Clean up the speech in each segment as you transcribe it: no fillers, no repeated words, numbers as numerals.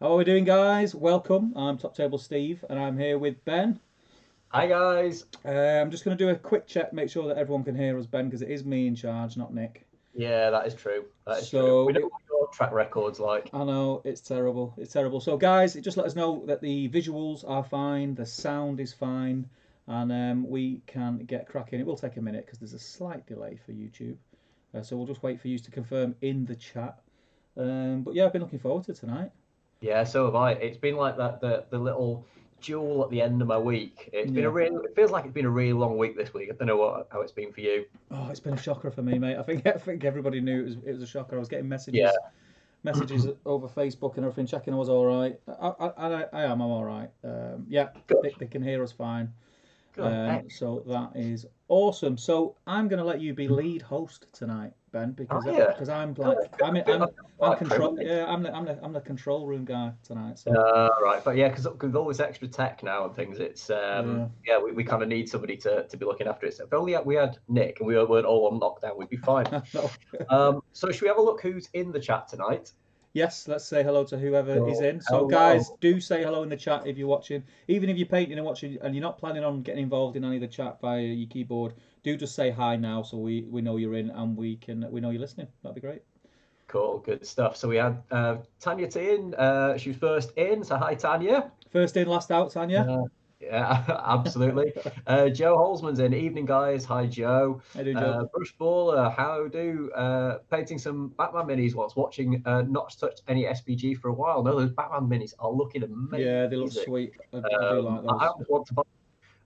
How are we doing, guys? Welcome. I'm Top Table Steve, and I'm here with Ben. Hi guys. I'm just going to do a quick check, make sure that everyone can hear us, Ben, because it is me in charge, not Nick. Yeah, that is true. That is true. So We know we, what your track record's like. I know it's terrible. It's terrible. So, guys, just let us know that the visuals are fine, the sound is fine, and we can get cracking. It will take a minute because there's a slight delay for YouTube, so we'll just wait for you to confirm in the chat. But yeah, I've been looking forward to tonight. Yeah, so have I. It's been like that the little jewel at the end of my week. It's been Yeah. it feels like it's been a really long week this week. I don't know how it's been for you. Oh, it's been a shocker for me, mate. I think everybody knew it was a shocker. I was getting Yeah. messages over Facebook and everything, checking I was all right. I'm all right. Yeah, Good. they can hear us fine. Good. So that is awesome. So I'm going to let you be lead host tonight, Ben, because Oh, yeah. because I'm Good. like I'm Quite control. privileged. Yeah, I'm the control room guy tonight. So Right, but yeah, because with all this extra tech now and things, it's yeah. yeah, we kind of need somebody to be looking after it. So if only we had Nick and we weren't all on lockdown, we'd be fine. No. So should we have a look who's in the chat tonight? Yes, let's say hello to whoever is So, in. So, guys, hello. do say hello in the chat if you're watching. Even if you're painting and watching, and you're not planning on getting involved in any of the chat via your keyboard, do just say hi now, so we know you're in and we know you're listening. That'd be great. Cool, good stuff. So we had Tanya T in. She was first in. So hi, Tanya. First in, last out, Tanya. Yeah, absolutely. Joe Holzman's in. Evening, guys. Hi, Joe. How do Joe? Bruce Baller, how do? Painting some Batman minis whilst watching not touched any SBG for a while. No, those Batman minis are looking amazing. Yeah, they look sweet. I do like those. I always want to buy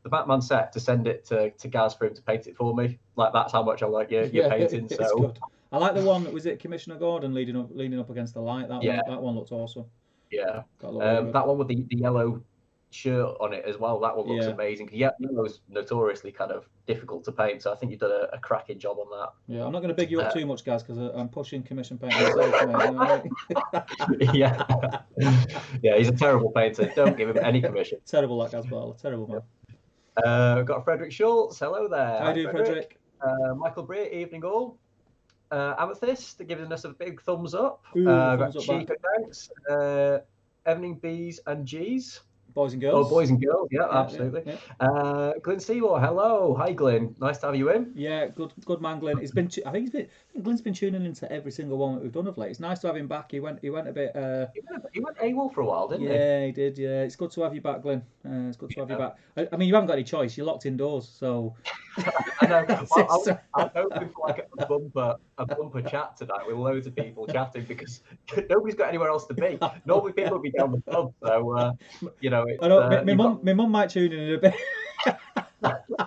the Batman set to send it to Gaz for him to paint it for me. Like that's how much I like your painting. It's So good. I like the one that was it Commissioner Gordon leaning up against the light. yeah, That one looked awesome. yeah. That looked really good. That one with the yellow shirt on it as well. That one looks Yeah. amazing. Yeah, yellow's notoriously kind of difficult to paint, so I think you've done a cracking job on that. Yeah, I'm not going to big you up too much, guys, because I'm pushing commission paint myself, mate. You know? Yeah, yeah, he's a terrible painter. Don't give him any commission. Terrible, that guy's ball. Terrible, man. We've got Frederick Schultz. Hello there. How do you, Frederick? Michael Bray. Evening all. Amethyst giving us a big thumbs up. Ooh, got thumbs up Chica, thanks. Evening B's and G's. Boys and girls. Oh, boys and girls. Yeah, absolutely. Yeah. Glenn Seymour. Hello. Hi, Glenn. Nice to have you in. Yeah, good man, Glenn. I think Glenn's been tuning into every single one that we've done of late. It's nice to have him back. He went a bit. He went AWOL for a while, didn't he? Yeah, he did. Yeah, it's good to have you back, Glenn. It's good to have you back. I mean, you haven't got any choice. You're locked indoors, so. I know. I'm hoping for like a bumper chat tonight with loads of people chatting because nobody's got anywhere else to be. Normally people would be down the pub, so you know. I know my mum might tune in a bit.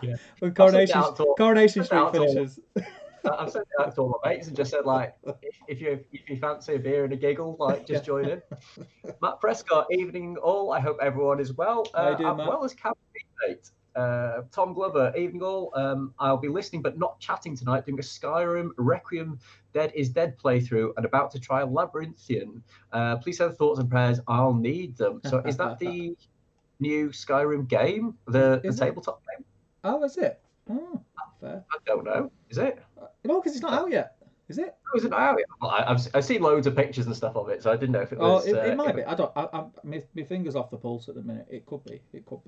Yeah. When Coronation Street finishes. I've sent it out to all my mates and just said, like, if you fancy a beer and a giggle, like, just join in. Matt Prescott, evening all. I hope everyone is well. How you doing, Matt? Well as can be, mate. Tom Glover, evening all. I'll be listening but not chatting tonight, doing a Skyrim Requiem Dead is Dead playthrough and about to try Labyrinthian. Please have thoughts and prayers. I'll need them. So is that the new Skyrim game, the tabletop game? Oh, is it? Oh, fair. I don't know. Is it? No, because it's not out yet. Is it? Oh, is it out yet? Well, I've seen loads of pictures and stuff of it, so I didn't know if it was. Oh, it might be. I don't. My fingers off the pulse at the minute. It could be. It could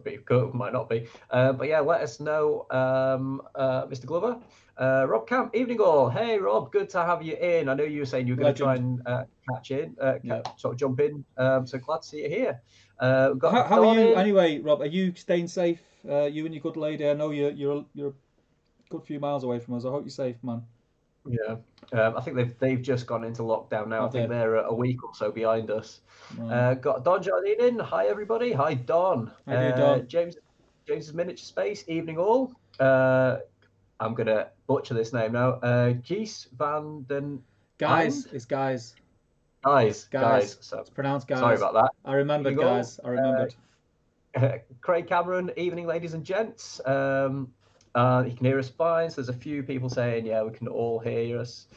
be. Might not be. But yeah, let us know, Mr. Glover. Rob Camp, evening all. Hey, Rob, good to have you in. I know you were saying you were going to try and catch in, sort of jump in. So glad to see you here. How are you anyway, Rob? Are you staying safe? You and your good lady. I know you're a good few miles away from us. I hope you're safe, man. Yeah, I think they've just gone into lockdown now. I think they're a week or so behind us. Right. Got Don Jardine in. Hi everybody. Hi Don. Hi Don. James's Miniature Space. Evening all. I'm gonna butcher this name now. Gies van den. Guys, it's guys. Guys. So it's pronounced guys. Sorry about that. I remembered, guys. I remembered. Craig Cameron. Evening, ladies and gents. You can hear us fine. So there's a few people saying, yeah, we can all hear us.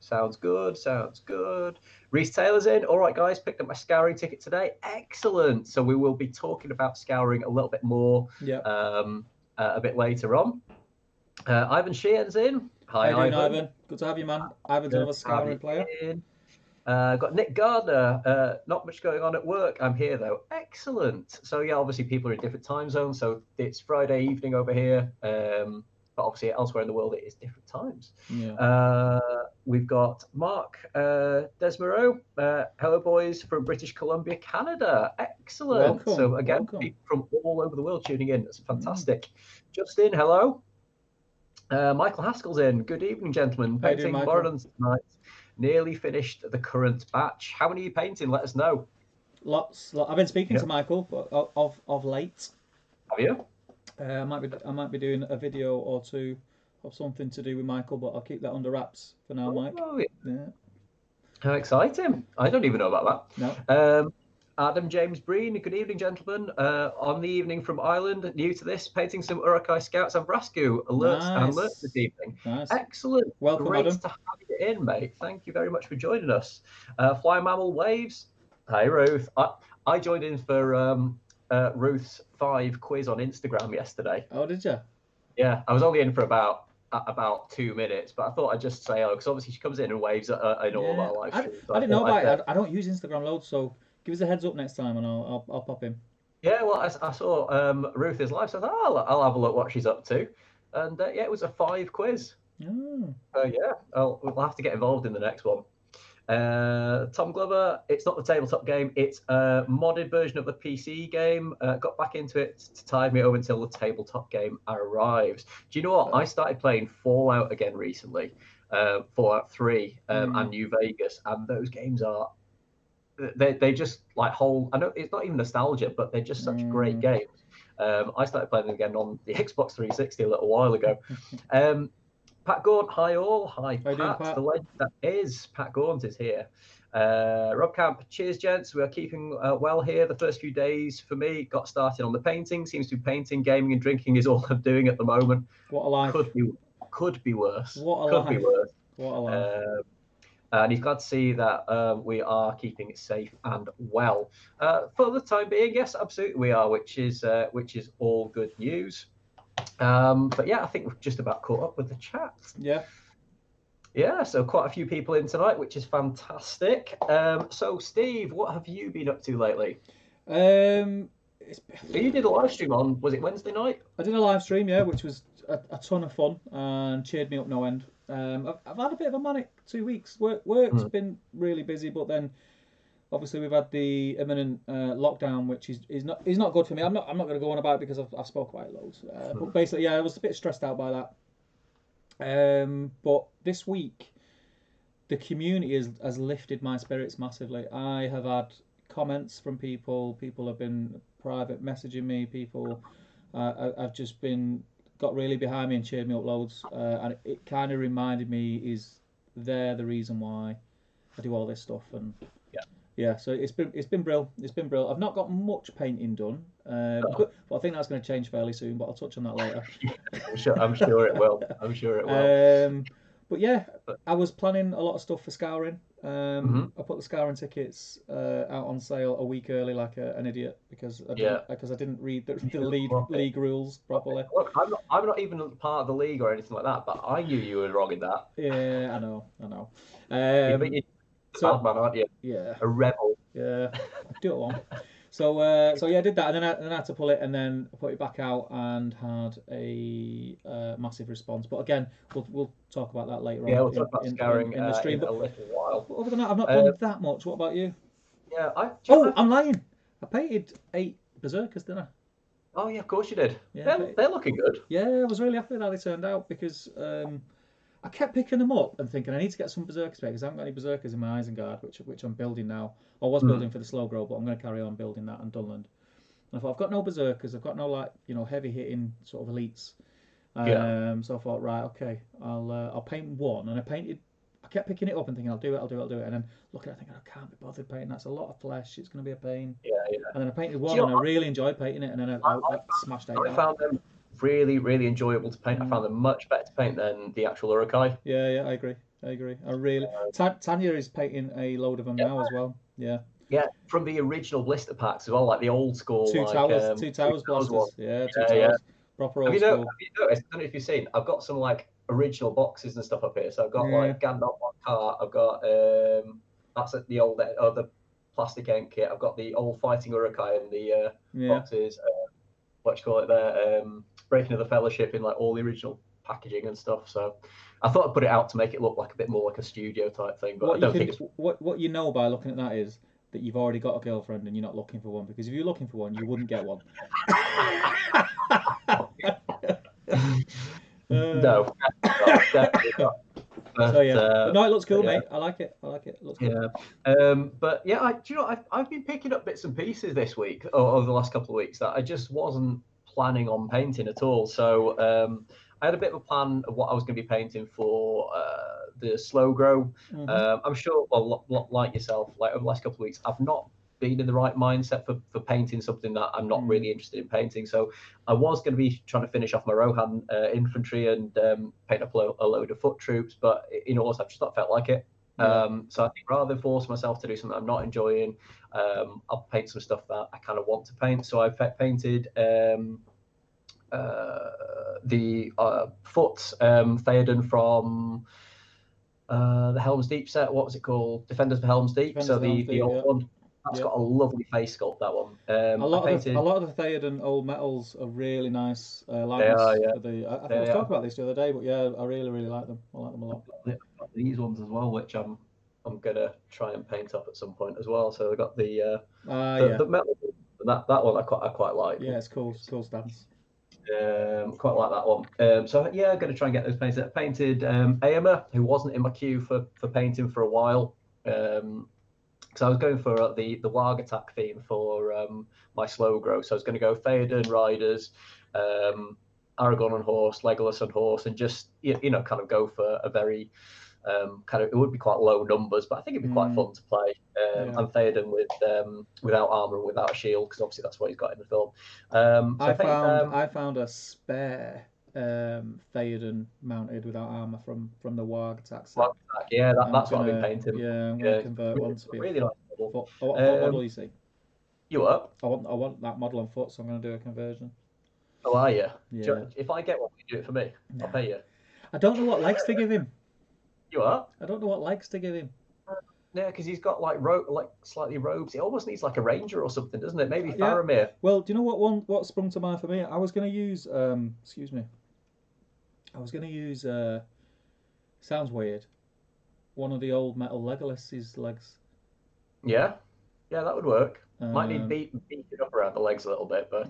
Sounds good. Reese Taylor's in. All right, guys, picked up my Scouring ticket today. Excellent. So we will be talking about Scouring a little bit more a bit later on. Ivan Sheehan's in. Hi, How you doing, Ivan? Good to have you, man. Ivan's another Scouring player. Got Nick Gardner. Not much going on at work. I'm here though. Excellent. So yeah, obviously people are in different time zones. So it's Friday evening over here. But obviously elsewhere in the world it is different times. Yeah. We've got Mark Desmareau. Hello boys from British Columbia, Canada. Excellent. Welcome. So again, Welcome. people from all over the world tuning in. That's fantastic. Justin, hello. Michael Haskell's in. Good evening, gentlemen. How you doing, Painting Michael? Borderlands tonight. Nearly finished the current batch. How many are you painting? Let us know. Lots. I've been speaking Yeah. to Michael of late. Have you? I might be doing a video or two of something to do with Michael, but I'll keep that under wraps for now, Mike. Oh, yeah. Yeah. How exciting. I don't even know about No. that. Adam James Breen, good evening, gentlemen. On the evening from Ireland, new to this, painting some Urukai Scouts and Brasku alerts and Nice. alerts this evening. Nice. Excellent. Welcome, Great Adam. to have you in, mate. Thank you very much for joining us. Fly Mammal Waves. Hi, Ruth. I joined in for Ruth's 5 quiz on Instagram yesterday. Oh, did you? Yeah, I was only in for about 2 minutes, but I thought I'd just say, because obviously she comes in and waves in all of our live streams. I didn't know about it. I don't use Instagram loads, so give us a heads up next time, and I'll pop in. Yeah, well, I saw Ruth is live, so I thought, I'll have a look what she's up to, and yeah, it was a 5 quiz. Oh. Yeah, we'll have to get involved in the next one. Tom Glover, it's not the tabletop game, it's a modded version of the PC game. Got back into it to tide me over until the tabletop game arrives. Do you know what? I started playing Fallout again recently, Fallout 3 and New Vegas, and those games are they just like hold. I know it's not even nostalgia, but they're just such great games. I started playing them again on the Xbox 360 a little while ago. Pat Gaunt, hi all. Hi, Pat. The legend that is Pat Gaunt is here. Rob Camp, cheers, gents. We are keeping well here. The first few days for me got started on the painting. Seems to be painting, gaming, and drinking is all I'm doing at the moment. What a life. Could be worse. What a could life. be worse. What a life. And he's glad to see that we are keeping it safe and well. For the time being, yes, absolutely we are, which is all good news. But yeah, I think we've just about caught up with the chat. Yeah, so quite a few people in tonight, which is fantastic. So Steve, what have you been up to lately? You did a live stream on, was it Wednesday night? I did a live stream, yeah, which was a ton of fun and cheered me up no end. I've had a bit of a manic 2 weeks. Work's been really busy, but then obviously we've had the imminent lockdown, which is not good for me. I'm not going to go on about it because I've spoke about it loads. But basically, yeah, I was a bit stressed out by that. But this week, the community has lifted my spirits massively. I have had comments from people. People have been private messaging me. People I've just got really behind me and cheered me up loads. And it kind of reminded me they're the reason why I do all this stuff. And yeah, so it's been brilliant. It's been brilliant. I've not got much painting done, but I think that's going to change fairly soon. But I'll touch on that later. I'm sure it will. I'm sure it will. But yeah, I was planning a lot of stuff for Scouring. I put the Scouring tickets out on sale a week early, like an idiot, because I didn't read the league rules properly. Look, I'm not even part of the league or anything like that, but I knew you were wrong in that. Yeah, I know. So, man, aren't you? Yeah. A rebel. Yeah. Do it along. So yeah, I did that, and then I had to pull it, and then put it back out, and had a massive response. But again, we'll talk about that later on. Yeah, we'll talk about Scouring in the stream in a little while. Other than that, I've not done that much. What about you? Yeah, I'm lying. I painted 8 berserkers, didn't I? Oh yeah, of course you did. Yeah, they're looking good. Yeah, I was really happy with how they turned out because I kept picking them up and thinking I need to get some berserkers because I haven't got any berserkers in my Isengard, which I'm building now. I was building for the slow grow, but I'm going to carry on building that and Dunland. And I thought I've got no berserkers, I've got no heavy hitting sort of elites. So I thought, right, okay, I'll paint one, and I kept picking it up and thinking I'll do it, and then looking at it thinking I can't be bothered painting. That's a lot of flesh. It's going to be a pain. Yeah. And then I painted one, and I really enjoyed painting it, and then I smashed it. I found them really, really enjoyable to paint. I found them much better to paint than the actual Urukai. Yeah, I agree. I really. Tanya is painting a load of them now as well. Yeah. Yeah, from the original blister packs as well, like the old school. Two towers blasters. Yeah, two towers. Proper old school. Have you noticed? I don't know if you've seen. I've got some like original boxes and stuff up here. So I've got like Gandalf on cart. I've got That's at the old the plastic end kit. I've got the old Fighting Urukai and the boxes. What you call it there? Breaking of the Fellowship in like all the original packaging and stuff. So I thought I'd put it out to make it look like a bit more like a studio type thing. But I don't think it's what you know by looking at that is that you've already got a girlfriend and you're not looking for one, because if you're looking for one, you wouldn't get one. no, definitely not. But, so yeah, but no, it looks cool, yeah. mate. I like it. It looks cool. Yeah, but yeah, do you know, I've been picking up bits and pieces this week or over the last couple of weeks that I just wasn't planning on painting at all. So I had a bit of a plan of what I was going to be painting for the slow grow. I'm sure, well, like yourself, like over the last couple of weeks, I've not been in the right mindset for painting something that I'm not really interested in painting. So I was going to be trying to finish off my Rohan infantry and paint up a load of foot troops, but in all, I've just not felt like it. So I think rather than force myself to do something I'm not enjoying, I'll paint some stuff that I kind of want to paint. So I've painted the foot Theoden from the Helm's Deep set. What was it called? Defenders of Helm's Deep. Defenders so of Helm's the Deep, old one. That's got a lovely face sculpt, that one. A lot of the Theoden old metals are really nice. Likeness for the, I think I was talking about this the other day, but yeah, I really like them. I like them a lot. I've got these ones as well, which I'm gonna try and paint up at some point as well. So I got the metal. That one I quite like. Yeah, it's cool. It's cool stance. Quite like that one. So yeah, I'm gonna try and get those painted. I painted Aomer, who wasn't in my queue for painting for a while. So I was going for the Warg attack theme for my slow grow. So I was going to go Theoden riders, Aragorn on horse, Legolas on horse, and just kind of go for a very kind of, it would be quite low numbers, but I think it'd be quite fun to play. And Theoden without armor and without a shield, because obviously that's what he's got in the film. So I found a spare Theoden mounted without armor from the Warg attack set. Yeah, that's what I've been painting. Yeah, I'm going to convert one to be really nice model. What model you see? You what? I want that model on foot, so I'm going to do a conversion. Oh, are you? Yeah. If I get one, will you do it for me? I'll pay you. I don't know what legs to give him. You what? I don't know what legs to give him. Yeah, because he's got like slightly robes. He almost needs like a ranger or something, doesn't it? Maybe Faramir. Well, do you know what sprung to mind for me? I was going to use excuse me. I was going to use sounds weird. One of the old metal Legolas's legs. Yeah, that would work. Might need beating up around the legs a little bit, but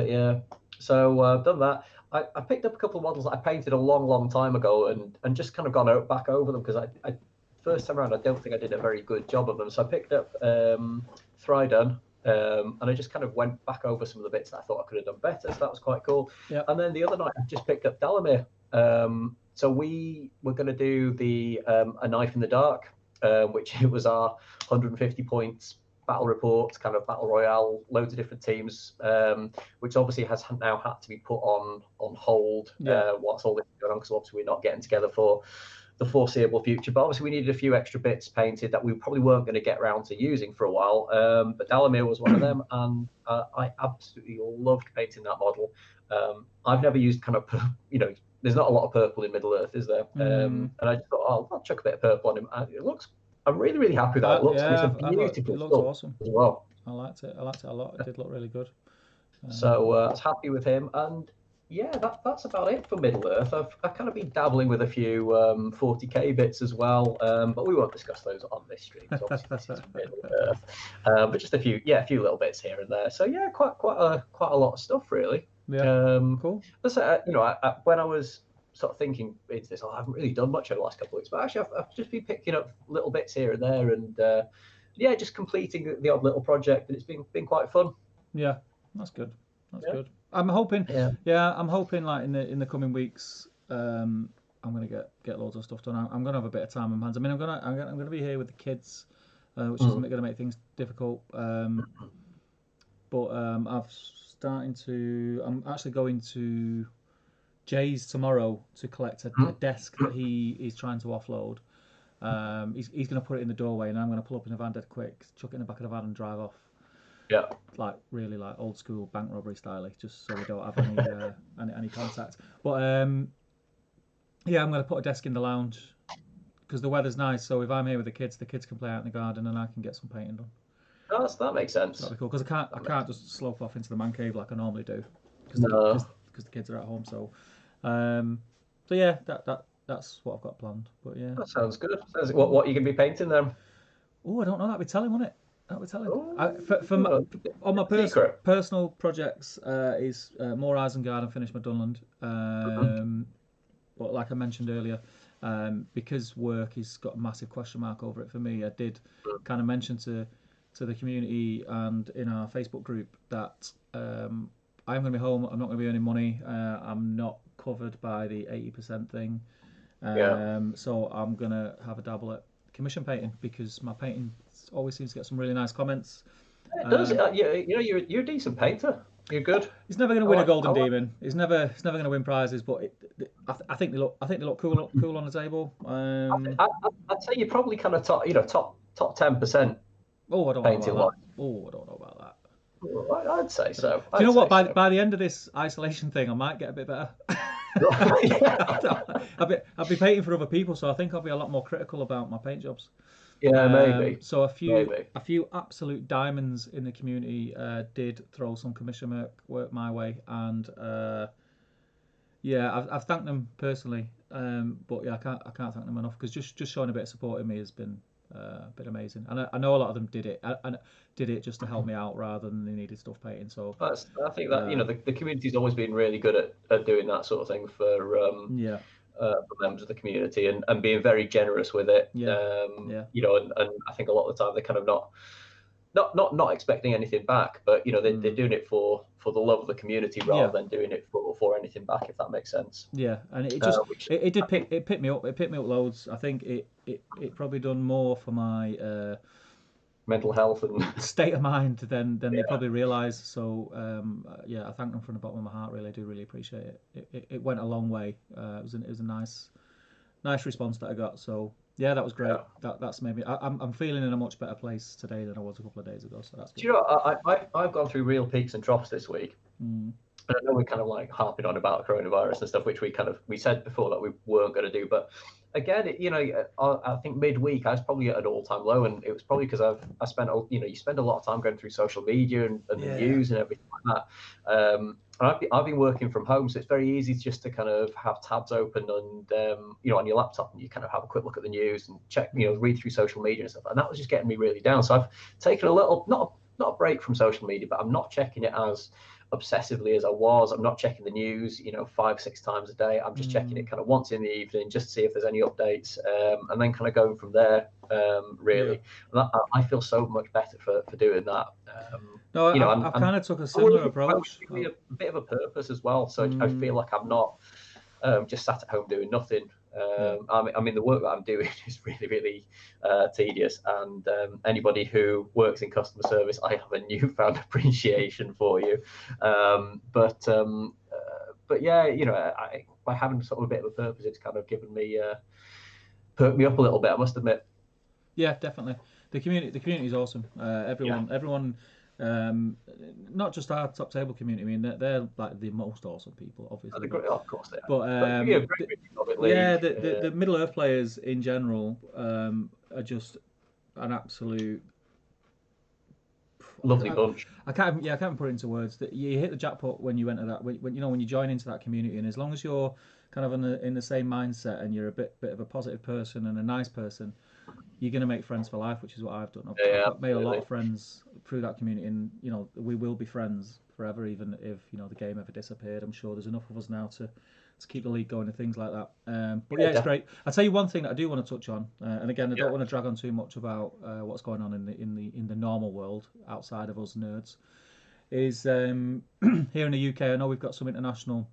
yeah. So I've done that. I picked up a couple of models that I painted a long time ago, and just kind of gone back over them, because I first time around I don't think I did a very good job of them. So I picked up Thrydan, and I just kind of went back over some of the bits that I thought I could have done better. So that was quite cool. Yep. And then the other night I just picked up Dalamir. So we were going to do the A Knife in the Dark, which it was our 150 points battle report, kind of battle royale, loads of different teams, which obviously has now had to be put on hold whilst all this is going on, because obviously we're not getting together for the foreseeable future. But obviously we needed a few extra bits painted that we probably weren't going to get around to using for a while. But Dalamir was one of them, and I absolutely loved painting that model. I've never used kind of, there's not a lot of purple in Middle Earth, is there? And I just thought, I'll chuck a bit of purple on him. And it looks, I'm really, really happy with that. It looks, it's a beautiful it looks awesome as well. I liked it a lot. It did look really good. So I was happy with him, and yeah, that's about it for Middle Earth. I've kind of been dabbling with a few 40k bits as well, but we won't discuss those on this stream, because obviously this is Middle Earth. But just a few little bits here and there. So yeah, quite a lot of stuff really. Yeah, cool. So, when I was sort of thinking into this, I haven't really done much over the last couple of weeks, but actually I've just been picking up little bits here and there, and just completing the odd little project, and it's been quite fun. Yeah, that's good. That's good. I'm hoping. Yeah, I'm hoping like in the coming weeks, I'm gonna get loads of stuff done. I'm gonna have a bit of time on my hands. I mean, I'm gonna be here with the kids, which isn't gonna make things difficult. But I'm actually going to Jay's tomorrow to collect a desk that he's trying to offload. He's going to put it in the doorway, and I'm going to pull up in a van dead quick, chuck it in the back of the van, and drive off. Yeah. Like really, like old school bank robbery style, just so we don't have any contact. But I'm going to put a desk in the lounge, because the weather's nice. So if I'm here with the kids can play out in the garden, and I can get some painting done. That makes sense. That'd be cool because I can't just slope off into the man cave like I normally do because No. the kids are at home. So yeah, that's what I've got planned. But yeah, That sounds good. What are you gonna be painting then? oh, I don't know. That'd be telling, wouldn't it? That'd be telling. On my Secret. personal projects is more Isengard and finish my Dunland. But like I mentioned earlier, because work has got a massive question mark over it for me, I did kind of mention to the community and in our Facebook group that I'm going to be home. I'm not going to be earning money. I'm not covered by the 80% thing. So I'm going to have a dabble at commission painting because my painting always seems to get some really nice comments. It does. You're a decent painter. You're good. He's never going to win a golden demon. He's never going to win prizes, but I think they look cool on the table. I'd say you're probably kind of top 10%. Oh, I don't know about that. Oh, I don't know about that. Well, I'd say so. Do you know what? By the end of this isolation thing, I might get a bit better. I'll be painting for other people, so I think I'll be a lot more critical about my paint jobs. Yeah, maybe. So a few absolute diamonds in the community did throw some commission work my way, and I've thanked them personally. But yeah, I can't thank them enough because just showing a bit of support in me has been amazing. And I know a lot of them did it just to help me out rather than they needed stuff painting. So I think that the community's always been really good at doing that sort of thing for members of the community and being very generous with it. And I think a lot of the time they're kind of not expecting anything back, but they're doing it for the love of the community rather than doing it for anything back, if that makes sense. Yeah, and it did pick me up. It picked me up loads. I think it probably done more for my mental health and state of mind than they probably realise. So I thank them from the bottom of my heart. Really, I do really appreciate it. It went a long way. It was a nice response that I got. So yeah, that was great. Yeah. That's maybe I'm feeling in a much better place today than I was a couple of days ago. So that's good. Do you know, I've gone through real peaks and troughs this week. And I know we're kind of like harping on about coronavirus and stuff, which we said before that we weren't going to do. But again, I think midweek I was probably at an all-time low, and it was probably because I spent you spend a lot of time going through social media and the news and everything like that. And I've been working from home, so it's very easy just to kind of have tabs open and on your laptop, and you kind of have a quick look at the news and check, read through social media and stuff. And that was just getting me really down. So I've taken a little, not a break from social media, but I'm not checking it as obsessively as I was. I'm not checking the news 5-6 times a day. I'm just checking it kind of once in the evening just to see if there's any updates, and then kind of going from there, really. And I feel so much better for doing that. I've kind of took a similar approach. Give me a bit of a purpose as well, so I feel like I'm not just sat at home doing nothing. I mean, the work that I'm doing is really, really tedious, and anybody who works in customer service, I have a newfound appreciation for you. But yeah, by having sort of a bit of a purpose, it's kind of given me perked me up a little bit, I must admit. Yeah, definitely. The community is awesome. Everyone. Not just our top table community. I mean, they're like the most awesome people, obviously. Of course they are. But the Middle Earth players in general are just an absolute lovely bunch. I can't even put it into words. That you hit the jackpot when you enter that. When you join into that community, and as long as you're kind of in the same mindset and you're a bit of a positive person and a nice person, you're going to make friends for life, which is what I've done. I've made a lot of friends through that community, and we will be friends forever, even if the game ever disappeared. I'm sure there's enough of us now to keep the league going and things like that. But yeah, it's great. I'll tell you one thing that I do want to touch on, and again, I don't want to drag on too much about what's going on in the normal world outside of us nerds. Is here in the UK, I know we've got some international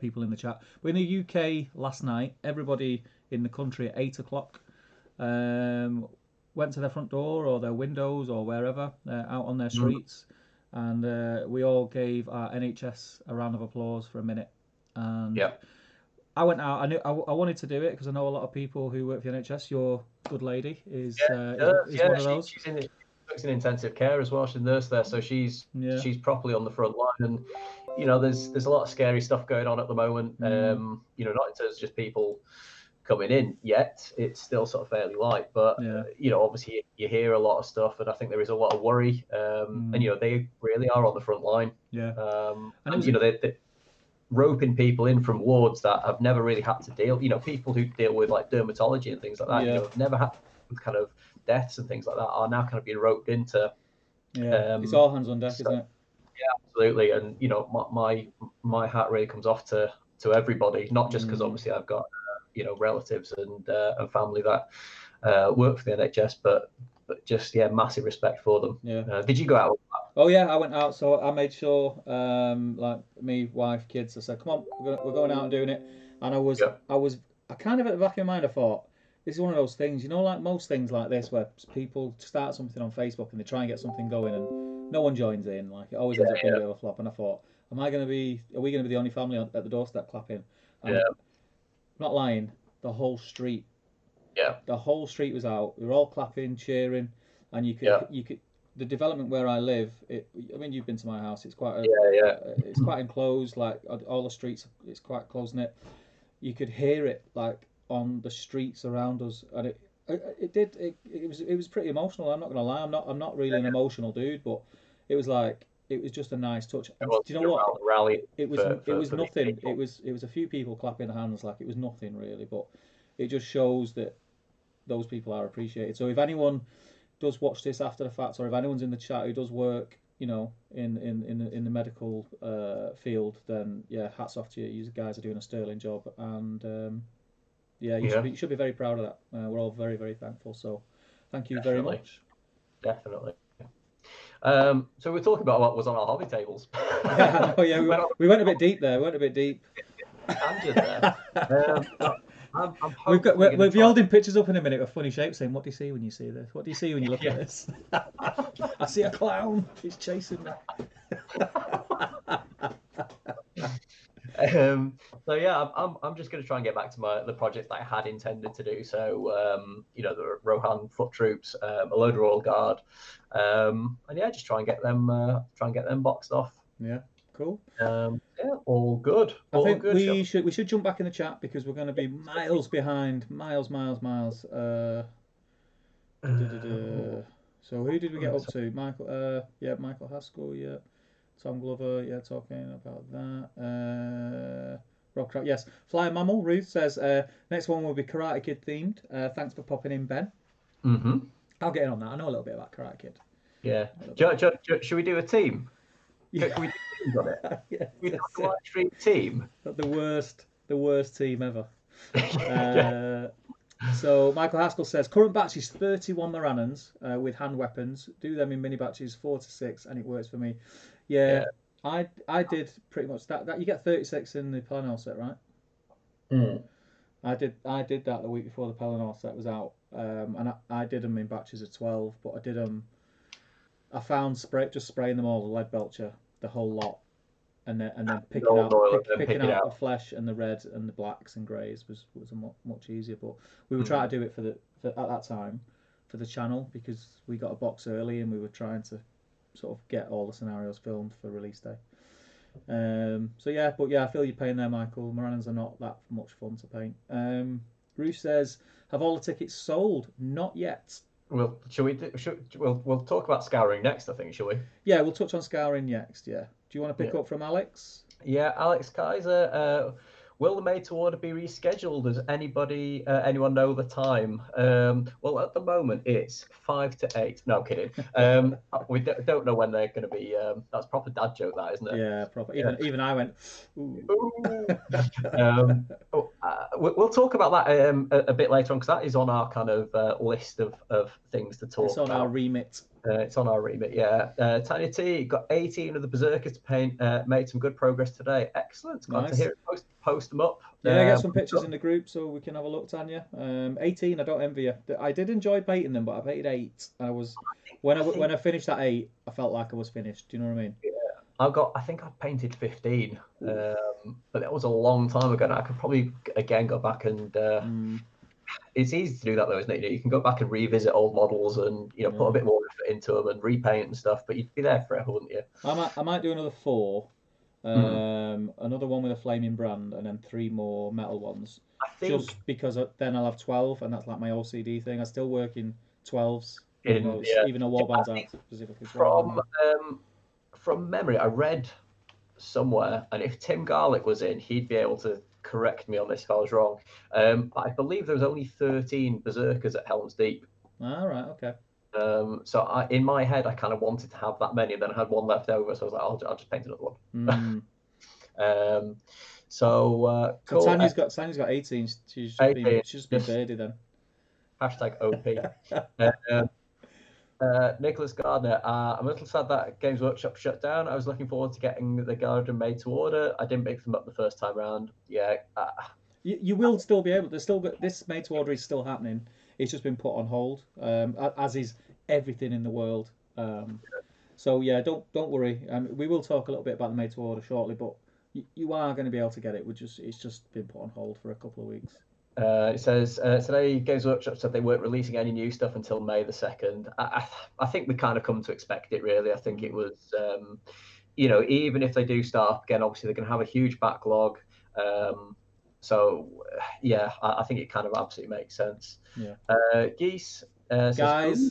people in the chat, but in the UK last night, everybody in the country at 8 o'clock went to their front door or their windows or wherever out on their streets, and we all gave our NHS a round of applause for a minute. And I went out. I wanted to do it because I know a lot of people who work for the NHS. Your good lady is one of those. She's in intensive care as well. She's a nurse there, so she's properly on the front line. And there's a lot of scary stuff going on at the moment. Not in terms of just people coming in yet. It's still sort of fairly light, but obviously you hear a lot of stuff, and I think there is a lot of worry. And they really are on the front line. Yeah. And they're roping people in from wards that have never really had to deal. People who deal with like dermatology and things like that. Yeah. Have never had kind of deaths and things like that are now kind of being roped into. Yeah. It's all hands on deck, isn't it? Yeah, absolutely. And my hat really comes off to everybody, not just because obviously I've got relatives and family that work for the NHS, but just massive respect for them. Yeah. Did you go out? Oh yeah, I went out. So I made sure, like me, wife, kids. I said, "Come on, we're going out and doing it." And I kind of at the back of my mind, I thought, this is one of those things, like most things like this, where people start something on Facebook and they try and get something going, and no one joins in. Like it always ends up being a bit of a flop. And I thought, are we going to be the only family at the doorstep clapping? And I'm not lying. The whole street. Yeah. The whole street was out. We were all clapping, cheering, and you could. The development where I live, you've been to my house. It's quite it's quite enclosed. Like all the streets, it's quite close knit. You could hear it like on the streets around us, and it was pretty emotional. I'm not gonna lie. I'm not really an emotional dude, but it was just a nice touch. And do you know what? Rally. It was nothing. It was a few people clapping hands, like it was nothing really, but it just shows that those people are appreciated. So if anyone does watch this after the fact, or if anyone's in the chat who does work, in the medical field, then hats off to you. You guys are doing a sterling job, and you should be very proud of that. We're all very, very thankful. So thank you very much. Definitely. So we're talking about what was on our hobby tables. We went a bit deep there. Tangent there. We'll be holding pictures up in a minute of funny shapes saying, what do you see when you see this? What do you see when you look at this? I see a clown. He's chasing me. I'm just going to try and get back to the project that I had intended to do. So, the Rohan foot troops, a load of Royal Guard, and just try and get them boxed off. Yeah. Cool. All good. I think we should jump back in the chat because we're going to be miles behind. Miles. So who did we get up to? Michael. Michael Haskell. Yeah. Tom Glover. Yeah, talking about that. Rob Crowd. Yes. Flying Mammal. Ruth says next one will be Karate Kid themed. Thanks for popping in, Ben. Mm-hmm. I'll get in on that. I know a little bit about Karate Kid. Yeah. Should we do a team? Yeah. Can we do teams on it? We do a live stream team. The worst team ever. So Michael Haskell says current batch is 31 Moranans with hand weapons. Do them in mini batches 4 to 6, and it works for me. Yeah. I did pretty much that. You get 36 in the Pelennor set, right? Mm. I did that the week before the Pelennor set was out, and I did them in batches of 12, but I did them. I found spraying them all, the lead belcher, the whole lot, and then picking out the flesh and the red and the blacks and greys was much easier. But we were trying to do it for at that time for the channel because we got a box early and we were trying to sort of get all the scenarios filmed for release day. I feel your pain there, Michael. Moranans are not that much fun to paint. Ruth says, have all the tickets sold? Not yet. Well, we'll talk about Scouring next, I think, shall we? Yeah, we'll touch on Scouring next, yeah. Do you want to pick up from Alex? Yeah, Alex Kaiser. Will the made to order be rescheduled? Does anyone know the time? Well, at the moment it's 5 to 8. No, I'm kidding. We don't know when they're going to be. That's proper dad joke, that, isn't it? Yeah, proper. Even I went. Ooh. We'll talk about that a bit later on because that is on our kind of list of things to talk about. It's on our remit. It's on our remit, yeah. Tiny T got 18 of the Berserkers to paint. Made some good progress today. Excellent. Glad to hear it. Post them up. Yeah, get some pictures in the group so we can have a look, Tanya. 18, I don't envy you. I did enjoy painting them, but I painted 8. When I finished that 8, I felt like I was finished. Do you know what I mean? Yeah. I think I painted 15, but that was a long time ago. Now I could probably again go back and. It's easy to do that though, isn't it? You can go back and revisit old models and put a bit more effort into them and repaint and stuff. But you'd be there forever, wouldn't you? I might do another 4. Another one with a flaming brand, and then 3 more metal ones. I think Just because then I'll have 12, and that's like my OCD thing. I still work in 12s, in yeah, even though I warbands think aren't specifically 12 from anymore. from memory, I read somewhere, and if Tim Garlick was in, he'd be able to correct me on this if I was wrong. I believe there was only 13 berserkers at Helm's Deep. All right, okay. So in my head, I kind of wanted to have that many, and then I had one left over, so I was like, I'll just paint another one. So Cool. Tanya's got 18. She's just been birdie then. Hashtag OP. Nicholas Gardner, I'm a little sad that Games Workshop shut down. I was looking forward to getting the garden made to order. I didn't make them up the first time round. Yeah. You will still be able to this made to order is still happening. It's just been put on hold, as is everything in the world. So yeah, don't worry. We will talk a little bit about the made to order shortly, but you are going to be able to get it. It's just been put on hold for a couple of weeks. It says today Games Workshop said they weren't releasing any new stuff until May the 2nd. I think we kind of come to expect it, really. I think it was, even if they do start up again, obviously they're going to have a huge backlog. So yeah, I think it kind of absolutely makes sense. Yeah. Geese. Guys.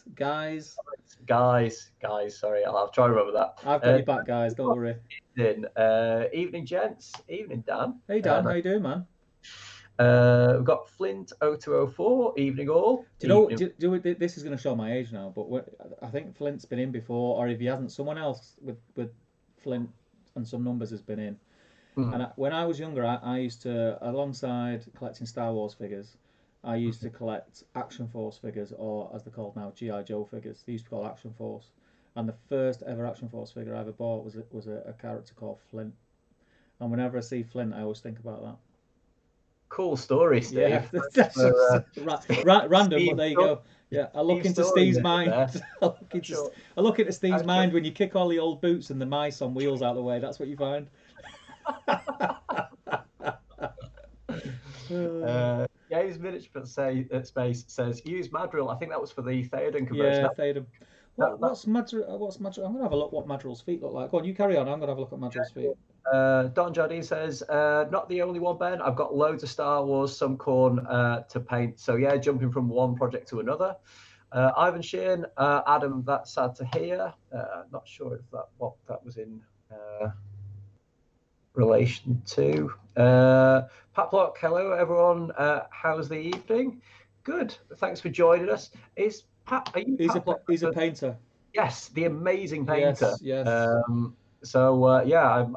Sorry, I'll try to remember that. I've got your back, guys. Don't worry. Evening, gents. Evening, Dan. Hey, Dan. How you doing, man? We've got Flint 0204. Evening, all. Do you know? This is going to show my age now, but I think Flint's been in before, or if he hasn't, someone else with Flint and some numbers has been in. And when I was younger, I used to, alongside collecting Star Wars figures, I used to collect Action Force figures, or as they're called now, G.I. Joe figures. They used to call Action Force. And the first ever Action Force figure I ever bought was a character called Flint. And whenever I see Flint, I always think about that. Cool story, Steve. Yeah, that's random, but there you go. Yeah, I look into Steve's mind. I look into Steve's mind when you kick all the old boots and the mice on wheels out of the way. That's what you find. Games Miniature Space says use Madrill. I think that was for the Theoden conversion. Yeah, Theoden. What's Madrill? I'm gonna have a look what Madrill's feet look like. Go on, you carry on. I'm gonna have a look at Madrill's feet. Don Jardine says, not the only one, Ben. I've got loads of Star Wars, some corn to paint. So yeah, jumping from one project to another. Ivan Sheehan, Adam, that's sad to hear. Not sure if what that was in relation to. Pat Block, hello everyone. How's the evening? Good. Thanks for joining us. Is Pat? Are you? He's a painter. Yes, the amazing painter. Yes. So yeah,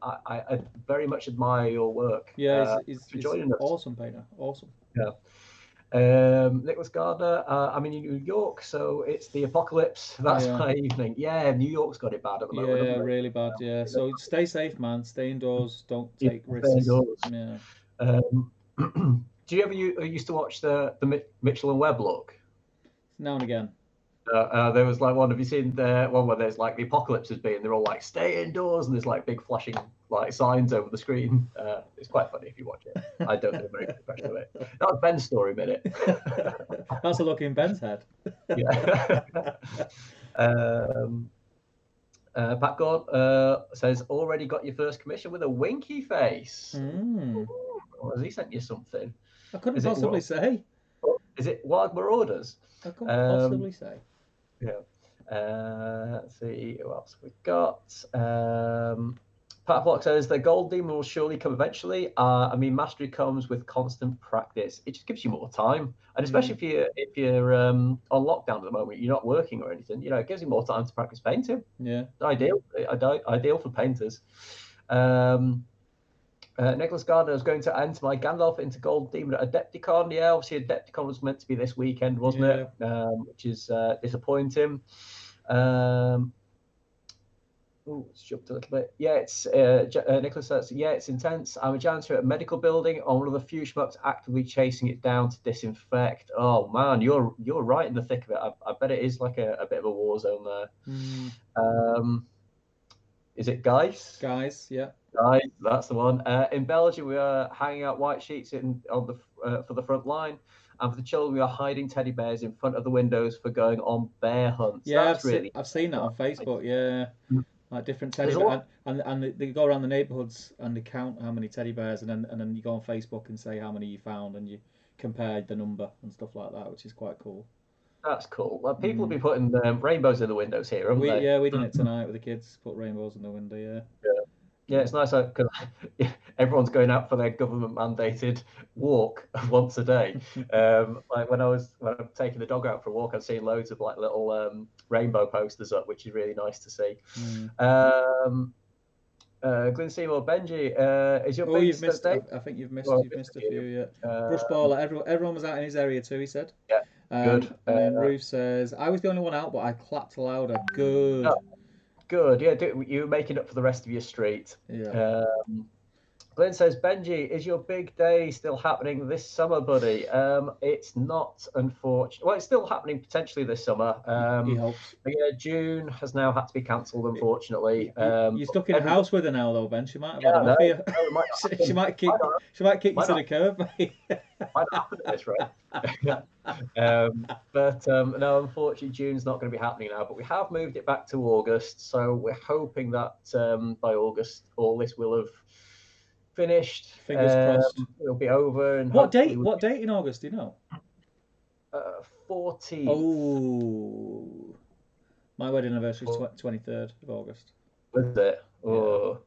I very much admire your work. Yeah, he's joining us. Awesome painter. Awesome. Yeah. Nicholas Gardner, I'm in New York, so it's the apocalypse. That's my evening. Yeah, New York's got it bad at the moment. Yeah, really bad. Yeah. So stay safe, man. Stay indoors. Don't take risks. Yeah. Do you ever used to watch the Mitchell and Webb look? Now and again. There was like one. Have you seen the one where there's like the apocalypse has been? They're all like stay indoors, and there's like big flashing like signs over the screen. It's quite funny if you watch it. I don't do a very good impression of it. That was Ben's story minute. That's a look in Ben's head. Yeah. Pat Gord says already got your first commission with a winky face. Has he sent you something? I couldn't possibly say. Is it Wild Marauders? I couldn't possibly say. Yeah. Let's see who else we've got. Pat Block says the gold demon will surely come eventually. I mean, mastery comes with constant practice. It just gives you more time, and especially if you're on lockdown at the moment, you're not working or anything. You know, it gives you more time to practice painting. Yeah, ideal for painters. Nicholas Gardner is going to enter my Gandalf into Gold Demon at Adepticon. Yeah, obviously Adepticon was meant to be this weekend, wasn't it? Which is disappointing. It's jumped a little bit. Yeah, it's Nicholas says, yeah, it's intense. I'm a janitor at a medical building. I'm one of the few schmucks actively chasing it down to disinfect. Oh man, you're right in the thick of it. I bet it is like a bit of a war zone there. Is it Guys? Guys, yeah. Guys, that's the one. In Belgium, we are hanging out white sheets for the front line, and for the children, we are hiding teddy bears in front of the windows for going on bear hunts. Yeah, I've seen that on Facebook. Yeah, like different teddy There's a bears, lot. and they go around the neighborhoods and they count how many teddy bears, and then you go on Facebook and say how many you found, and you compare the number and stuff like that, which is quite cool. That's cool. Well, people have Mm. been putting rainbows in the windows here, haven't they? We done it tonight with the kids. Put rainbows in the window. Yeah, Yeah. Yeah, yeah. it's nice because everyone's going out for their government mandated walk once a day. Like when I'm taking the dog out for a walk, I'm seeing loads of like little rainbow posters up, which is really nice to see. Mm. Um, Glenn Seymour, Benji, is your Oh, big you've missed. day? I think Well, you've missed missed a a few. few. Yeah. Brush Um, baller. Everyone was out in his area too. He said. yeah, good. And then Ruth says, I was the only one out, but I clapped louder. Good. Good. Yeah, you're making up for the rest of your street. Yeah. Glenn says, Benji, is your big day still happening this summer, buddy? It's not, unfortunately. Well, it's still happening potentially this summer. He hopes. But yeah, June has now had to be cancelled, unfortunately. You're stuck in a house with her now, though, Ben. She might have had Yeah, no, enough of you. no, it might not She happen. might kick. She might kick you Might to not, the curb, mate. might not happen at this rate. But no, unfortunately, June's not going to be happening now. But we have moved it back to August, so we're hoping that by August all this will have finished. Fingers crossed. It'll be over, and What hopefully date? What date in August? Do you know? 14th. Oh, my wedding anniversary is 23rd of August. Was it? Oh,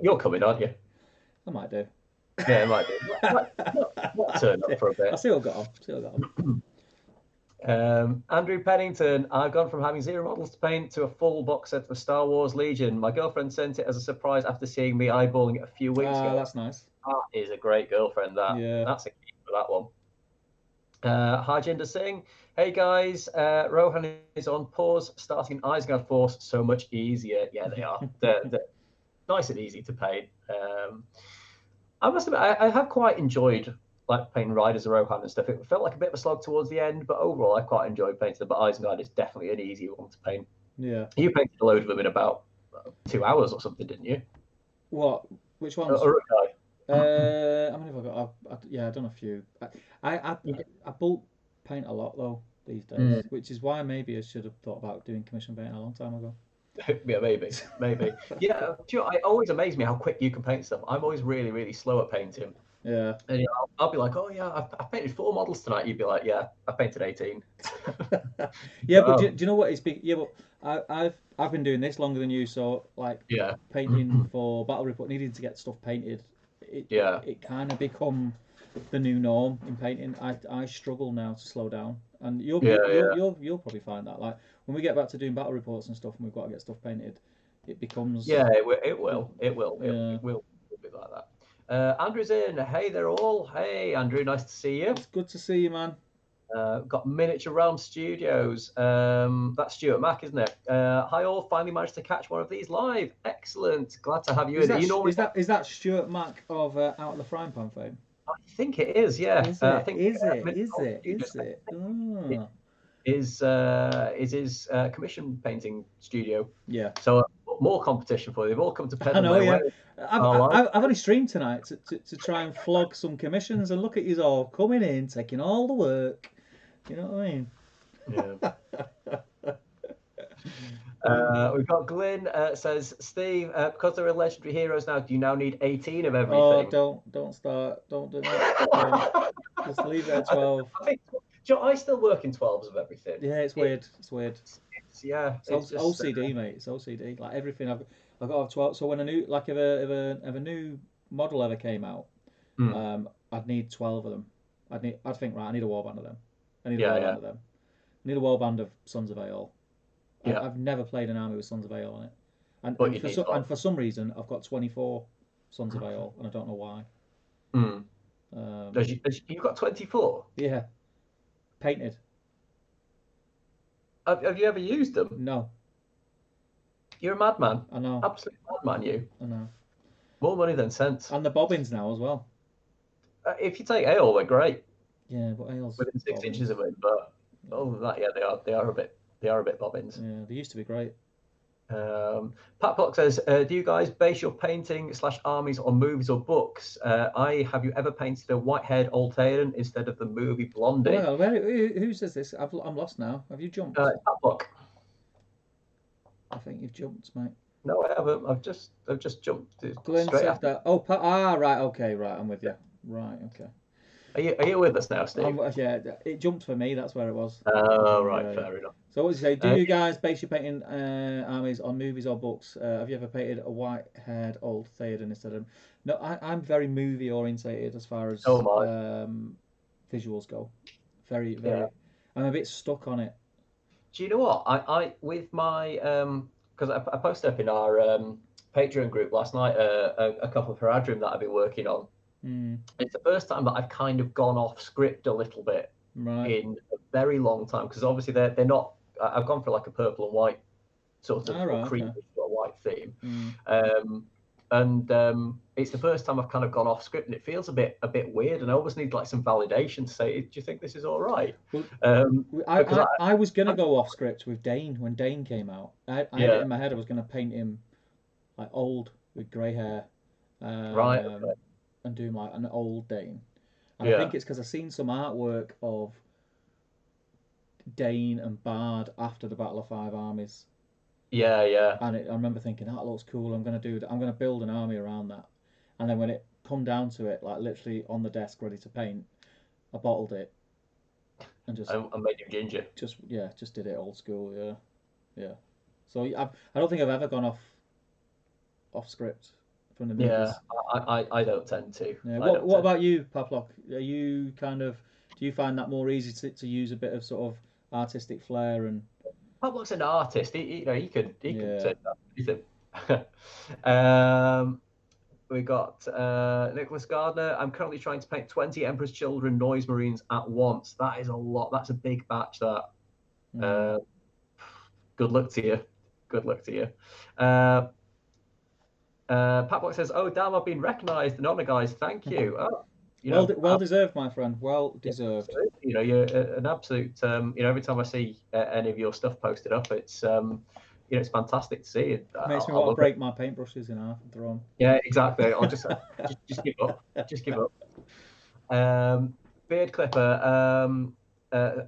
you're coming, aren't you? I might do. Yeah, it might be. Might turn up for a bit. I'll see what got on. See what got on. Andrew Pennington, I've gone from having 0 models to paint to a full box set of the Star Wars Legion. My girlfriend sent it as a surprise after seeing me eyeballing it a few weeks ago. That's nice. That is a great girlfriend, that. Yeah. That's a key for that one. Harjinder Singh, hey guys, Rohan is on pause, starting Isengard Force so much easier. Yeah, they are. they're nice and easy to paint. I must admit, I have quite enjoyed like painting Riders of Rohan and stuff. It felt like a bit of a slog towards the end, but overall I quite enjoyed painting them. But Isengard is definitely an easy one to paint. Yeah. You painted a load of them in about 2 hours or something, didn't you? What? Which ones? Uruk-hai. How many have I got? I've done a few. I bulk paint a lot though these days, which is why maybe I should have thought about doing commission painting a long time ago. Yeah, maybe. Yeah, it always amazes me how quick you can paint stuff. I'm always really, really slow at painting. Yeah. And I'll be like, oh yeah, I've painted 4 models tonight. You'd be like, yeah, I painted 18. Yeah, but do you know what? I've been doing this longer than you, so like painting for Battle Report, needing to get stuff painted. It kind of become the new norm in painting. I struggle now to slow down, and you'll probably find that like when we get back to doing battle reports and stuff, and we've got to get stuff painted, it becomes it will be like that. Andrew's in. Hey there all. Hey Andrew, nice to see you. It's good to see you, man. Got Miniature Realm Studios. That's Stuart Mack, isn't it? Hi all. Finally managed to catch one of these live. Excellent. Glad to have you in. Is that Stuart Mack of Out of the Frying Pan fame? I think it is. Yeah. Is it? Oh. Is his commission painting studio. Yeah. So more competition for you. They've all come to pedal. I know. Yeah. I've only streamed tonight to try and flog some commissions, and look at you all coming in, taking all the work. You know what I mean? Yeah. We've got Glyn says, Steve, because there are legendary heroes now, do you now need 18 of everything? Oh, don't start. Don't do that. Just leave it at 12. I still work in 12s of everything. Yeah, it's weird. It's just, OCD, mate. It's OCD. Like everything, I've got to have 12. So when if a new model ever came out, I'd need 12 of them. I need a warband of them. I need a warband of them. I need a warband of Sons of Aeol. Yeah. I've never played an army with Sons of Aeol on it, and for some reason I've got 24 Sons of Aeol, and I don't know why. You've got 24? Yeah, painted. Have you ever used them? No. You're a madman. I know. Absolute madman, you. I know. More money than sense. And the bobbins now as well. If you take Aeol, they're great. Yeah, but Aeol's within 6 inches of it, but other than that, yeah, they are a bit bobbins. Yeah, they used to be great. Pat Block says, do you guys base your painting / armies on movies or books? Have you ever painted a white-haired old Theoden instead of the movie Blondie? Well, who says this? I'm lost now. Have you jumped? Pat Block. think you've jumped, mate. No, I haven't. I've just jumped Glimpse straight of after. that. Oh, right. Okay, right. I'm with you. Right. Okay. Are you with us now, Steve? Yeah, it jumped for me. That's where it was. Oh, Yeah, right, yeah. fair enough. So what did you say? Do Uh, you guys base your painting armies on movies or books? Have you ever painted a white-haired old Theoden instead of? No, I'm very movie orientated as far oh as my, visuals go. Very, yeah. very. I'm a bit stuck on it. Do you know what? I with my because I posted up in our Patreon group last night a couple of Haradrim that I've been working on. Mm, It's the first time that I've kind of gone off script a little bit right. in a very long time because obviously they're not. I've gone for like a purple and white sort of All or right. creamy Okay. sort of white theme, Mm. um, and it's the first time I've kind of gone off script and it feels a bit weird and I always need like some validation to say, do you think this is all right? Well, Because I was gonna I'm, go off script with Dane when Dane came out. I had it yeah, in my head I was gonna paint him like old with grey hair, right, um, and do him like an old Dane. And I yeah, think it's because I've seen some artwork of Dane and Bard after the Battle of Five Armies, yeah. and I remember thinking that looks cool. I'm gonna do that. I'm gonna build an army around that. And then when it come down to it, like literally on the desk ready to paint, I bottled it and I made him ginger. just did it old school. Yeah, yeah. So I don't think I've ever gone off script from the Yeah, movies. I don't tend to. Yeah. I What don't what tend. about you, Pavlok? Are you kind of do you find that more easy to use a bit of sort of artistic flair and Pablo's an artist. You know, he could yeah. turn that anything. um, we got Nicholas Gardner. I'm currently trying to paint 20 Emperor's Children Noise Marines at once. That is a lot. That's a big batch. That. Mm. Uh, good luck to you. Good luck to you. Uh, Pat says, "Oh damn, I've been recognised and honoured, guys. Thank you. Oh, you know, Well deserved, my friend. Well yeah, deserved. absolutely. You know, you're an absolute. You know, every time I see any of your stuff posted up, it's you know, it's fantastic to see. Makes me I want to love it. break my paintbrushes in half and throw them. Yeah, exactly. I'll just give up. Just give up. Beard Clipper.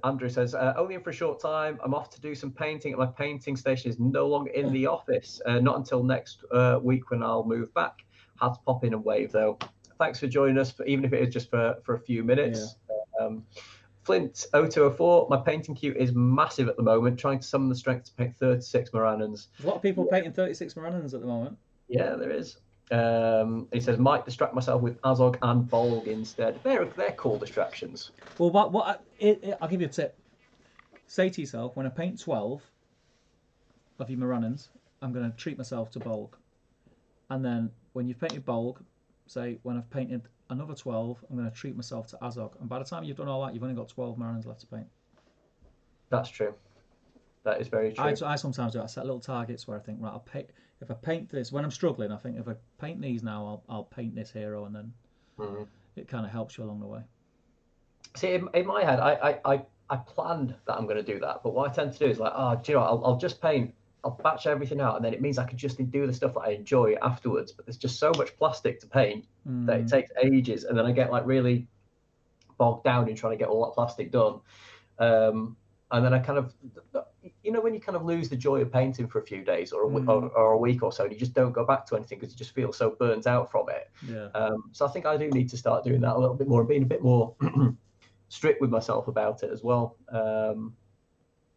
Andrew says, only in for a short time. I'm off to do some painting. My painting station is no longer in the office. Not until next week when I'll move back. Had to pop in and wave though. Thanks for joining us, even if it is just for a few Yeah. minutes. Flint 0204, my painting queue is massive at the moment, trying to summon the strength to paint 36 Morannons. There's a lot of people painting 36 Morannons at the moment. Yeah, there is. He says, might distract myself with Azog and Bolg instead. They're cool distractions. Well, I'll give you a tip. Say to yourself, when I paint 12 of your Morannons, I'm going to treat myself to Bolg. And then when you've painted Bolg, say, when I've painted another 12, I'm going to treat myself to Azog. And by the time you've done all that, you've only got 12 Morannons left to paint. That's true. That is very true. I sometimes do. I set little targets where I think, right, if I paint this when I'm struggling. I think if I paint these now, I'll paint this hero, and then it kind of helps you along the way. See, in my head, I planned that I'm going to do that, but what I tend to do is like, oh, do you know, I'll just paint, I'll batch everything out, and then it means I can just do the stuff that I enjoy afterwards. But there's just so much plastic to paint that it takes ages, and then I get like really bogged down in trying to get all that plastic done. And then I kind of, you know, when you kind of lose the joy of painting for a few days or a week or so, and you just don't go back to anything because you just feel so burnt out from it. Yeah. So I think I do need to start doing that a little bit more and being a bit more strict with myself about it as well.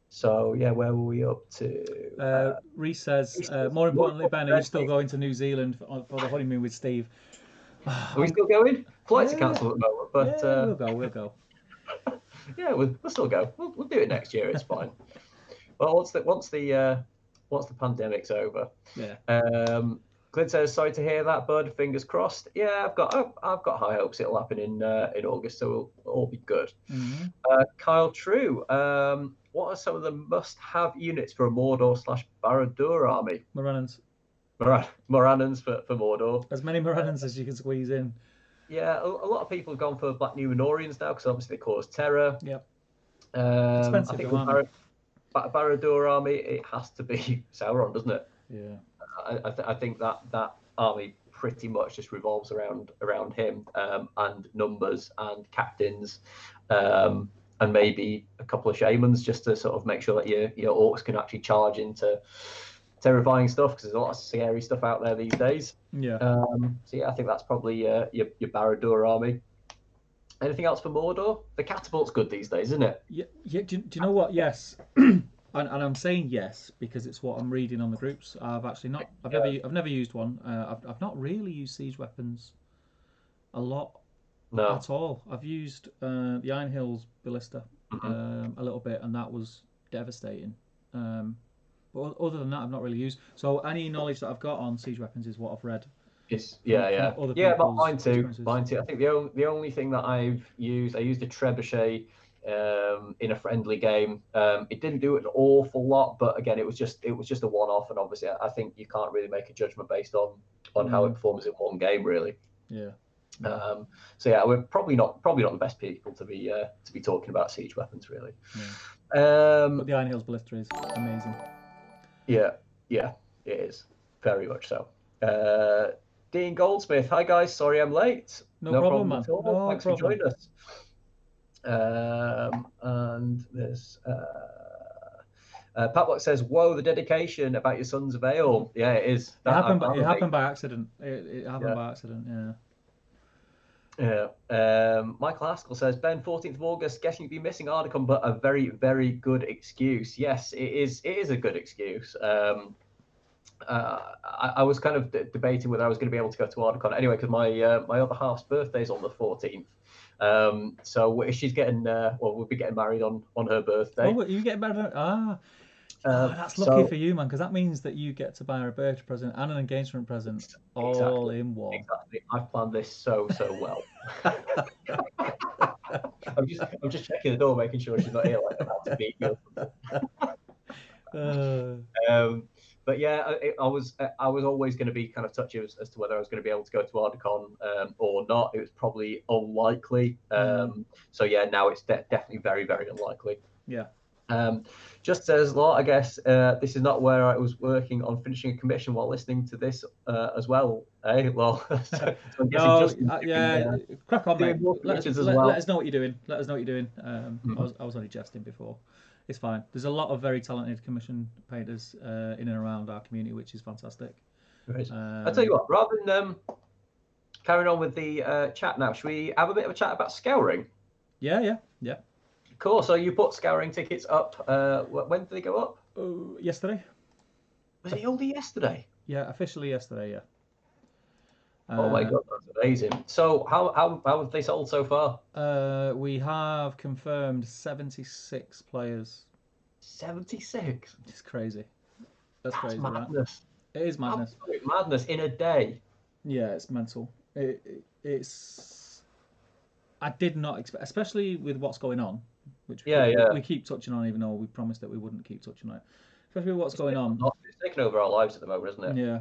So yeah, where were we up to? Reese says, more importantly, Ben, are you still going to New Zealand for the honeymoon with Steve? Are we still going? Flights are cancelled at the moment, but yeah, we'll go. Yeah, we'll still go. We'll do it next year. It's fine. Well, once the pandemic's over. Yeah. Clint says, "Sorry to hear that, bud. Fingers crossed." Yeah, I've got high hopes it'll happen in August, so it'll all be good. Mm-hmm. Kyle True, what are some of the must-have units for a Mordor/Barad-dûr army? Morannons. Morannons for Mordor. As many Morannons as you can squeeze in. Yeah, a lot of people have gone for Black Numenorians now because obviously they cause terror. Yep. Expensive, I think with Barad-dûr army, it has to be Sauron, doesn't it? Yeah. I think that army pretty much just revolves around him and numbers and captains and maybe a couple of shamans just to sort of make sure that your orcs can actually charge into terrifying stuff because there's a lot of scary stuff out there these days. Yeah. So yeah, I think that's probably your Barad-dûr army. Anything else for Mordor? The catapult's good these days, isn't it? Yeah. Do you know what? Yes. And I'm saying yes because it's what I'm reading on the groups. I've actually not. I've never used one. I've not really used siege weapons a lot No. at all. I've used the Iron Hills ballista a little bit, and that was devastating. But other than that, I've not really used. So any knowledge that I've got on siege weapons is what I've read. But mine too. I think the only thing that I used a trebuchet in a friendly game. It didn't do an awful lot, but again, it was just a one-off, and obviously, I think you can't really make a judgment based on how it performs in one game, really. Yeah. So yeah, we're probably not the best people to be talking about siege weapons, really. Yeah. But the Iron Hills ballista is amazing. Yeah, it is very much so. Dean Goldsmith, hi guys, sorry I'm late. No problem, man. At all. No Thanks problem. for joining us. And there's Pat Block says, "Whoa, the dedication about your Sons of Ale." Yeah, it is. It happened by accident. It happened by accident. Yeah. Yeah. Michael Haskell says, Ben, 14th of August, guessing you'd be missing Ardacon, but a very, very good excuse. Yes, it is a good excuse. I was kind of debating whether I was going to be able to go to Ardacon anyway, because my other half's birthday is on the 14th. So she's getting, we'll be getting married on her birthday. Oh, you getting married? That's lucky for you, man, because that means that you get to buy her a birthday present and an engagement present all in one. Exactly. I've planned this so well. I'm just checking the door, making sure she's not here, like about to beat me. But yeah, I was always going to be kind of touchy as to whether I was going to be able to go to Ardacon or not. It was probably unlikely. So yeah, now it's definitely very, very unlikely. Yeah. Just says Law, I guess this is not where I was working on finishing a commission while listening to this as well. Well, crack on, mate. Let us know what you're doing. I was only jesting before. It's fine. There's a lot of very talented commission painters in and around our community, which is fantastic. Right. I'll tell you what, rather than carrying on with the chat now, should we have a bit of a chat about Scouring? Yeah. Cool. So you put Scouring tickets up. When did they go up? Yesterday. Was it only yesterday? Yeah, officially yesterday. Yeah. Oh my god, that's amazing. So how have they sold so far? We have confirmed 76 players. 76? It's crazy. That's crazy, madness. Right? It is madness. Absolute madness in a day. Yeah, it's mental. It's. I did not expect, especially with what's going on, which we keep touching on, even though we promised that we wouldn't keep touching on it. Especially with what's going on. It's taking over our lives at the moment, isn't it? Yeah.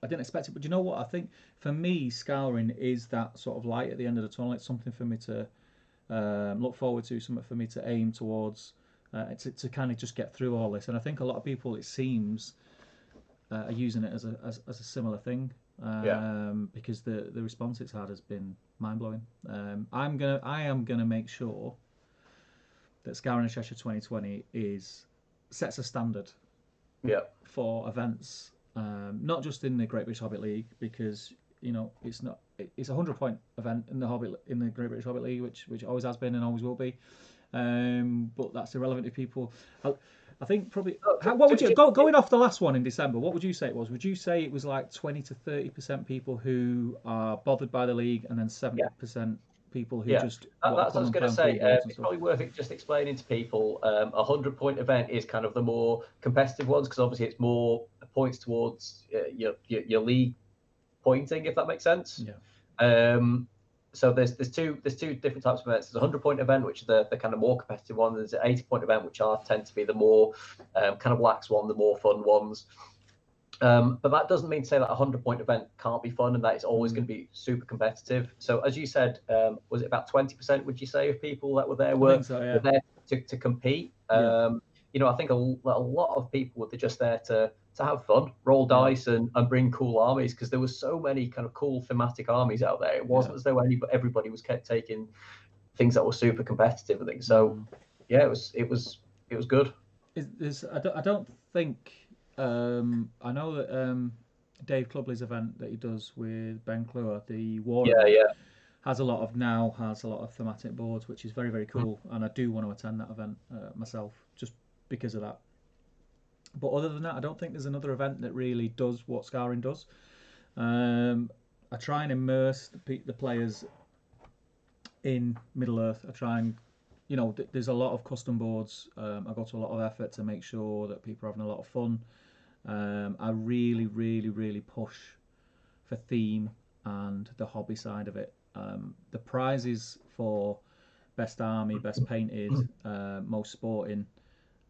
I didn't expect it, but you know what? I think for me, Scouring is that sort of light at the end of the tunnel. It's something for me to look forward to, something for me to aim towards, to kind of just get through all this. And I think a lot of people, it seems, are using it as a similar thing, because the response it's had has been mind blowing. I am gonna make sure that Scouring Cheshire 2020 sets a standard, for events. Not just in the Great British Hobbit League, because it's a 100-point event in the Great British Hobbit League, which always has been and always will be. But that's irrelevant to people. I think probably. What would you going off the last one in December? What would you say it was? Would you say it was like 20 to 30% people who are bothered by the league, and then 70% people who just? That's what I was going to say. It's probably worth it just explaining to people. 100-point event is kind of the more competitive ones, because obviously it's more points towards your league pointing, if that makes sense. Yeah. So there's two different types of events. There's a 100-point event, which are the kind of more competitive one. There's an 80-point event, which tend to be the more kind of lax one, the more fun ones. But that doesn't mean to say that a 100-point event can't be fun and that it's always going to be super competitive. So as you said, was it about 20%, would you say, of people that were there were there to compete? I think a lot of people were just there to have fun, roll dice and bring cool armies, because there was so many kind of cool thematic armies out there. It wasn't as though everybody was kept taking things that were super competitive and things. So it was good. I don't think I know that Dave Clubley's event that he does with Ben Cluer, the War Yeah, event, yeah. has a lot of thematic boards, which is very, very cool. And I do want to attend that event myself, just because of that. But other than that, I don't think there's another event that really does what Scouring does. I try and immerse the players in Middle Earth. I try and, there's a lot of custom boards. I go to a lot of effort to make sure that people are having a lot of fun. I really, really, really push for theme and the hobby side of it. The prizes for best army, best painted, most sporting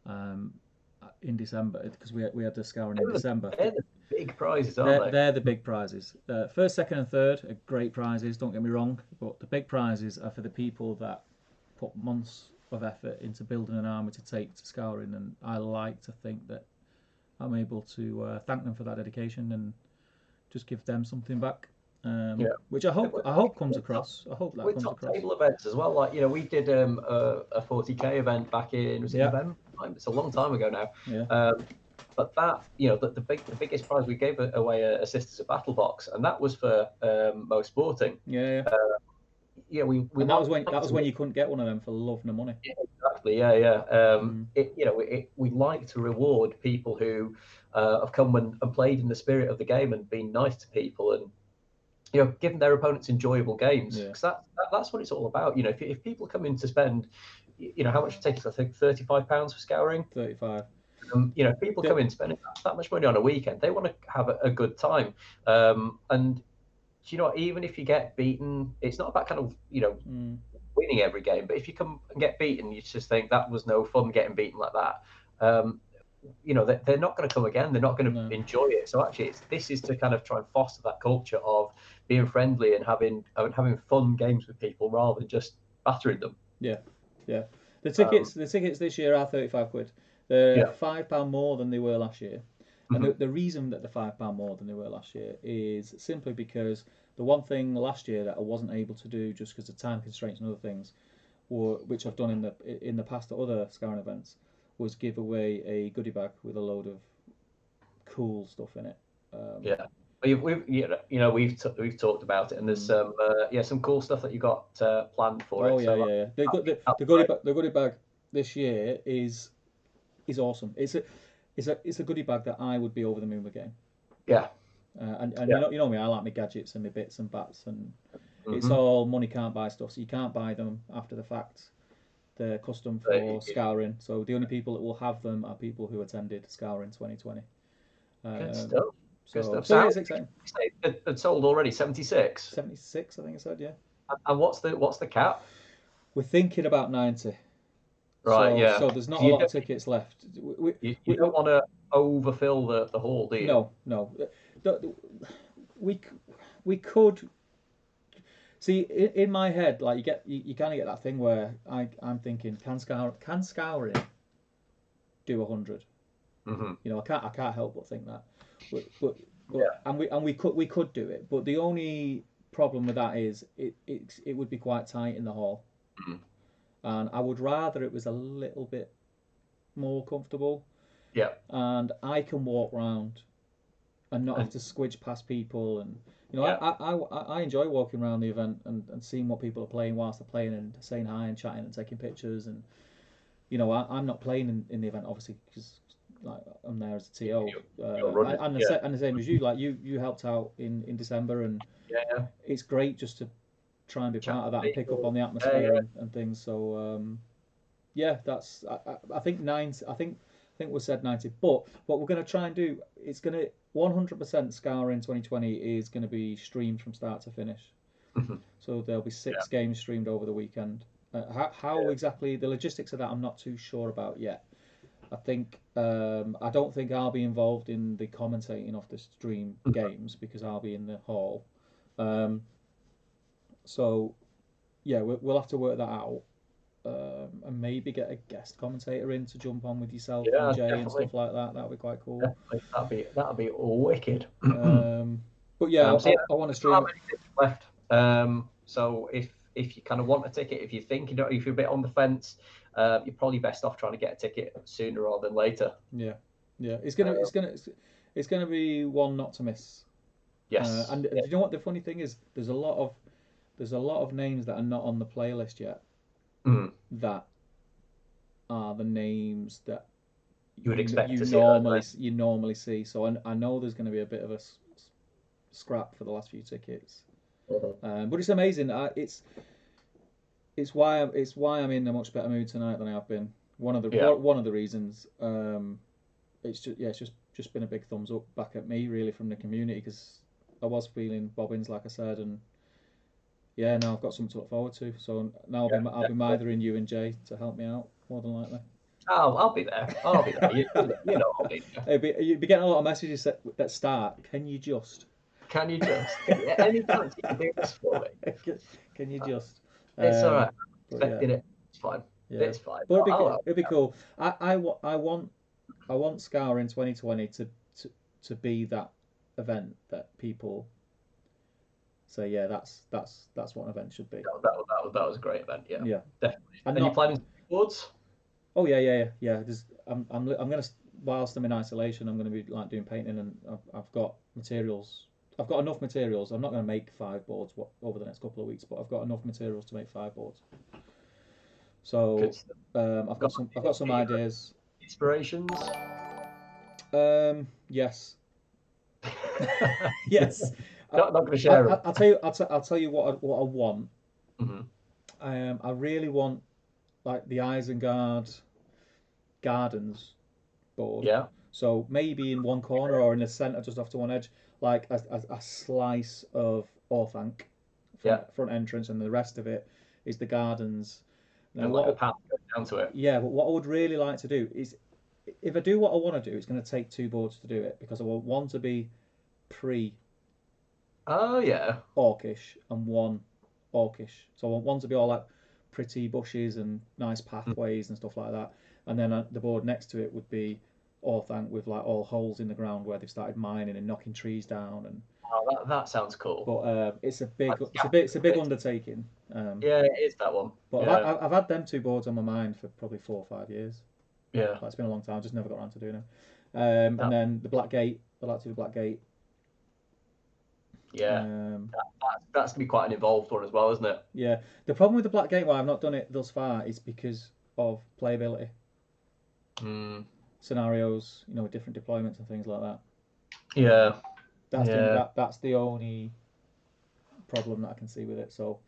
um, in December, because we had the Scouring in December. They're the big prizes, aren't They're the big prizes. First, second, and third are great prizes. Don't get me wrong, but the big prizes are for the people that put months of effort into building an army to take to Scouring, and I like to think that I'm able to thank them for that dedication and just give them something back. Yeah. Which I hope comes across. I hope that With comes top across. table events as well. Like, we did a 40k event back in, was it Yeah, November? It's a long time ago now. yeah, But that, the biggest prize we gave away a Sisters of Battle box, and that was for most sporting. yeah, yeah. Yeah, we And that like was to when you couldn't get one of them for love nor money. yeah, exactly. Yeah, yeah. Mm. We like to reward people who have come and played in the spirit of the game and been nice to people and giving their opponents enjoyable games, Yeah, because that's what it's all about. If people come in to spend, how much it takes, I think £35 for Scouring. 35. If people come in spending that much money on a weekend, they want to have a good time. And even if you get beaten, it's not about kind of Mm. winning every game, but if you come and get beaten, you just think that was no fun getting beaten like that. They're not going to come again. They're not going No. to enjoy it. So actually, this is to kind of try and foster that culture of being friendly and having fun games with people rather than just battering them. Yeah, yeah. Um, The tickets this year are £35. They're yeah. £5 more than they were last year. And Mm-hmm. the reason that they're £5 more than they were last year is simply because the one thing last year that I wasn't able to do just because of time constraints and other things, which I've done in the past at other Scouring events, was give away a goodie bag with a load of cool stuff in it. Yeah. We've talked about it, and there's some cool stuff that you got planned for Oh it. yeah, So yeah, yeah. that'd be great. The goodie bag this year is awesome. It's a goodie bag that I would be over the moon with getting. Yeah, And yeah. you know me, I like my gadgets and my bits and bats, and it's Mm-hmm. all money can't buy stuff. So you can't buy them after the fact. They're custom for Scouring. So the only people that will have them are people who attended Scouring 2020. Good Um, stuff. Good so stuff. so So yeah, how it's many exciting. had sold already? 76. 76, I think I said, yeah. And what's the cap? We're thinking about 90. Right, yeah. So there's not a So lot of tickets left. you don't want to overfill the hall, do you? No, no. We we could see in my head, like you kind of get that thing where I'm thinking, can Scouring do 100? Mm-hmm. I can't help but think that, but Yeah. and we could do it, but the only problem with that is it would be quite tight in the hall, Mhm. and I would rather it was a little bit more comfortable, Yeah. and I can walk round and not have And to squidge past people. And yeah. I enjoy walking around the event and seeing what people are playing whilst they're playing and saying hi and chatting and taking pictures. And I'm not playing in the event obviously because like I'm there as a TO. You're running. Yeah. And the same as you, like you helped out in December, and Yeah. Yeah. it's great just to try and be Chat part of that to and pick up people. on the Yeah. atmosphere and things. So yeah, that's I think 90. I think we said 90. But what we're going to try and do, it's going to 100% Scouring 2020 is going to be streamed from start to finish. Yeah. So there'll be 6 games streamed over the weekend. How exactly the logistics of that, I'm not too sure about yet. I don't think I'll be involved in the commentating of the stream games because I'll be in the hall. Um, so yeah, we'll have to work that out. And maybe get a guest commentator in to jump on with yourself and Yeah. Jay and Definitely. stuff like that. That would be quite cool. Definitely. That'd be wicked. Um, but yeah, So yeah, I want to we still have stream it. many tickets left. So if you kind of want a ticket, if you think if you're a bit on the fence, you're probably best off trying to get a ticket sooner rather than later. Yeah, Yeah, it's gonna be one not to miss. Yes. And do Yeah. you know what the funny thing is? There's a lot of names that are not on the playlist yet Mm. that are the names that You would you expect you to see those, normally right? you normally see. So I know there's going to be a bit of a scrap for the last few tickets. Mhm. But it's amazing. It's why I'm in a much better mood tonight than I have been. Yeah. One of the reasons. It's just been a big thumbs up back at me really from the community because I was feeling bobbins like I said, and yeah, now I've got something to look forward to. So now I'll be Definitely. mithering you and Jay to help me out more than likely. I'll be there. I'll be there. You know I'll be there. You'll be getting a lot of messages that start. Can you just? Can you just? Any chance you can do this for me? Can you just? It's all Um, right. but yeah, Expecting it. It's fine. yeah. It's fine. But I'll it'd be cool. I want Scouring 2020 to be that event that people say, yeah, that's what an event should be. that was a great event. Yeah, Yeah, definitely. and And you not. planning boards? Oh yeah. I'm gonna whilst I'm in isolation, I'm gonna be like doing painting, and I've got materials. I've got enough materials. I'm not gonna make 5 boards over the next couple of weeks, but I've got enough materials to make 5 boards. Good So stuff. I've got some Any ideas. inspirations? Yes, yes. I, Not going to share them. I'll tell you. I'll tell you what I want. Hmm. I really want like the Isengard Gardens board. Yeah, So maybe in one corner or in the centre, just off to one edge, like a slice of Orthanc yeah. front entrance, and the rest of it is the gardens. Now, And like a path going down to it. yeah, but what I would really like to do is, if I do what I want to do, it's going to take 2 boards to do it because I want one to be pre Oh yeah, orcish and one orcish. So I want one to be all like pretty bushes and nice mm. pathways and stuff like that. And then the board next to it would be Orthanc with like all holes in the ground where they've started mining and knocking trees down. And Oh, that sounds cool. but it's a big Like it's a big scaffolding it's a big bits. undertaking. Yeah, it is that one. But Yeah, I've had them 2 boards on my mind for probably 4 or 5 years. yeah. Like, it's been a long time. I just never got around to doing it. And That then the Black Gate. I like to do the Black Gate. yeah. Um, That's gonna be quite an involved one as well, isn't it? yeah. The problem with the Black Gate, why I've not done it thus far, is because of playability Mm. scenarios. With different deployments and things like that. Yeah, yeah, That's the only problem that I can see with it. So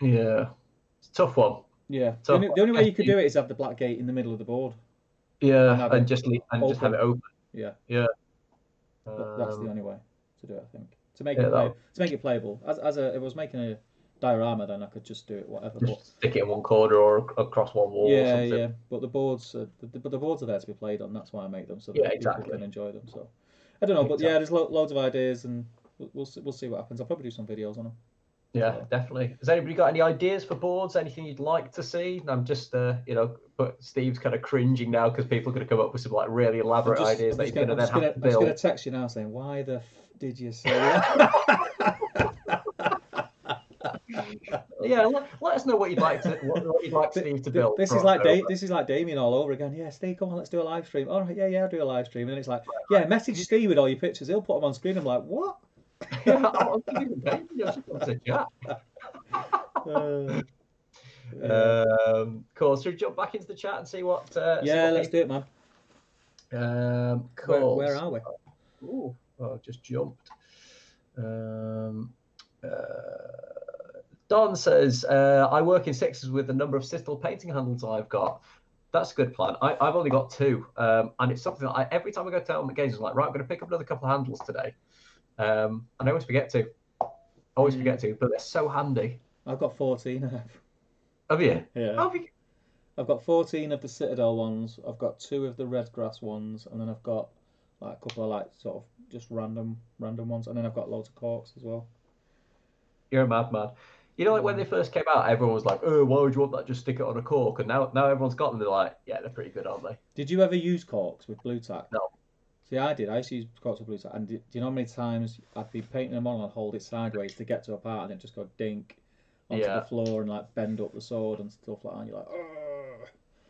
yeah. It's a tough one. yeah, the Tough only, one. the only way I guess you could do it is have the Black Gate in the middle of the board and yeah, have it and just have open. it open. Yeah, Yeah. that's the Um, only way to do it. I think to make yeah, it play that to make it playable. If I was making a diorama, then I could just do it whatever. But just stick it in one corner or across one wall or yeah, something. yeah. But the boards are there to be played on. That's why I make them so Yeah, that people exactly. can enjoy them. So I don't know, but yeah, Exactly. there's loads of ideas, and we'll see what happens. I'll probably do some videos on them. Yeah, So definitely. Has anybody got any ideas for boards? Anything you'd like to see? I'm just, but Steve's kind of cringing now because people are going to come up with some like really I'm elaborate just ideas I'm that just he's gonna going to I'm then just have gonna to I'm just gonna build. text you now saying why the did you say that? Yeah, let us know what you'd like to what you'd like Steve to build This is for like October. This is like Damien all over again. Yeah, Steve, come on, let's do a live stream. All right, yeah, I'll do a live stream. And then it's like, yeah, message Steve with all your pictures. He'll put them on screen. I'm like, what? Yeah, I'm thinking, hey, just want to chat. Uh, yeah, Cool. So jump back into the chat and see yeah, what let's people. do it, man. Cool. Where are we? Ooh, oh, just jumped. Uh, Don says, I work in sixes with the number of Citadel painting handles I've got. That's a good plan. I've only got 2, and it's something that every time I go to tournament games, I'm like, right, I'm going to pick up another couple of handles today. And I always forget to. But they're so handy. I've got 14. Have you? Yeah, How have you? I've got 14 of the Citadel ones. I've got 2 of the Red Grass ones, and then I've got like a couple of like sort of just random ones, and then I've got loads of corks as well. You're a madman. You know, like when they first came out, everyone was like, "Oh, why would you want that? Just stick it on a cork." And now everyone's got them. They're like, "Yeah, they're pretty good, aren't they?" Did you ever use corks with blue tack? No. See, I did. I used to use corks with blue tack, and do you know how many times I'd be painting them on and I'd hold it sideways to get to a part, and it just go dink onto the Yeah, floor and like bend up the sword and stuff like that. And you're like, oh.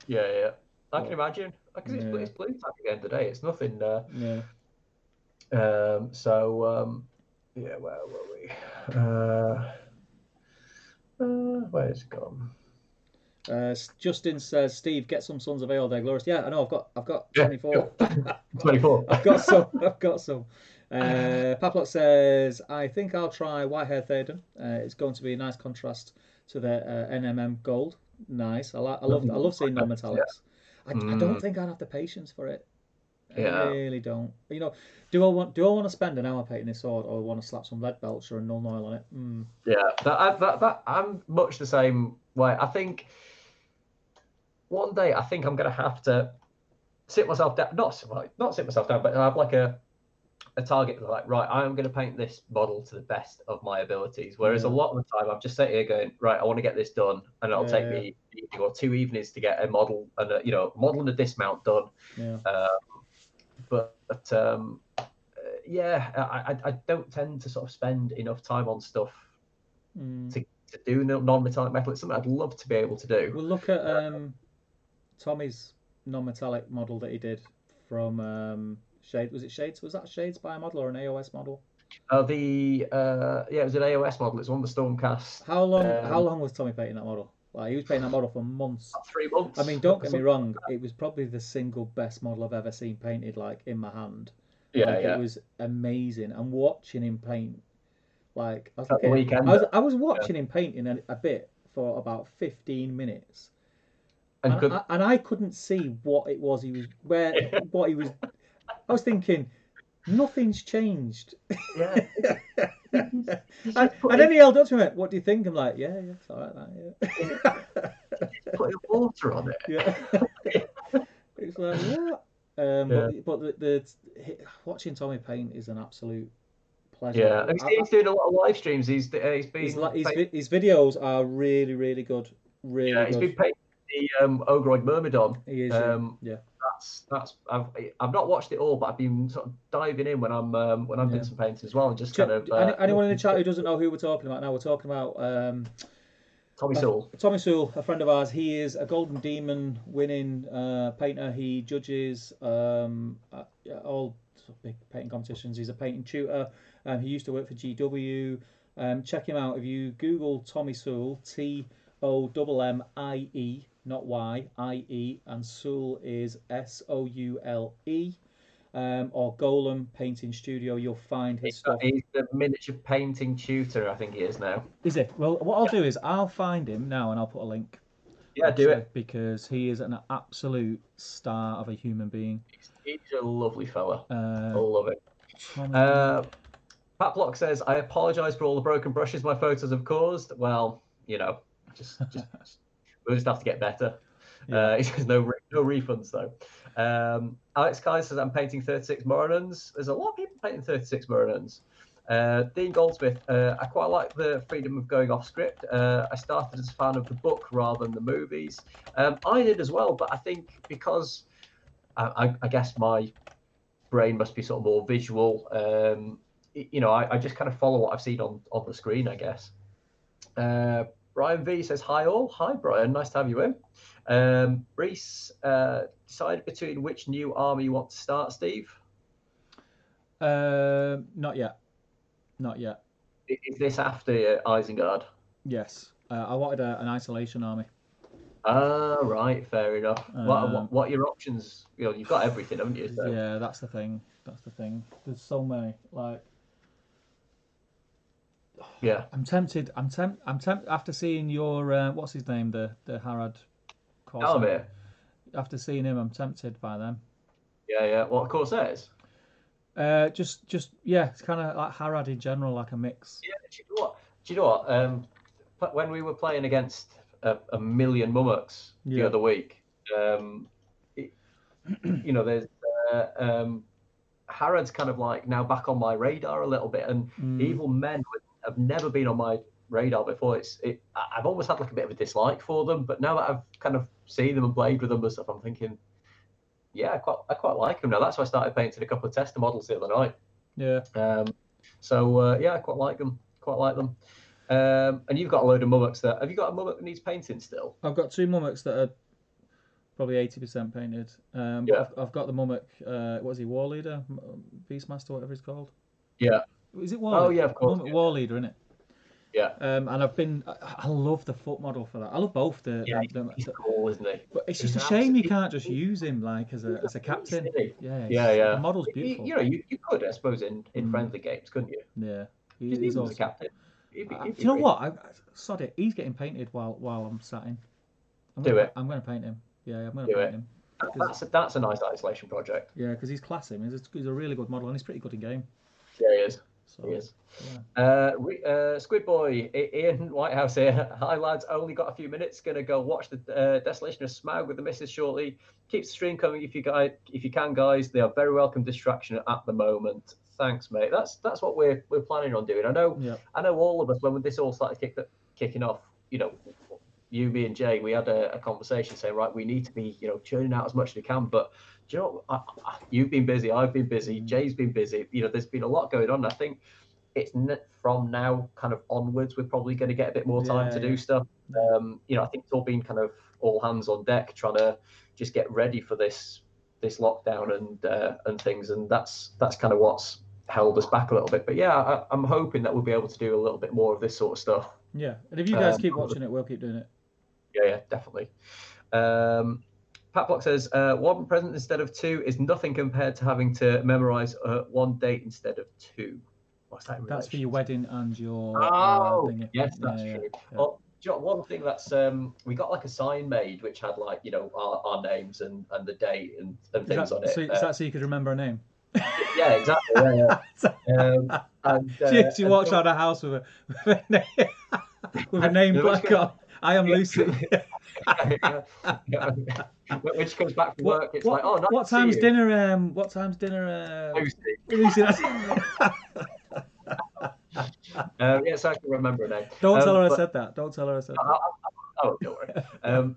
yeah, yeah. I can imagine. Because it's blue tack at the end of the day. It's nothing. Yeah. Yeah, where were we? Where's it gone? Justin says, Steve, get some Sons of Ale. They're glorious. Yeah, I know. I've got Yeah, 24. 24. I've got some. I've got some. Paplok says, I think I'll try Whitehair Thaden. It's going to be a nice contrast to the NMM Gold. Nice. I love seeing non-metallics. I don't think I'd have the patience for it. I really don't. You know, do I want to spend an hour painting this sword, or want to slap some lead belch or a null oil on it? Yeah, that I'm much the same way. I think one day I'm going to have to sit myself down, not sit myself down, but have like a target, like, right, I'm going to paint this model to the best of my abilities. Whereas a lot of the time I'm just sitting here going, right, I want to get this done, and it'll take me an evening or 2 evenings to get a model and a model and a dismount done. Yeah. I don't tend to sort of spend enough time on stuff to do non-metallic metal. It's something I'd love to be able to do. Well, look at Tommy's non-metallic model that he did from Shade. Was it Shades? Was that Shades by a model or an AOS model? It was an AOS model. It's on the Stormcast. How long was Tommy painting that model? Like, he was painting that model for months. 3 months. I mean, don't get me wrong. It was probably the single best model I've ever seen painted, like, in my hand. It was amazing. And watching him paint, like, I was watching him painting a bit for about 15 minutes. And I couldn't see what it was what he was. I was thinking, nothing's changed. Yeah. and then he held up to me. What do you think? I'm like, yeah, it's all right. That, Putting water on it. Yeah. It's like, what? But the watching Tommy paint is an absolute pleasure. Yeah, he's doing a lot of live streams. His videos are really, really good. Really good. He's been painting the Ogroid Myrmidon. He is. I've not watched it all, but I've been sort of diving in when I'm doing some painting as well, and just kind of. Anyone in the chat who doesn't know who we're talking about now, we're talking about Tommy Sewell. Tommy Sewell, a friend of ours. He is a Golden Demon winning painter. He judges all big painting competitions. He's a painting tutor. He used to work for GW. Check him out if you Google Tommy Sewell, TOMMIE, not Y, IE, and Sewell is SOULE. Or Golem Painting Studio, you'll find his stuff. He's the miniature painting tutor, I think he is now. Is it? Well, what I'll do is I'll find him now and I'll put a link. Yeah, do it. Because he is an absolute star of a human being. He's a lovely fella. I love it. Pat Block says, I apologise for all the broken brushes my photos have caused. Well, just we'll just have to get better. He says no refunds though. Alex Kai says, I'm painting 36 Morinans. There's a lot of people painting 36 Morinans. Dean Goldsmith, I quite like the freedom of going off script. I started as a fan of the book rather than the movies. I did as well, but I think because I guess my brain must be sort of more visual. I just kind of follow what I've seen on the screen, I guess. Brian V says, hi all. Hi, Brian. Nice to have you in. Reese, decided between which new army you want to start, Steve? Not yet. Is this after Isengard? Yes. I wanted an isolation army. Right. Fair enough. What are your options? You've got everything, haven't you? So. Yeah, that's the thing. There's so many. Yeah. I'm tempted. After seeing your what's his name, the Harad Corsair. After seeing him, I'm tempted by them. Yeah. What Corsairs? Just it's kind of like Harad in general, like a mix. Yeah. Do you know what? When we were playing against a million Mummuks the other week, there's Harad's kind of like now back on my radar a little bit, and Evil Men have never been on my radar before. I've almost had like a bit of a dislike for them, but now that I've kind of seen them and played with them and stuff, I'm thinking, I quite like them now. That's why I started painting a couple of tester models the other night. Yeah. I quite like them. And you've got a load of Mummuks have you got a Mummuk that needs painting still? I've got 2 Mummuks that are probably 80% painted. But Yeah. I've got the Mummock. What is he? War Leader, Beastmaster, whatever he's called. Yeah. Is it War Oh Leader? yeah, of course. Mummock War Leader, isn't it? Yeah. And I love the foot model for that. I love both Yeah, he's cool, isn't he? but it's He's just a an shame you absolute. can't just use him like as a Really captain. silly. Yeah, Yeah, the yeah. model's beautiful. You could, I suppose, in friendly games, couldn't you? Yeah, Just he's use him as a awesome. captain. He'd Do be you know great. what? Sod it. He's getting painted while I'm sat in. Do it. I'm gonna paint him. Yeah, I'm gonna Do paint it. him. That's a nice isolation project. Yeah, because he's classy. He's a really good model and he's pretty good in game. Yeah, he is. So, He is. Yeah. Squid Boy, Ian Whitehouse here. Hi lads, only got a few minutes. Gonna go watch the Desolation of Smaug with the missus shortly. Keep the stream coming if you can, guys. They are very welcome distraction at the moment. Thanks, mate. That's what we're planning on doing. I know all of us when this all started kicking off. You know, you, me, and Jay, we had a conversation saying, right, we need to be churning out as much as we can, but. Do you know, you've been busy, I've been busy, Jay's been busy. There's been a lot going on. I think it's from now kind of onwards, we're probably going to get a bit more time to do stuff. I think it's all been kind of all hands on deck, trying to just get ready for this lockdown and things, and that's kind of what's held us back a little bit. But yeah, I'm hoping that we'll be able to do a little bit more of this sort of stuff. Yeah, and if you guys keep watching it, we'll keep doing it. Yeah, definitely. Pat Block says, one present instead of two is nothing compared to having to memorize one date instead of two. What's that in relation? That's for your wedding and your thingy. Yes, that's true. Yeah. Well, one thing that's we got like a sign made which had like our names and the date and things on it. Is that so you could remember a name? Yeah, exactly. She walks around a house with a name plaque on. I am Lucy. When she comes back from work, it's like, oh, nice what time's dinner? What time's dinner? Lucy. So I can remember her name. Don't tell her I said that. Don't tell her I said that. Oh, don't worry.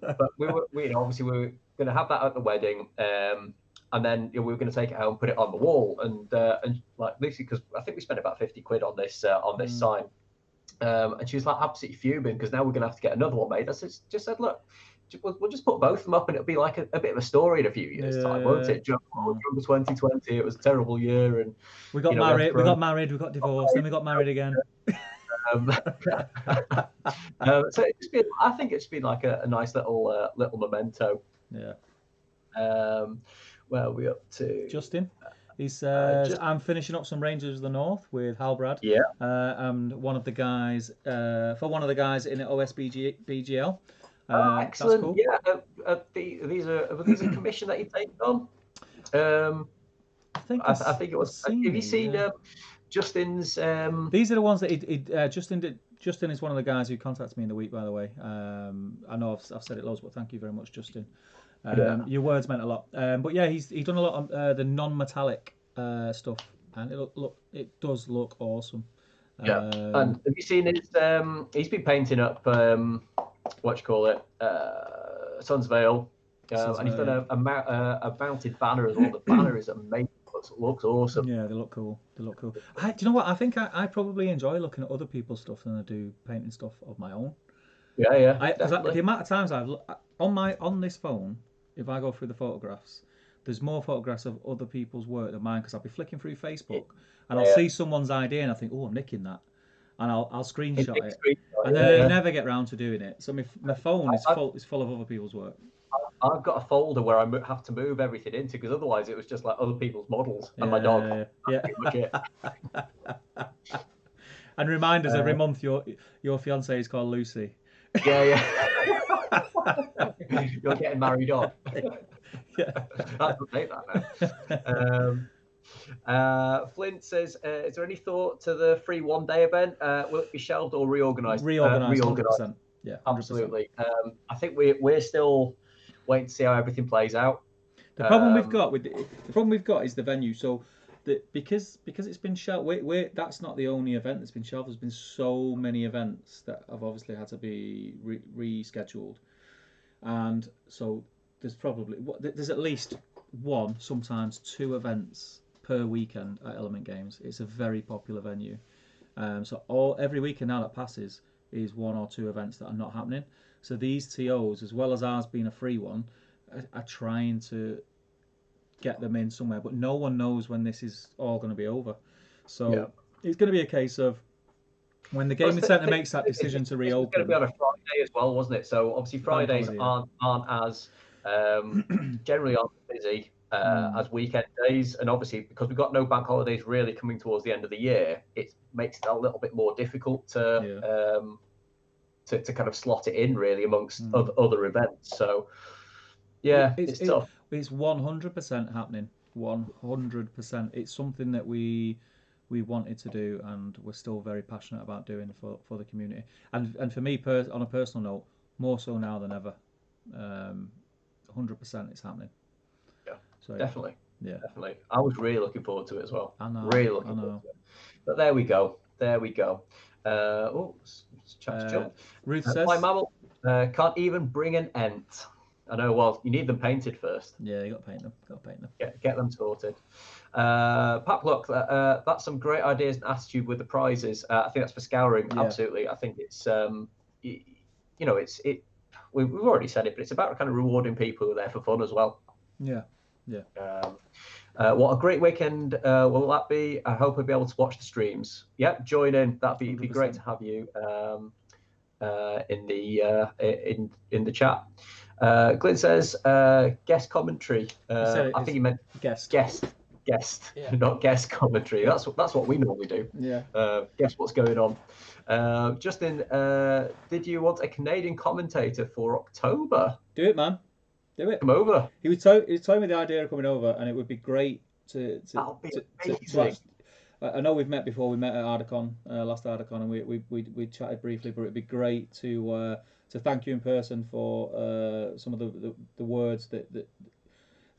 But we were obviously we were going to have that at the wedding, and then we were going to take it home, put it on the wall, and like Lucy, because I think we spent about 50 quid on this sign. And she was like absolutely fuming because now we're going to have to get another one made. I just said, look, we'll just put both of them up and it'll be like a bit of a story in a few years' time, won't it? Remember 2020, it was a terrible year, and we got married, we got divorced, then we got married again. So I think it's been like a nice little memento. Yeah. Where are we up to? Justin. He says, I'm finishing up some Rangers of the North with Halbrad. Yeah. And one of the guys, in the OSBG BGL. Excellent. Cool. Yeah. These are commission that you've taken on. I think it was. Have you seen Justin's? These are the ones that Justin did. Justin is one of the guys who contacted me in the week, by the way. I know I've said it loads, but thank you very much, Justin. Your words meant a lot. But yeah, he's done a lot of the non-metallic stuff, and it does look awesome. Yeah. And have you seen his? He's been painting up what you call it, Sun's Vale, and he's done a mounted banner as well. The banner is amazing. Looks awesome. Yeah, they look cool. Do you know what? I think I probably enjoy looking at other people's stuff than I do painting stuff of my own. Yeah. The amount of times I've on this phone, if I go through the photographs, there's more photographs of other people's work than mine because I'll be flicking through Facebook and I'll see someone's idea and I think, oh, I'm nicking that, and I'll screenshot it, and then I never get round to doing it. So my phone is full of other people's work. I've got a folder where I have to move everything into because otherwise it was just like other people's models and my dog. Yeah. And remind us every month your fiancée is called Lucy. Yeah. You're getting married on. Yeah. That's the date that now. Flint says, is there any thought to the free one-day event? Will it be shelved or reorganised? Reorganised. 100%. Yeah, 100%. Absolutely. I think we're still waiting to see how everything plays out. The problem we've got is the venue. So because it's been shelved, that's not the only event that's been shelved. There's been so many events that have obviously had to be rescheduled, and so there's at least one, sometimes two events per weekend at Element Games. It's a very popular venue. So every weekend now that passes is one or two events that are not happening. So these TOs, as well as ours being a free one, are trying to get them in somewhere, but no one knows when this is all going to be over. So it's going to be a case of when the gaming centre makes that decision to reopen. It was going to be on a Friday as well, wasn't it? So obviously Fridays holiday, aren't as generally aren't busy as weekend days, and obviously because we've got no bank holidays really coming towards the end of the year, it makes it a little bit more difficult to kind of slot it in really amongst other events. So yeah, it's tough. It's 100% happening. 100%. It's something that we wanted to do, and we're still very passionate about doing for the community. And for me, on a personal note, more so now than ever. 100% it's happening. Yeah, so, definitely. Yeah, definitely. I was really looking forward to it as well. I know. Really looking forward to it. But there we go. Ruth says, my mammal can't even bring an ent. I know. Well, you need them painted first. Yeah, you got to paint them. Get them sorted. Pat, look, that's some great ideas and attitude with the prizes. I think that's for Scouring. Yeah. Absolutely. I think it's we've already said it, but it's about kind of rewarding people who are there for fun as well. Yeah. What a great weekend will that be? I hope I'll be able to watch the streams. Yep, join in. That'd be great to have you in the chat. Glyn says guest commentary. I think he meant guest, not guest commentary. That's what we normally do. Yeah. Guess what's going on. Justin, did you want a Canadian commentator for October? Do it, man. Do it. Come over. He was telling me the idea of coming over, and it would be great to I know we've met before. We met at Ardacon, last Ardacon, and we chatted briefly. But it'd be great to thank you in person for some of the words that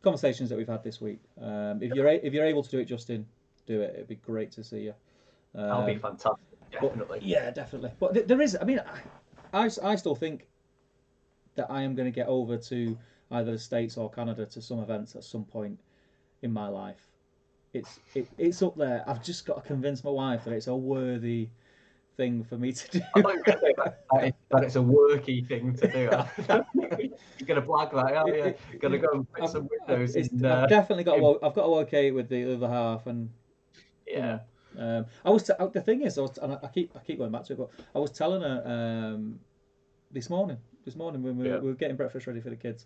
conversations that we've had this week. If you're able to do it, Justin, do it. It'd be great to see you. That'll be fantastic. Definitely. Definitely. But there is. I mean, I still think that I am going to get over to either the States or Canada to some events at some point in my life. It's up there. I've just got to convince my wife that it's a worthy thing for me to do. I thought you were going to say that it's a worky thing to do. You're going to blag that, aren't you? You're going to go and put some windows in. I've definitely got to okay with the other half, and yeah. I was the thing is, I keep going back to it, but I was telling her this morning when we were getting breakfast ready for the kids,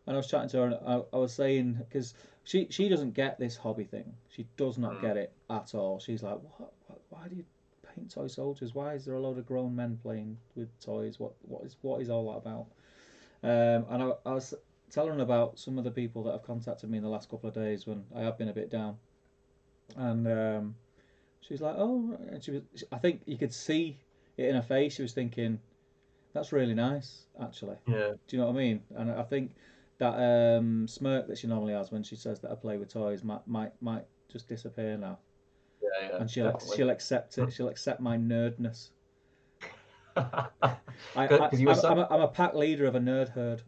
and I was chatting to her, and I was saying, because she doesn't get this hobby thing. She does not get it at all. She's like, what? Why do you paint toy soldiers? Why is there a load of grown men playing with toys? What is all that about? And I was telling her about some of the people that have contacted me in the last couple of days when I have been a bit down, and she's like, oh, and I think you could see it in her face. She was thinking, that's really nice, actually. Yeah. Do you know what I mean? And I think that smirk that she normally has when she says that I play with toys might just disappear now. Yeah. And she'll accept it. She'll accept my nerdness. I'm a pack leader of a nerd herd.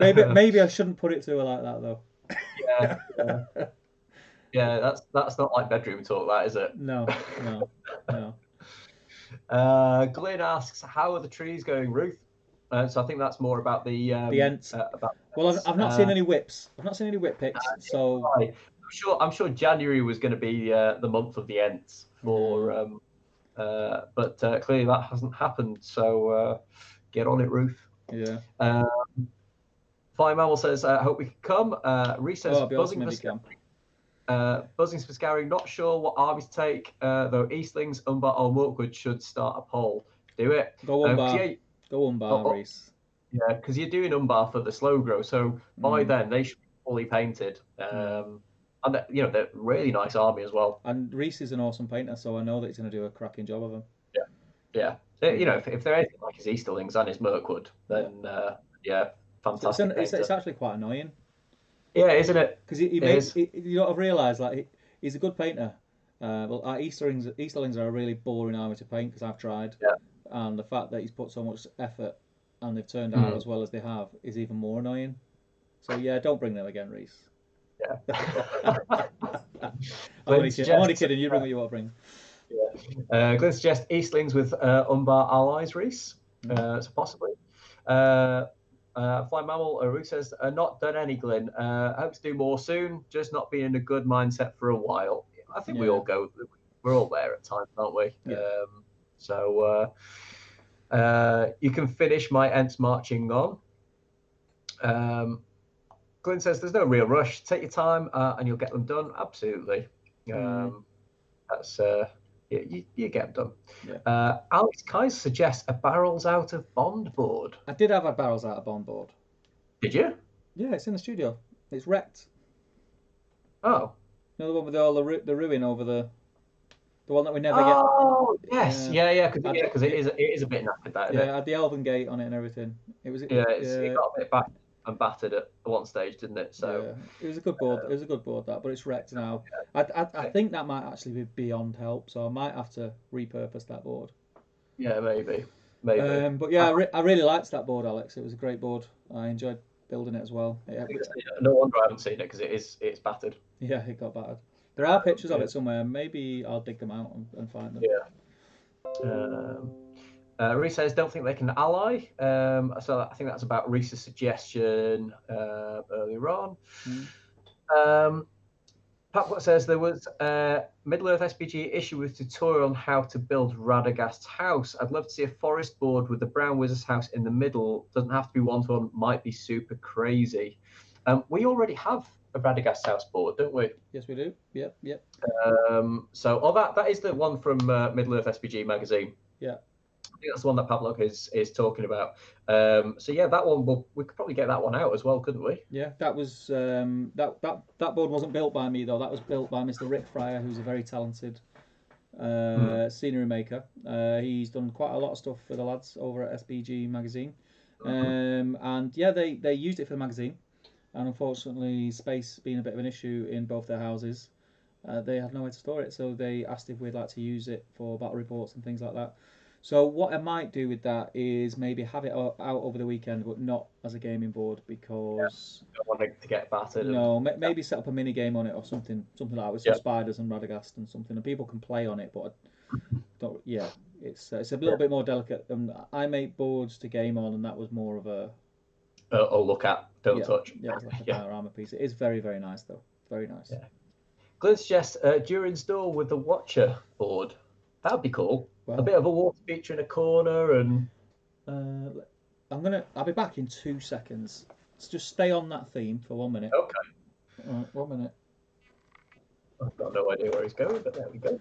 Maybe I shouldn't put it to her like that though. Yeah, that's not like bedroom talk, that is it? No. Glenn asks, how are the trees going, Ruth? So I think that's more about the Ents. I've not seen any whips. I've not seen any whip picks. So I'm sure January was going to be the month of the Ents for, but clearly that hasn't happened. So get on it, Ruth. Yeah. Fire Mammal says, I hope we can come. Reese says, buzzing for Scouring. Not sure what armies to take, though Eastlings, Umbar, or Milkwood should start a poll. Do it. Go Umbar. Go Umbar, Reese. Yeah, because you're doing Umbar for the slow grow, so by then they should be fully painted. And they're really nice army as well. And Reese is an awesome painter, so I know that he's going to do a cracking job of them. Yeah. If they're anything like his Easterlings and his Mirkwood, then fantastic. It's actually quite annoying. Yeah, isn't it? Because I've realised like he's a good painter. Well, our Easterlings are a really boring army to paint because I've tried. Yeah. And the fact that he's put so much effort and they've turned out as well as they have is even more annoying. So yeah, don't bring them again, Reese. Yeah. I'm only kidding. You bring what you want to bring. Glenn suggests Eastlings with Umbar allies, Reese. So possibly. Fly Mammal, Ruth says, not done any, Glenn. Hope to do more soon, just not been in a good mindset for a while. I think we all go, we're all there at times, aren't we? Yeah. So you can finish my Ents marching on. Glenn says, there's no real rush. Take your time and you'll get them done. Absolutely. That's you get them done. Yeah. Alex Kaiser suggests a barrels out of Bond board. I did have a barrels out of Bond board. Did you? Yeah, it's in the studio. It's wrecked. Oh. You know the one with all the ruin over the one that we never get. Oh yes, because it is a bit knackered, that. Yeah, it had the Elven Gate on it and everything. It was. It got a bit battered at one stage, didn't it? So it was a good board. It was a good board, that, but it's wrecked now. I think that might actually be beyond help, so I might have to repurpose that board. Yeah, maybe. But yeah, I really liked that board, Alex. It was a great board. I enjoyed building it as well. No wonder I haven't seen it, because it's battered. Yeah, it got battered. There are pictures of it somewhere. Maybe I'll dig them out and find them. Yeah. Reese says, don't think they can ally. So I think that's about Reese's suggestion earlier on. Paplet says there was a Middle-earth SBG issue with tutorial on how to build Radagast's house. I'd love to see a forest board with the Brown Wizard's house in the middle. Doesn't have to be one-to-one, might be super crazy. We already have a Radagast's house board, don't we? Yes, we do. Yep. So that is the one from Middle-earth SBG magazine. Yeah. I think that's the one that Pavlok is talking about. So yeah, that one we could probably get that one out as well, couldn't we? Yeah, that was that board wasn't built by me though. That was built by Mr. Rick Fryer, who's a very talented scenery maker. He's done quite a lot of stuff for the lads over at SBG magazine, and yeah, they used it for the magazine, and unfortunately, space being a bit of an issue in both their houses, they had nowhere to store it. So they asked if we'd like to use it for battle reports and things like that. So what I might do with that is maybe have it out over the weekend, but not as a gaming board, because don't want it to get battered. No, maybe set up a mini game on it or something like that with some spiders and Radagast and something, and people can play on it. But don't. Yeah, it's a little bit more delicate. I make boards to game on, and that was more of a look at, don't touch. Yeah, it's like a diorama piece. It is very, very nice though. Very nice. Yeah. Glenn suggests Durin's Door with the Watcher board. That would be cool. Well, a bit of a water feature in a corner, and I'll be back in 2 seconds. Let's just stay on that theme for 1 minute. Okay. All right, 1 minute. I've got no idea where he's going, but there we go.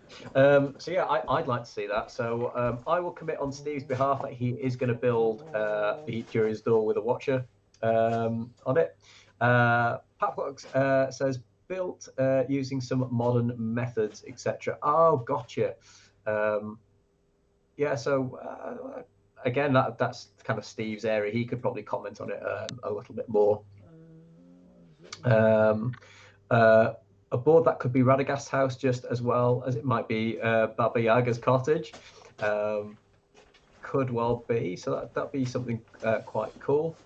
So yeah, I'd like to see that. So I will commit on Steve's behalf that he is going to build the Durin's Door with a Watcher on it. Paplox says built using some modern methods, etc. Oh, gotcha. Yeah, so again, that's kind of Steve's area. He could probably comment on it a little bit more. A board that could be Radagast's house just as well as it might be Baba Yaga's cottage. Could well be. So that'd be something quite cool.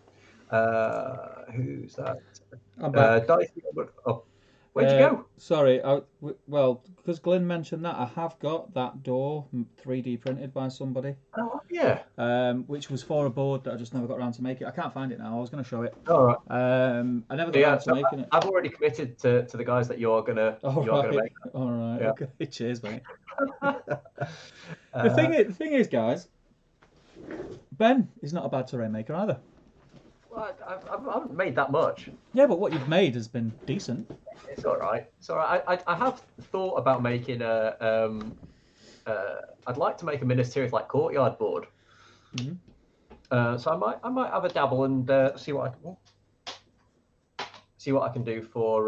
Who's that? I'm back. Where'd you go? Sorry, well, because Glenn mentioned that, I have got that door 3D printed by somebody. Oh, yeah. Which was for a board that I just never got around to make it. I can't find it now. I was going to show it. All right. I never got around to making it. I've already committed to the guys that you're gonna make. All right. Yeah. Okay. Cheers, mate. The thing is, guys, Ben is not a bad terrain maker either. Well, I haven't made that much. Yeah, but what you've made has been decent. It's all right. It's all right. I have thought about making I'd like to make a Ministerial like courtyard board. Mm-hmm. So I might have a dabble and see what I can do for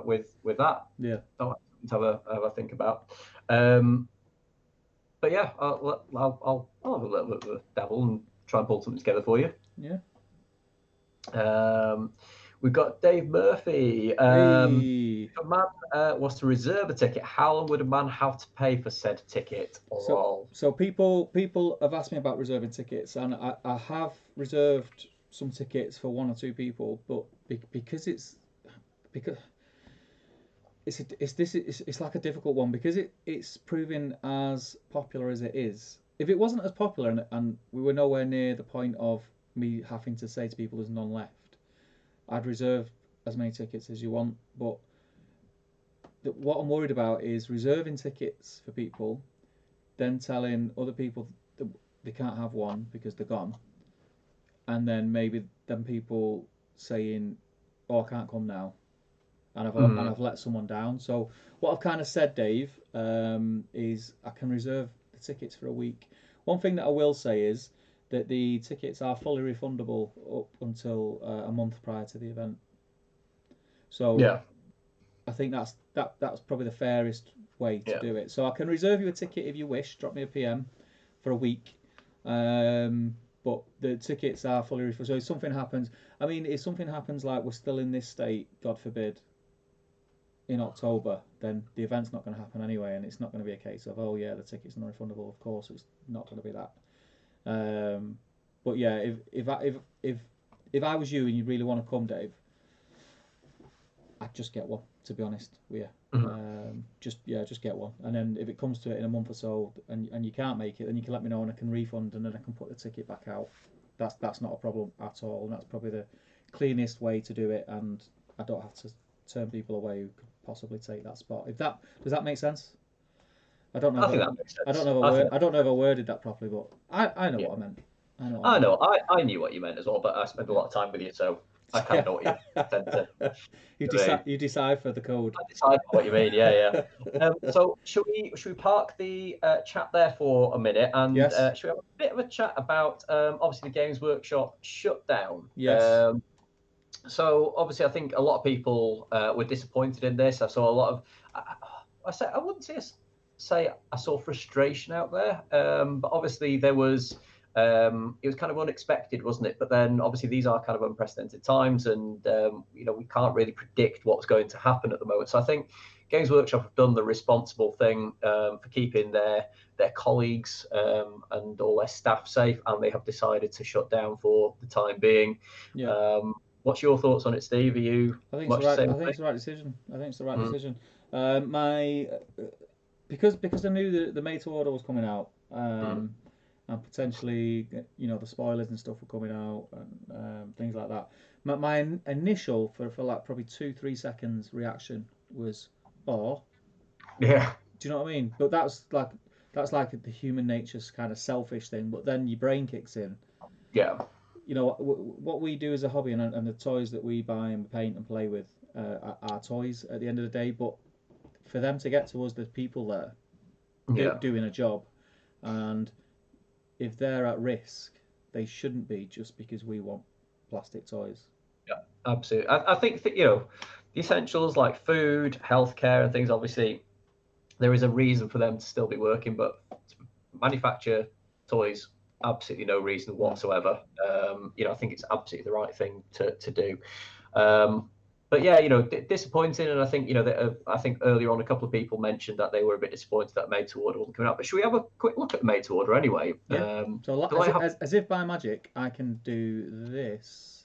with that. Yeah. So have a think about. But yeah, I'll have a little dabble and try and pull something together for you. Yeah. We've got Dave Murphy. If a man was to reserve a ticket, how long would a man have to pay for said ticket? So people have asked me about reserving tickets, and I have reserved some tickets for 1 or 2 people, but because it's like a difficult one because it's proving as popular as it is. If it wasn't as popular and we were nowhere near the point of me having to say to people there's none left, I'd reserve as many tickets as you want. But what I'm worried about is reserving tickets for people, then telling other people that they can't have one because they're gone, and then maybe them people saying, "Oh, I can't come now," and Mm. I've let someone down. So what I've kind of said, Dave, is I can reserve the tickets for a week. One thing that I will say is that the tickets are fully refundable up until a month prior to the event. So Yeah. I think that's probably the fairest way to Yeah. do it. So I can reserve you a ticket if you wish. Drop me a PM for a week. But the tickets are fully refundable. So if something happens, I mean, if something happens like we're still in this state, God forbid, in October, then the event's not going to happen anyway, and it's not going to be a case of, oh yeah, the ticket's not refundable. Of course, it's not going to be that. Um, but yeah, if I was you and you really want to come, Dave, I'd just get one. To be honest, yeah. Mhm. Just get one, and then if it comes to it in a month or so, and you can't make it, then you can let me know and I can refund, and then I can put the ticket back out. That's not a problem at all, and that's probably the cleanest way to do it, and I don't have to turn people away who could possibly take that spot. If that does that make sense? I don't know I if think that makes I don't sense. know if I think I don't know if I worded that properly, but I know yeah. what I meant. I know what I I meant. know. I knew what you meant as well, but I spent a lot of time with you, so I kind of know what you tend to. I mean, You decipher the code. I decide what you mean. Yeah, yeah. So should we park the chat there for a minute and Yes. should we have a bit of a chat about obviously the Games Workshop shutdown? Yes. So obviously, I think a lot of people were disappointed in this. I saw a lot of, I wouldn't say I saw frustration out there, but obviously there was. It was kind of unexpected, wasn't it? But then obviously these are kind of unprecedented times, and we can't really predict what's going to happen at the moment. So I think Games Workshop have done the responsible thing for keeping their colleagues and all their staff safe, and they have decided to shut down for the time being. Yeah. What's your thoughts on it, Steve? Are you I think it's the much the right. same I as think me? it's the right decision. I think it's the right Mm, decision. My because I knew the Made to Order was coming out, mm, and potentially the spoilers and stuff were coming out and things like that. My initial for like probably 2-3 seconds reaction was, oh, yeah, do you know what I mean? But that's like the human nature's kind of selfish thing. But then your brain kicks in. yeah, What we do as a hobby and the toys that we buy and paint and play with are toys at the end of the day. But for them to get to us, there's people there yeah, doing a job, and if they're at risk, they shouldn't be just because we want plastic toys. yeah. Absolutely. I think that the essentials like food, healthcare, and things. Obviously, there is a reason for them to still be working, but to manufacture toys, absolutely no reason No. whatsoever. I think it's absolutely the right thing to do. Um, but yeah, disappointing, and I think I think earlier on a couple of people mentioned that they were a bit disappointed that Made to Order wasn't coming out. But should we have a quick look at Made to Order anyway? Yeah. So Do I have? as if by magic, I can do this.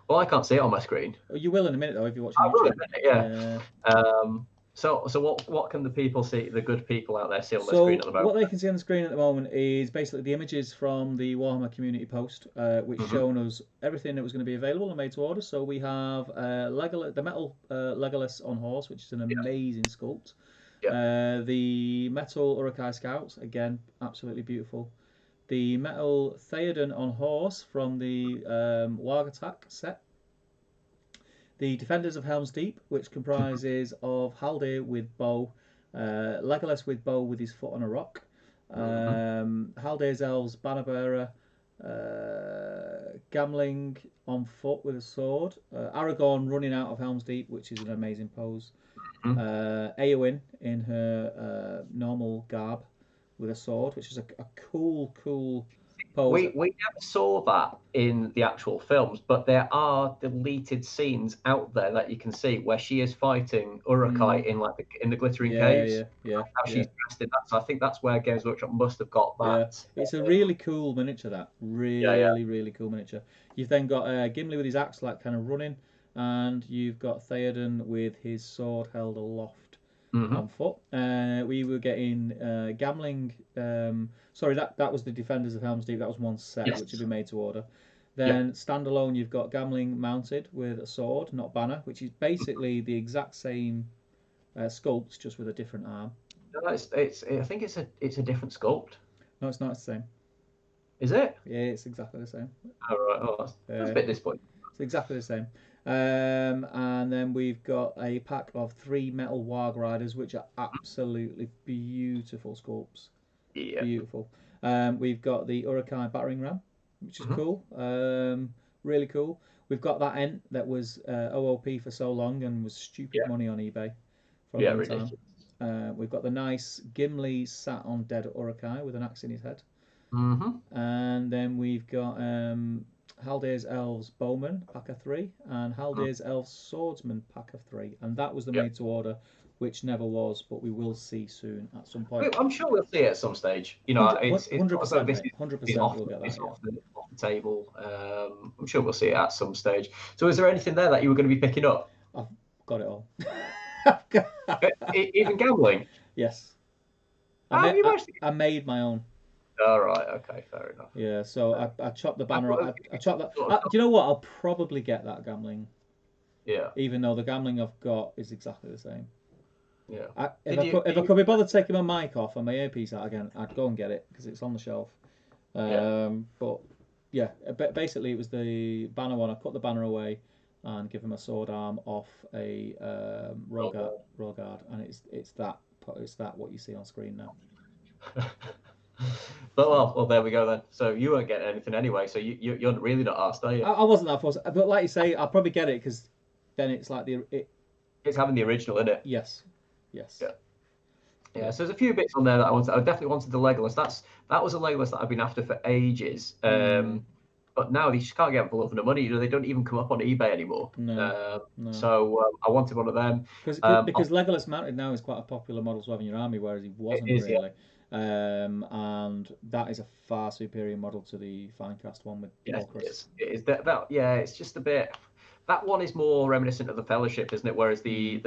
Well, I can't see it on my screen. Oh, you will in a minute though if you're watching I will YouTube. admit it, yeah. Uh, So what can the people see? The good people out there see on their screen So at the moment? what they can see on the screen at the moment is basically the images from the Warhammer community post, which Hmm. shown us everything that was going to be available and made to order. So we have the metal Legolas on horse, which is an Yeah, amazing sculpt. yeah. The metal Urukai Scouts, again, absolutely beautiful. The metal Theoden on horse from the Warg Attack set. The Defenders of Helm's Deep, which comprises of Haldir with bow, Legolas with bow with his foot on a rock, Hmm. Haldir's elves banner bearer, Gamling on foot with a sword, Aragorn running out of Helm's Deep, which is an amazing pose, Hmm. Eowyn in her normal garb with a sword, which is a cool pose. We never saw that in the actual films, but there are deleted scenes out there that you can see where she is fighting Mm, Urukai in the glittering yeah, caves. yeah, yeah, How yeah. she's dressed in that. So I think that's where Games Workshop must have got Yeah, that. it's a really cool miniature. That Yeah, yeah. really cool miniature. You've then got Gimli with his axe, like kind of running. and you've got Theoden with his sword held aloft on foot. We were getting Gamling. Sorry, that was the Defenders of Helm's Deep. That was one set which had been made to order. Then standalone, you've got Gamling mounted with a sword, not banner, which is basically the exact same sculpt, just with a different arm. No, I think it's a different sculpt. No, it's not. It's the same. Is it? Yeah, it's exactly the same. All right. Oh, that's a bit disappointing. It's exactly the same. And then we've got a pack of 3 metal Warg Riders, which are absolutely beautiful sculpts. Yeah. Beautiful. We've got the Urukai Battering Ram, which is cool. Really cool. We've got that Ent that was OOP for so long and was stupid money on eBay for a long time. We've got the nice Gimli sat on dead Urukai with an axe in his head. And then we've got Haldir's Elves Bowman, pack of 3, and Haldir's Elves Swordsman, pack of 3. And that was the made to order, which never was, but we will see soon at some point. I'm sure we'll see it at some stage. You know, it's 100%. 100% we'll get that. It's off the table. I'm sure we'll see it at some stage. So, is there anything there that you were going to be picking up? I've got it all. Even gambling? Yes. I made my own. All right. Okay. Fair enough. Yeah. So I chopped the banner off. I chopped that. Do you know what? I'll probably get that gambling. Yeah. Even though the gambling I've got is exactly the same. Yeah. If I could be bothered taking my mic off and my earpiece out again, I'd go and get it because it's on the shelf. But yeah, basically it was the banner one. I cut the banner away and give him a sword arm off a Rogard, and it's that what you see on screen now. But well, there we go then. So you weren't getting anything anyway. So you're really not asked, are you? I wasn't that fussed, but like you say, I'll probably get it because then it's like it's having the original, isn't it? Yes. Yeah. So there's a few bits on there that I wanted. I definitely wanted the Legolas. That was a Legolas that I've been after for ages. But now they just can't get them for love of the money. You know, they don't even come up on eBay anymore. No. So I wanted one of them because Legolas mounted now is quite a popular model to have in your army, whereas he wasn't really. Yeah. And that is a far superior model to the Finecast one with Orcus. It is that. Yeah, it's just a bit. That one is more reminiscent of the Fellowship, isn't it? Whereas the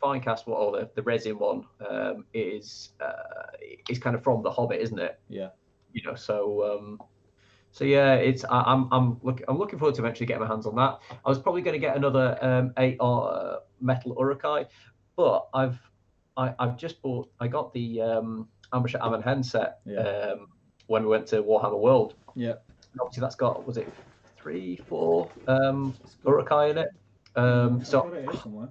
Finecast one, or the resin one, is kind of from the Hobbit, isn't it? Yeah. You know, so yeah, I'm looking forward to eventually getting my hands on that. I was probably going to get another 8 metal Urukai, but I've just bought. I got the Ambush at Amon Hen set when we went to Warhammer World. Yeah. And obviously that's got 3-4 Urukai in it. So I've got it here somewhere.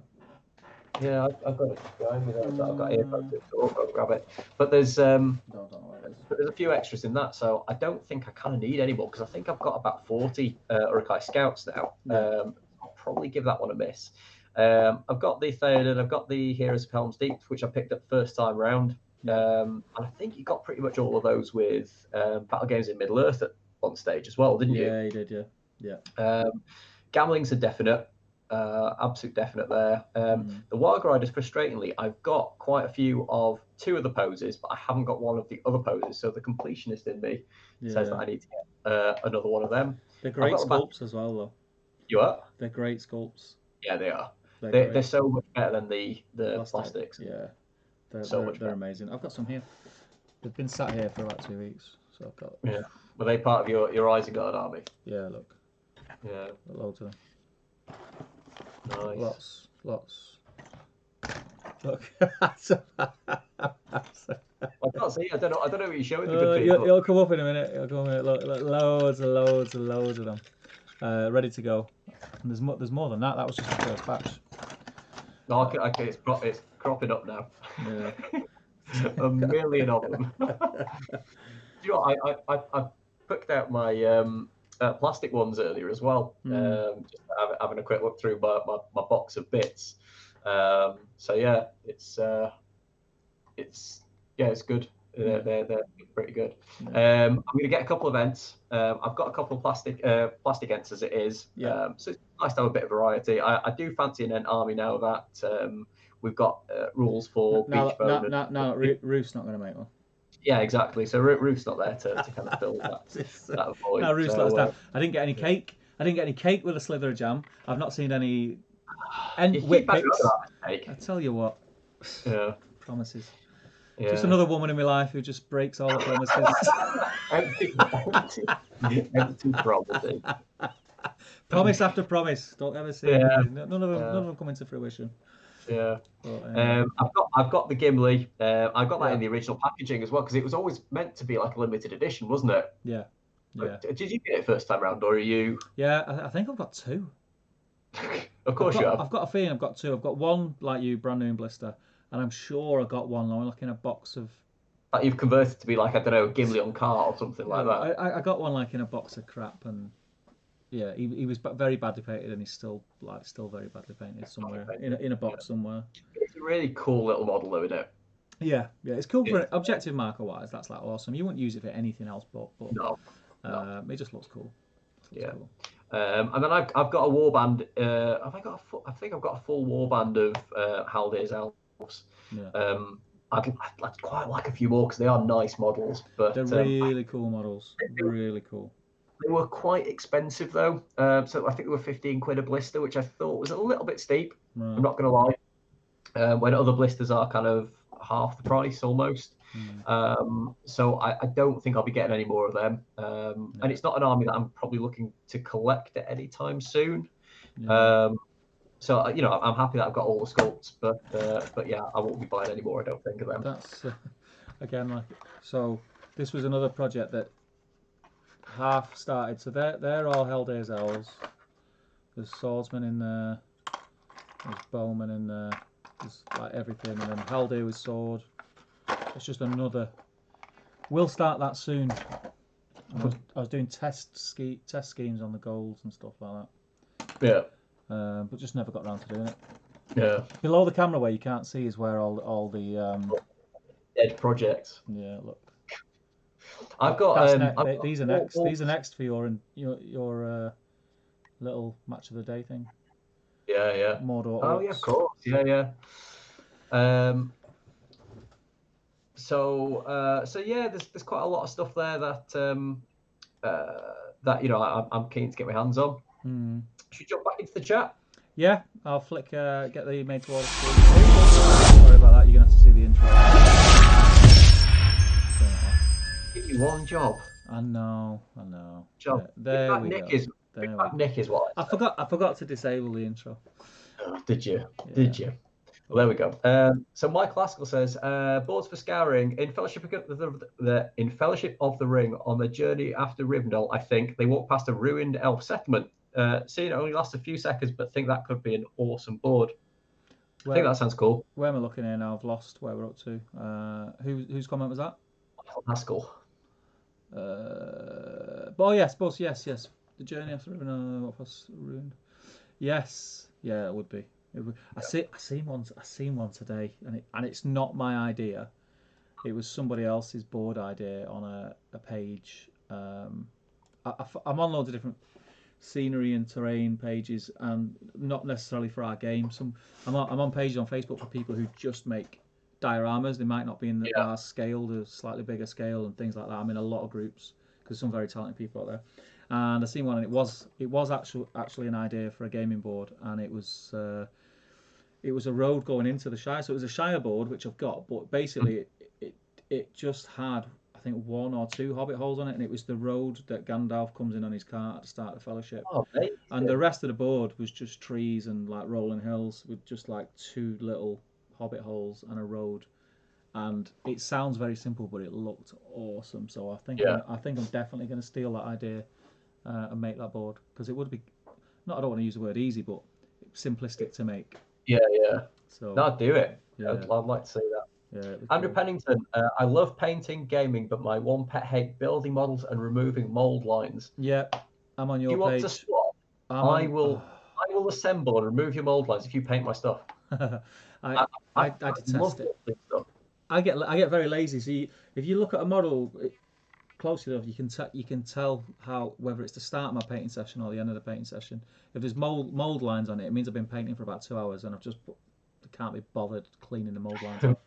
Yeah, I've got it behind me there. So I've got earphones, so I'll go grab it. But there's a few extras in that, so I don't think I kind of need any more because I think I've got about 40 Urukai Scouts now. I'll probably give that one a miss. I've got the Theoden, I've got the Heroes of Helm's Deep, which I picked up first time round. And I think you got pretty much all of those with Battle Games in Middle Earth at one stage as well, didn't you? Yeah, you did, yeah. Gambling's a definite, absolute definite there. The Warg Riders, frustratingly, I've got quite a few of 2 of the poses, but I haven't got one of the other poses. So the completionist in me says that I need to get another one of them. They're great sculpts as well, though. You are? They're great sculpts. Yeah, they are. They're so much better than the plastics. Yeah, they're amazing. I've got some here. They've been sat here for about 2 weeks, so I've got. Yeah. Were they part of your Isengard army? Yeah, look. Yeah. Loads of them. Nice. Lots. Look. I can't see. I don't know what you're showing the good people. It'll come up in a minute. Look, loads of them. Ready to go. And there's more than that. That was just the first batch. No, okay, it's cropping up now. Yeah. A million of them. You know, I picked out my plastic ones earlier as well. Just having a quick look through my box of bits. So yeah, it's good. They're pretty good. I'm going to get a couple of Ents. I've got a couple of plastic Ents as it is. Yeah. So it's nice to have a bit of variety. I do fancy an Ent army now that we've got rules for beach bone. No, Roof's not going to make one. Yeah, exactly. So Roof's not there to kind of fill that void. No, Roof's let us down. I didn't get any cake. I didn't get any cake with a slither of jam. I've not seen any And You keep whip banging on picks. about mistake. I tell you what, Yeah. promises. Yeah. Just another woman in my life who just breaks all the promises. empty promises. Promise after promise. Don't ever see Yeah. it. None of them come into fruition. Yeah. But anyway. I've got the Gimli. I got that Yeah. in the original packaging as well because it was always meant to be like a limited edition, wasn't it? Yeah. Yeah. But did you get it first time round, or are you? Yeah, I think I've got two. Of course you have. I've got a feeling I've got two. I've got one like you, brand new in blister, and I'm sure I got one like in a box of. Like you've converted to be like, I don't know, Gimli on cart or something like that. I got one like in a box of crap, and yeah, he was very badly painted, and he's still very badly painted somewhere in a box somewhere. It's a really cool little model, though, isn't it? Yeah, it's cool for objective marker wise. That's like awesome. You wouldn't use it for anything else, but No. It just looks cool. Cool. And then I've got a warband. I think I've got a full warband of Halday's elves. Yeah. I'd quite like a few more because they are nice models, but they're really cool models. Really cool. They were quite expensive though. So I think they were 15 quid a blister, which I thought was a little bit steep. Right. I'm not going to lie. When other blisters are kind of half the price almost. So I don't think I'll be getting any more of them. And it's not an army that I'm probably looking to collect at any time soon. So I'm happy that I've got all the sculpts, but yeah, I won't be buying any more. I don't think of them. That's again so. This was another project that half started. So they're all Halday's elves. There's swordsman in there. There's bowman in there. There's like everything, and then Halday with sword. It's just another. We'll start that soon. I was doing test schemes on the golds and stuff like that. Yeah. But just never got around to doing it. Yeah. Below the camera where you can't see is where all the dead projects. Yeah, look. I've got these are next. These are next for your little match of the day thing. Yeah. Mordor. Oh yeah, of course. Yeah. So yeah, there's quite a lot of stuff there that I'm keen to get my hands on. Should we jump back into the chat? Yeah, I'll flick. Get the made to order screen. Sorry about that. You're gonna have to see the intro. Give you one job. I know. Job. There we go. Nick is what I forgot to disable the intro. Oh, did you? Yeah. Did you? Well, there we go. So Mike Laskell says, boards for Scouring in Fellowship of the Ring on the journey after Rivendell. I think they walk past a ruined elf settlement. Seeing it only lasts a few seconds, but think that could be an awesome board. I think that sounds cool. Where am I looking here now? I've lost where we're up to. Whose comment was that? Haskell. Yes. The journey after Rivendell was ruined. Yes. Yeah, it would be. I seen one today, and it's not my idea. It was somebody else's board idea on a page. I'm on loads of different scenery and terrain pages, and not necessarily for our game. I'm on pages on Facebook for people who just make dioramas. They might not be in our scale, the slightly bigger scale and things like that. I'm in a lot of groups because some very talented people out there. And I seen one, and it was actually an idea for a gaming board, and it was a road going into the Shire. So it was a Shire board, which I've got, but basically it just had, I think, 1 or 2 hobbit holes on it, and it was the road that Gandalf comes in on his cart at the start of the Fellowship. And the rest of the board was just trees and like rolling hills with just like 2 little hobbit holes and a road. And it sounds very simple, but it looked awesome. So I think I'm definitely going to steal that idea and make that board, because it would be, I don't want to use the word easy, but simplistic to make. Yeah. So no, do it. Yeah. I'd like to see that. Yeah, Andrew Pennington, I love painting, gaming, but my one pet hate building models and removing mold lines. Yeah, I'm on your page. You want to swap? I will assemble and remove your mold lines if you paint my stuff. I detest it. I get very lazy. So if you look at a model close enough, you can tell whether it's the start of my painting session or the end of the painting session. If there's mold lines on it, it means I've been painting for about 2 hours, and I can't be bothered cleaning the mold lines off.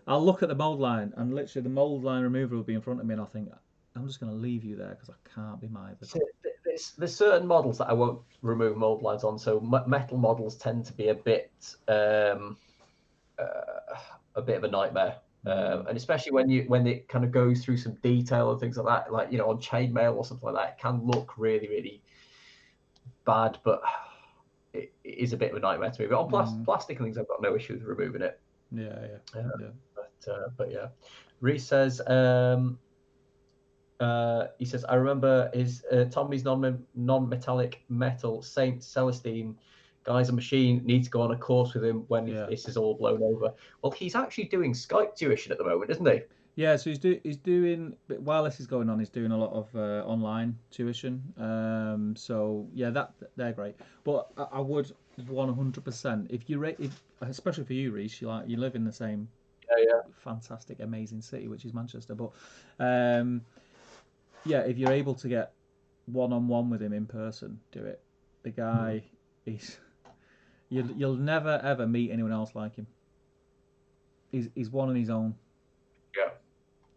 I'll look at the mold line, and literally the mold line remover will be in front of me, and I'll think, I'm just going to leave you there because I can't be mithered. there's certain models that I won't remove mold lines on. So metal models tend to be a bit of a nightmare. And especially when it kind of goes through some detail and things like that, like on chainmail or something like that, it can look really, really bad, but it is a bit of a nightmare to me. But on plastic things, I've got no issue with removing it. Yeah. But yeah, Reese says he says I remember his Tommy's non-metallic metal Saint Celestine guy's a machine. Need to go on a course with him when this is all blown over. Well, he's actually doing Skype tuition at the moment, isn't he? Yeah, so he's doing while this is going on, he's doing a lot of online tuition. So yeah, they're great. But I would 100% if especially for you, Reece, you live in the same fantastic, amazing city, which is Manchester. But yeah, if you're able to get one-on-one with him in person, do it. The guy is you'll never ever meet anyone else like him. He's one on his own. Yeah.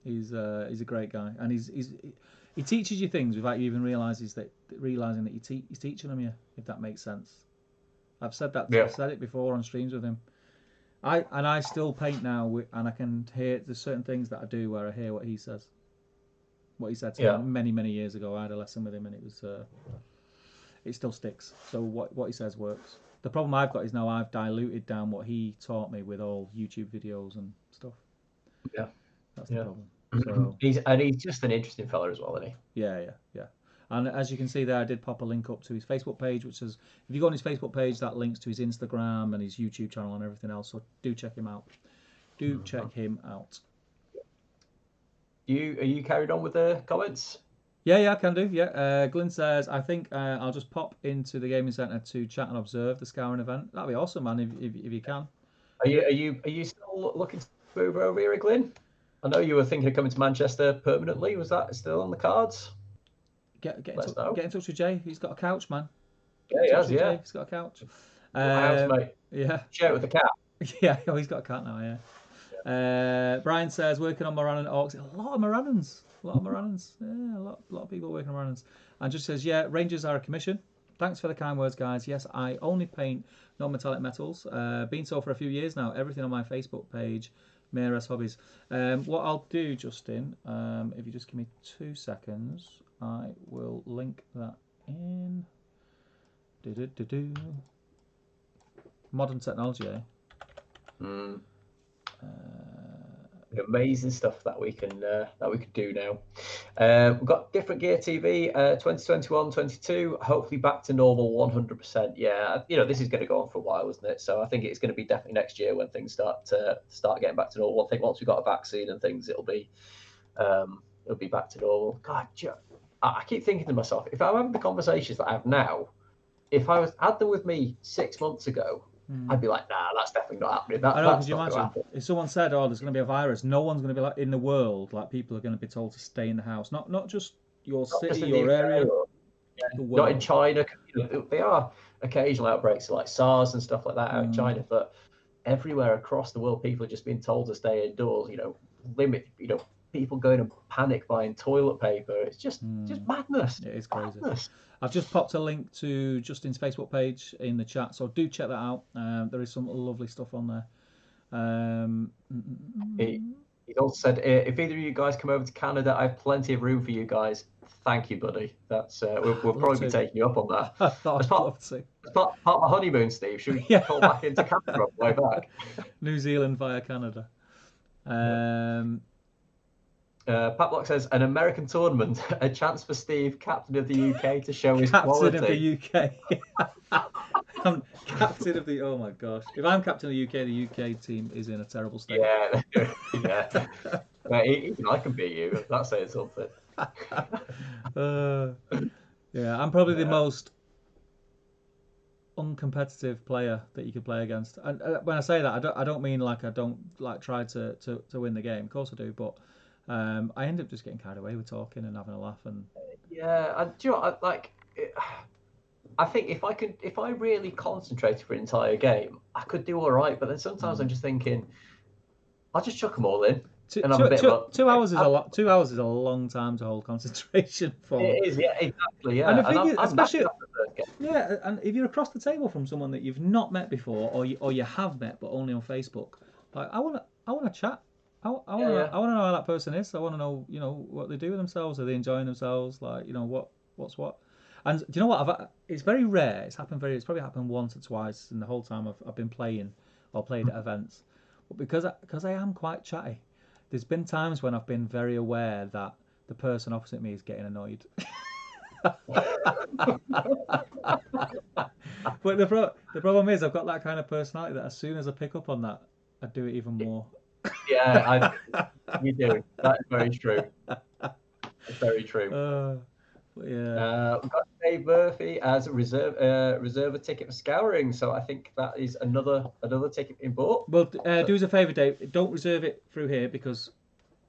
He's a great guy, and he teaches you things without you even realizing that he's teaching them you, if that makes sense. I've said that. I've said it before on streams with him. I still paint now, and I can hear there's certain things that I do where I hear what he says. What he said to me many years ago. I had a lesson with him, and it was it still sticks. So what he says works. The problem I've got is now I've diluted down what he taught me with all YouTube videos and stuff. Yeah. That's the problem. So he's just an interesting fella as well, isn't he? Yeah. And as you can see there, I did pop a link up to his Facebook page, which is, if you go on his Facebook page, that links to his Instagram and his YouTube channel and everything else. So do check him out. Check him out. Are you carried on with the comments? Yeah, I can do. Yeah, Glyn says, I think I'll just pop into the gaming centre to chat and observe the Scouring event. That'd be awesome, man, if you can. Are you still looking to move over here, Glyn? I know you were thinking of coming to Manchester permanently. Was that still on the cards? Get in touch with Jay. He's got a couch, man. Yeah, he has. Yeah, he's got a couch. House, mate. Yeah. Share it with the cat. Yeah, he's got a cat now. Yeah. Brian says working on Moran and Orcs. A lot of Morannans. Yeah, a lot of people working on Morannans. And just says, yeah, Rangers are a commission. Thanks for the kind words, guys. Yes, I only paint non-metallic metals. Been so for a few years now. Everything on my Facebook page. Mayoress Hobbies. What I'll do, Justin, if you just give me 2 seconds, I will link that in. Modern technology, eh? Amazing stuff that we can do now. We've got different gear TV 2021 22, hopefully back to normal 100%. Yeah, this is going to go on for a while, isn't it? So I think it's going to be definitely next year when things start getting back to normal. I think once we've got a vaccine and things, it'll be back to normal. God, I keep thinking to myself, if I'm having the conversations that I have now, if I had them with me 6 months ago, I'd be like, nah, that's definitely not happening. I know, because you imagine if someone said, "Oh, there's going to be a virus," no one's going to be like in the world. Like people are going to be told to stay in the house, not just your city, your area, not in China. There are occasional outbreaks like SARS and stuff like that out in China, but everywhere across the world, people are just being told to stay indoors. Limit. People going and panic buying toilet paper. It's just madness. It is crazy. Madness. I've just popped a link to Justin's Facebook page in the chat, so do check that out. There is some lovely stuff on there. He also said, if either of you guys come over to Canada, I have plenty of room for you guys. Thank you, buddy. That's we'll probably be taking you up on that. As part of my honeymoon, Steve. Should we call back into Canada on the way back? New Zealand via Canada. Pat Block says, an American tournament, a chance for Steve, captain of the UK, to show his quality. Captain of the UK. I'm captain of the... Oh, my gosh. If I'm captain of the UK team is in a terrible state. Yeah. Even I can beat you. That's saying something. Yeah, I'm probably the most uncompetitive player that you could play against. And when I say that, I don't mean like I don't try to win the game. Of course I do, but... I end up just getting carried away with talking and having a laugh, and do you know what, I think if I really concentrated for an entire game, I could do all right. But then sometimes I'm just thinking, I'll just chuck them all in. and I'm a bit like, 2 hours is a lot. 2 hours is a long time to hold concentration for. It is, yeah, exactly, And yeah. the thing is, I'm especially, knackered after the first game. yeah, and if you're across the table from someone that you've not met before, or you have met but only on Facebook, like I want to chat. Yeah. I want to know how that person is. I want to know, what they do with themselves. Are they enjoying themselves? Like, what's what. And do you know what? It's very rare. It's probably happened once or twice in the whole time I've been playing or played at events. But because I am quite chatty, there's been times when I've been very aware that the person opposite me is getting annoyed. But the problem is I've got that kind of personality that as soon as I pick up on that, I do it even more. Yeah, you do. That is very true. It's very true. But yeah. We've got Dave Murphy as a reserve a ticket for Scouring, so I think that is another ticket being bought. Well, do us a favour, Dave. Don't reserve it through here because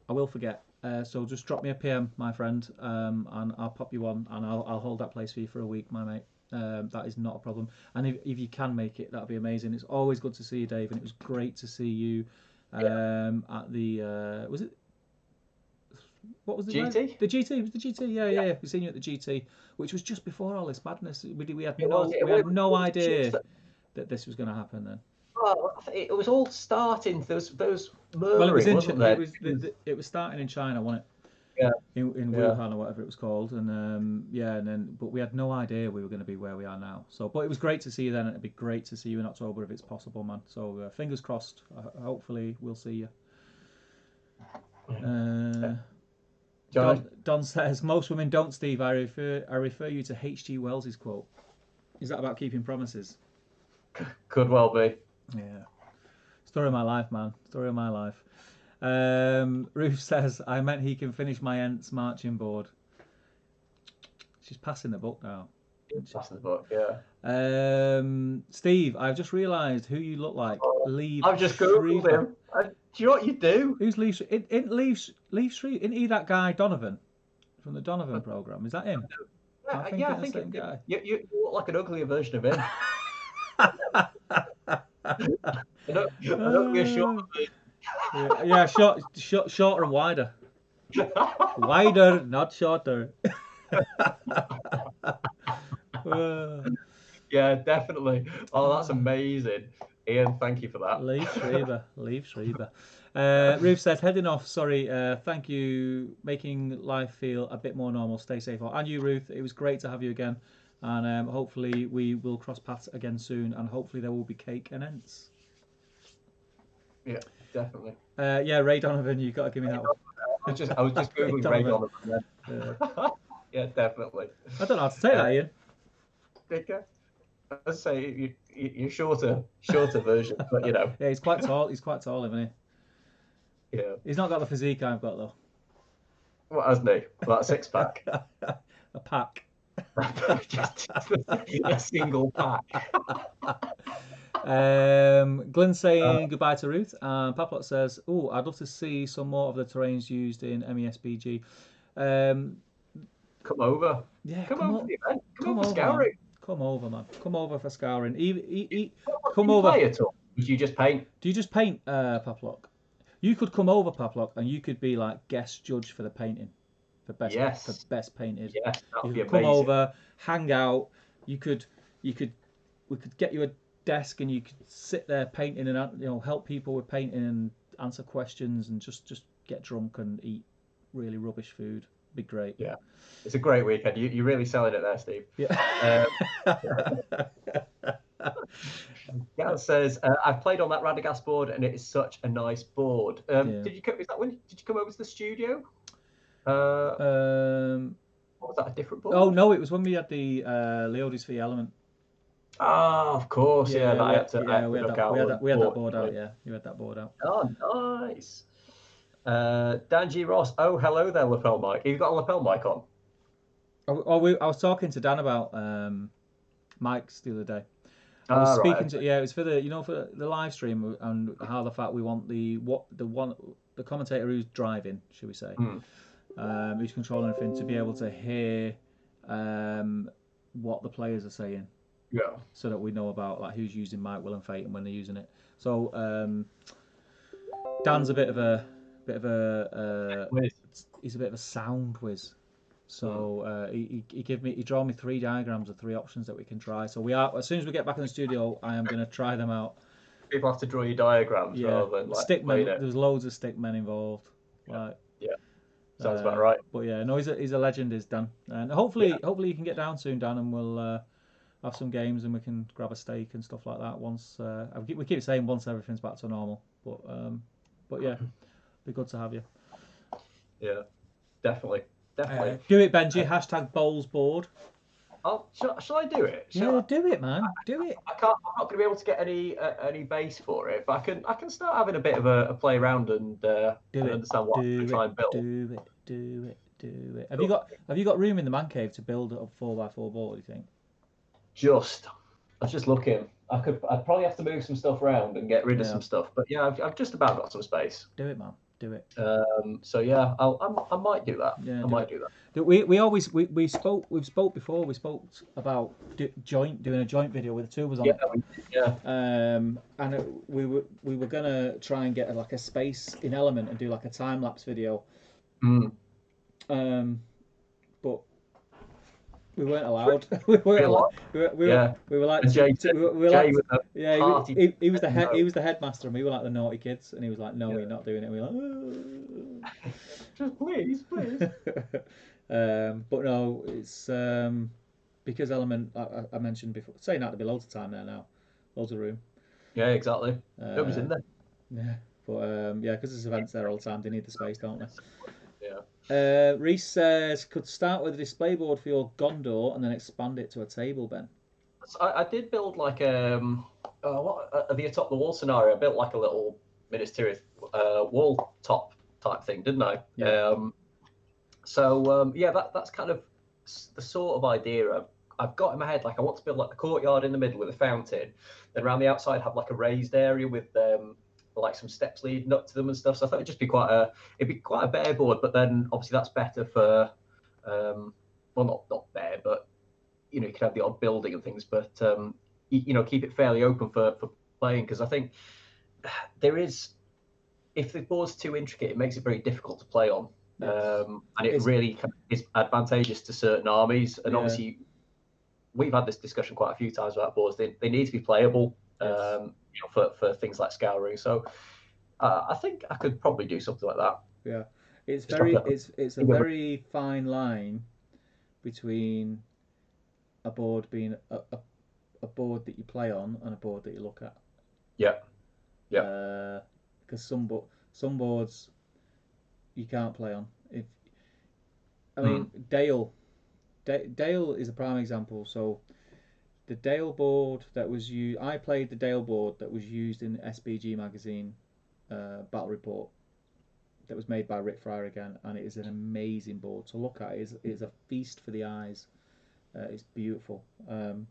I will forget. So just drop me a PM, my friend, and I'll pop you on, and I'll hold that place for you for a week, my mate. That is not a problem. And if you can make it, that'd be amazing. It's always good to see you, Dave, and it was great to see you at the was it? What was the GT? name? The GT. It was the GT. Yeah. We've seen you at the GT, which was just before all this madness. We had no idea that this was going to happen then. Well, it was all starting. Those murmuring, Well, it was wasn't there? it was starting in China, wasn't it? Yeah. In Wuhan or whatever it was called, but we had no idea we were going to be where we are now. So, but it was great to see you then, and it'd be great to see you in October if it's possible, man. So, fingers crossed. Hopefully, we'll see you. Don says most women don't, Steve. I refer you to H.G. Wells's quote. Is that about keeping promises? Could well be. Yeah. Story of my life, man. Story of my life. Ruth says, I meant he can finish my Ents marching board. She's passing the book now. Passing the book, yeah. Steve, I've just realised who you look like. I've just googled him. Do you know what you do? Who's Leaf? Leaf Street. Isn't he that guy Donovan from the Donovan program? Is that him? I think same guy. You look like an uglier version of him. an uglier, shorter version. Yeah, shorter and wider. Wider, not shorter. Yeah, definitely. Oh, that's amazing. Ian, thank you for that. Leaf Schreiber. Ruth says, heading off, sorry, thank you, making life feel a bit more normal. Stay safe. And you, Ruth, it was great to have you again. And hopefully we will cross paths again soon. And hopefully there will be cake and Ents. Yeah, definitely. Ray Donovan, you've got to give me that one. I was just Googling Ray Donovan then. Yeah, definitely. I don't know how to say that, Ian. I'd say you're shorter version, but you know. Yeah, he's quite tall, isn't he? Yeah. He's not got the physique I've got, though. What hasn't he? About a 6-pack? A pack. just a single pack. Glyn saying goodbye to Ruth. Paplot says, I'd love to see some more of the terrains used in MESBG. Come over. Yeah, come over. Come over, Scouring. Come over, man. Come over for Scouring. Come over. Play at all? Do you just paint? Do you just paint, Paplock? You could come over, Paplock, and you could be like guest judge for the painting, for best painted. Yes, that would be amazing. Come over, hang out. We could get you a desk and you could sit there painting and help people with painting and answer questions and just get drunk and eat really rubbish food. Be great. Yeah, it's a great weekend. You're really selling it there, Steve. Yeah. Gav says, I've played on that Radagast board and it is such a nice board. Did you come over to the studio? What was that, a different board? Oh no, it was when we had the Leodis V Element. Oh, of course, we had that board out. Yeah, you had that board out. Oh, nice. Dan G. Ross. Oh, hello there, lapel mic. You've got a lapel mic on. I was talking to Dan about mics the other day. I was speaking to it was for the live stream and how the fact we want the commentator who's driving, should we say, who's controlling everything, to be able to hear what the players are saying. Yeah. So that we know about like who's using mic, will and fate, and when they're using it. So Dan's a bit of a bit of a Whiz. he's a bit of a sound whiz. So he draw me 3 diagrams of 3 options that we can try. So we are, as soon as we get back in the studio, I am going to try them out. People have to draw you diagrams Yeah, rather than like stickmen. playing it. There's loads of stickmen involved. Like, Yeah, sounds about right. but yeah, no, he's a legend, is Dan, and hopefully you can get down soon, Dan, and we'll have some games and we can grab a steak and stuff like that. Once we keep saying once everything's back to normal, but yeah, be good to have you. Yeah, definitely. Do it, Benji. Hashtag bowls board. Shall I do it? Do it, man. Do it. I can't. I'm not going to be able to get any base for it, but I can start having a bit of a play around and understand what I'm trying to build. Do it. Have you got room in the man cave to build a 4x4 board? Do you think? I was just looking. I'd probably have to move some stuff around and get rid of some stuff, but yeah, I've just about got some space. Do it, man. Do it. So yeah, I might do that. Yeah, I might do that. We spoke before. We spoke about doing a joint video with the two of us on it. Yeah. And we were gonna try and get like a space in Element and do like a time lapse video. But we weren't allowed. We weren't allowed. We were like Jay he was the headmaster and we were like the naughty kids and he was like, no, you're not doing it. And we were like, just please. But no, it's because Element I mentioned before, saying that, there'll be loads of time there now, loads of room. Yeah, exactly. Nobody's in there. Yeah, but because there's events there all the time, they need the space, don't they? Yeah. Reese says, could start with a display board for your Gondor and then expand it to a table, Ben. I did build like the atop the wall scenario. I built like a little ministerial wall top type thing, didn't I? Yeah. That's kind of the sort of idea I've got in my head. Like I want to build like the courtyard in the middle with a fountain, then around the outside have like a raised area with like some steps leading up to them and stuff. So I thought it'd be quite a bare board, but then obviously that's better for well, not bare, but you could have the odd building and things, but keep it fairly open for playing, because I think there is, if the board's too intricate, it makes it very difficult to play on. And it really is advantageous to certain armies, and obviously we've had this discussion quite a few times about boards. They need to be playable. For things like Scouring. So I think I could probably do something like that. Yeah, it's a very fine line between a board being a board that you play on and a board that you look at. Yeah. Because some boards you can't play on. Dale is a prime example. So the Dale board that was used, I played the Dale board that was used in the SBG magazine battle report that was made by Rick Fryer again, and it is an amazing board to look at. It is a feast for the eyes. It's beautiful. To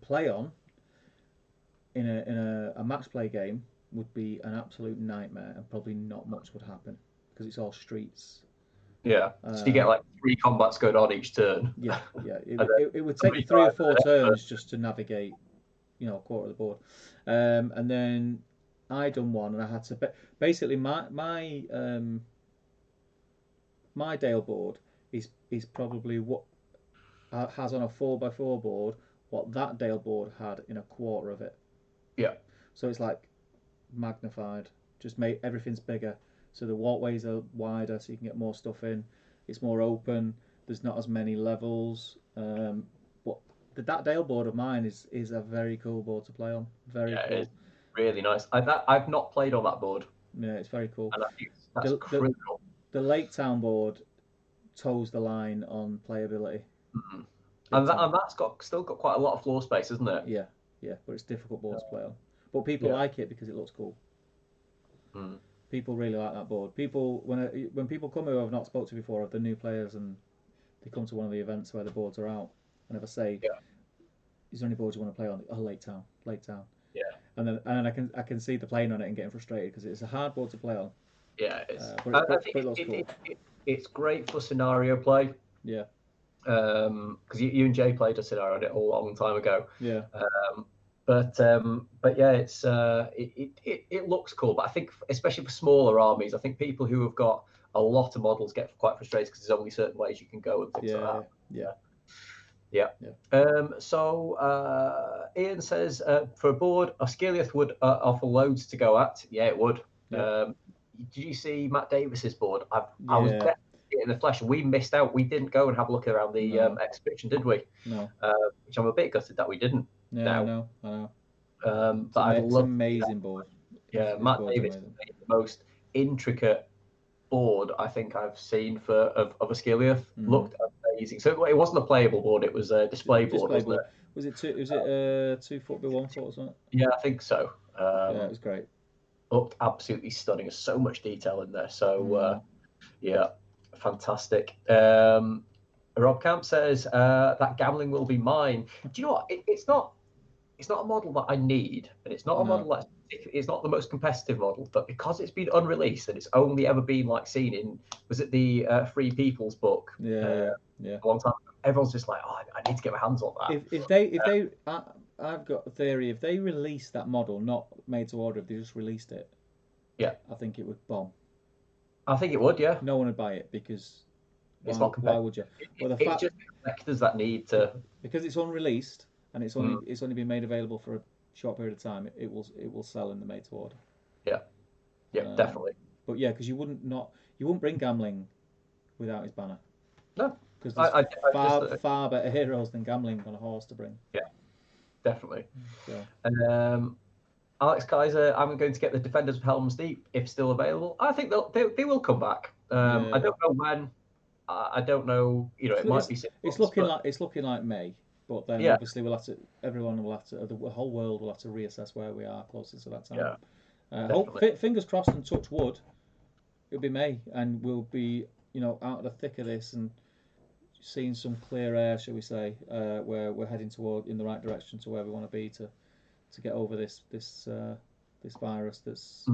play on in a match play game would be an absolute nightmare, and probably not much would happen because it's all streets. Yeah, so you get like 3 combats going on each turn. Yeah. It would take you 3 or 4 turns just to navigate, a quarter of the board. And then I done one, and I had to basically my Dale board is probably what has on a 4x4 board what that Dale board had in a quarter of it. Yeah. So it's like magnified, just made everything's bigger. So the walkways are wider, so you can get more stuff in. It's more open. There's not as many levels. But that Dale board of mine is a very cool board to play on. Very cool. It's really nice. I've not played on that board. Yeah, it's very cool. And I think that's critical. The Lake Town board toes the line on playability. Mm-hmm. And that's still got quite a lot of floor space, isn't it? Yeah, but it's a difficult board to play on. But people like it because it looks cool. Mm. People really like that board. When people come who I've not spoken to before, of the new players, and they come to one of the events where the boards are out, and if I say, "Is there any boards you want to play on?" Oh, Lake Town. Yeah. And then I can see the playing on it and getting frustrated because it's a hard board to play on. Yeah, it is. I think it's great for scenario play. Yeah. Because you and Jay played a scenario on it a long time ago. Yeah. But yeah, it looks cool. But I think especially for smaller armies, I think people who have got a lot of models get quite frustrated because there's only certain ways you can go and things like that. Yeah. Yeah. So Ian says for a board, Osciliath would offer loads to go at. Yeah, it would. Yeah. Did you see Matt Davis's board? I was Yeah. in the flesh. We missed out. We didn't go and have a look around the No. exhibition, did we? No. Which I'm a bit gutted that we didn't. Yeah, Now, I know. but I'd It's love to see amazing that. board. Yeah, His Matt board's Davis amazing. made the most intricate board I think I've seen of Asciliath. Looked amazing. So it wasn't a playable board; it was a display board, wasn't it? Was it 2 foot by 1 foot or something? Yeah, I think so. Yeah, it was great. Looked absolutely stunning. There's so much detail in there. So yeah, fantastic. Rob Camp says that gambling will be mine. Do you know what? It's not a model that I need, and it's not a model that's it's not the most competitive model, but because it's been unreleased and it's only ever been like seen in was it the Free People's book? Yeah. A long time ago. Everyone's just like, oh, I need to get my hands on that. If they I've got a theory. If they release that model, not made to order, if they just released it, yeah, I think it would bomb. I think it would. Yeah, no one would buy it because it's not competitive. Why would you? Well, it's just collectors that need to because it's unreleased and it's only been made available for a short period of time. It will sell in the made to order. Yeah, definitely. But yeah, because you wouldn't bring Gambling without his banner. No, because there's far better heroes than Gambling on a horse to bring. Yeah, definitely. So. Alex Kaiser, I'm going to get the Defenders of Helm's Deep if still available. I think they will come back. I don't know when. I don't know. It might be. It's looking like May, but then obviously everyone will have to, the whole world will have to reassess where we are closer to that time. Yeah. Fingers crossed and touch wood. It'll be May, and we'll be out of the thick of this and seeing some clear air, shall we say, where we're heading toward in the right direction to where we want to be to get over this virus that's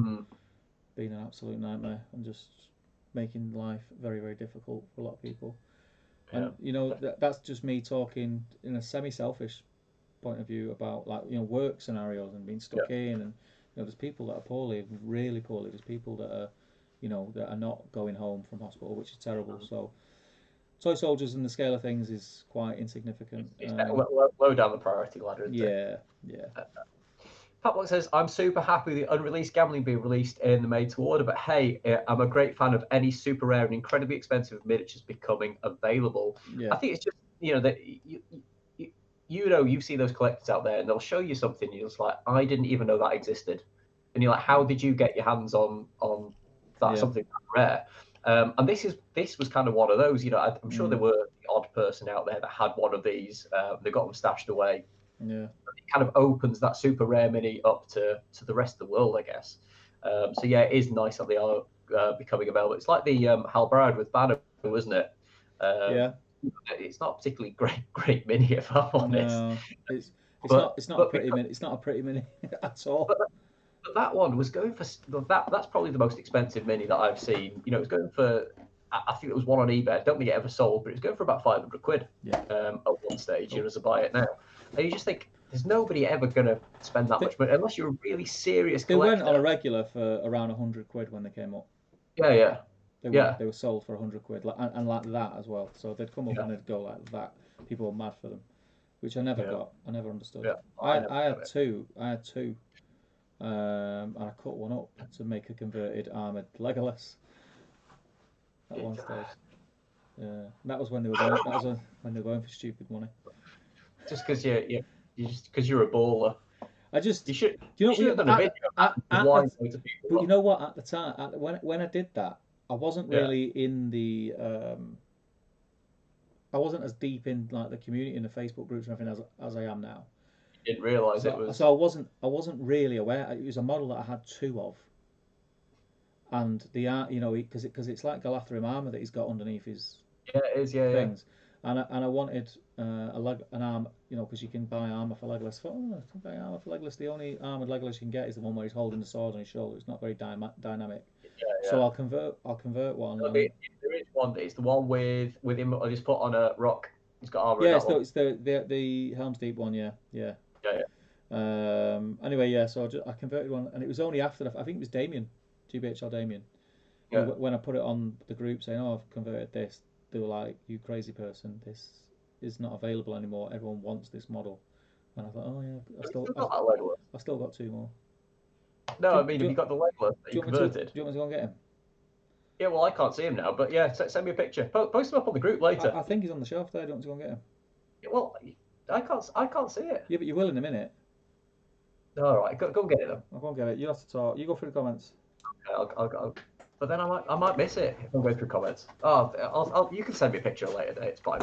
been an absolute nightmare and just making life very, very difficult for a lot of people. And that's just me talking in a semi-selfish point of view about work scenarios and being stuck in, and there's people that are poorly, really poorly. There's people that are that are not going home from hospital, which is terrible. So toy soldiers in the scale of things is quite insignificant. It's low down the priority ladder, isn't it? Yeah. Patlock says, I'm super happy the unreleased Gambling being released in the made to order, but hey, I'm a great fan of any super rare and incredibly expensive miniatures becoming available. I think it's just, that you see those collectors out there and they'll show you something, you're just like, I didn't even know that existed. And you're like, how did you get your hands on that something that rare? And this was kind of one of those, I'm sure there were the odd person out there that had one of these, they got them stashed away. Yeah, it kind of opens that super rare mini up to the rest of the world, I guess. So yeah, it is nice that they are becoming available. It's like the Halbrad with Banner, isn't it? It's not a particularly great mini, if I'm honest. No, it's not a pretty mini. It's not a pretty mini at all. But that one was going for that. That's probably the most expensive mini that I've seen. It was going for. I think it was one on eBay. I don't think it ever sold, but it was going for about 500 quid at one stage. To buy it now. And you just think, there's nobody ever going to spend that much money, unless you're a really serious collector. They went on a regular for around 100 quid when they came up. Yeah. They were sold for 100 quid, and like that as well. So they'd come up and they'd go like that. People were mad for them, which I never got. I never understood. Yeah, I had two. And I cut one up to make a converted armoured Legolas at one stage. Yeah, and that was when they were going for stupid money. Just because you're a baller. You should have done a video. But you know what? At the time, when I did that, I wasn't really in the. I wasn't as deep in like the community in the Facebook groups and everything as I am now. You didn't realise it was. So I wasn't really aware. It was a model that I had two of. And the art, because it's like Galathrim armor that he's got underneath his. Yeah, it is. Yeah, things. And I wanted an arm, because you can buy armor for Legolas. I can buy armor for Legolas. The only armored Legolas you can get is the one where he's holding the sword on his shoulder. It's not very dynamic. Yeah. So I'll convert one. There is one. It's the one with him. I just put on a rock. He's got armor. Yeah, it's the Helm's Deep one. Yeah. Anyway, yeah. So I converted one, and it was only after I think it was Damien, GBHL Damien, who Yeah. when I put it on the group saying, "Oh, I've converted this," they were like, "You crazy person! This is not available anymore. Everyone wants this model." And I thought, "Oh yeah, Have you still got that legless? I've still got two more." No, Do I you, mean, do, have you, you got the legless that do you you want me to? Do converted? you want me to go and get him? Yeah, well, I can't see him now, but yeah, send me a picture. Post him up on the group later. I think he's on the shelf there. Do you want me to go and get him? Yeah, well, I can't see it. Yeah, but you will in a minute. All right, go and get it then. I'll go and get it. You have to talk. You go through the comments. But then I might miss it if I'm going through comments. Oh, you can send me a picture later day. It's fine.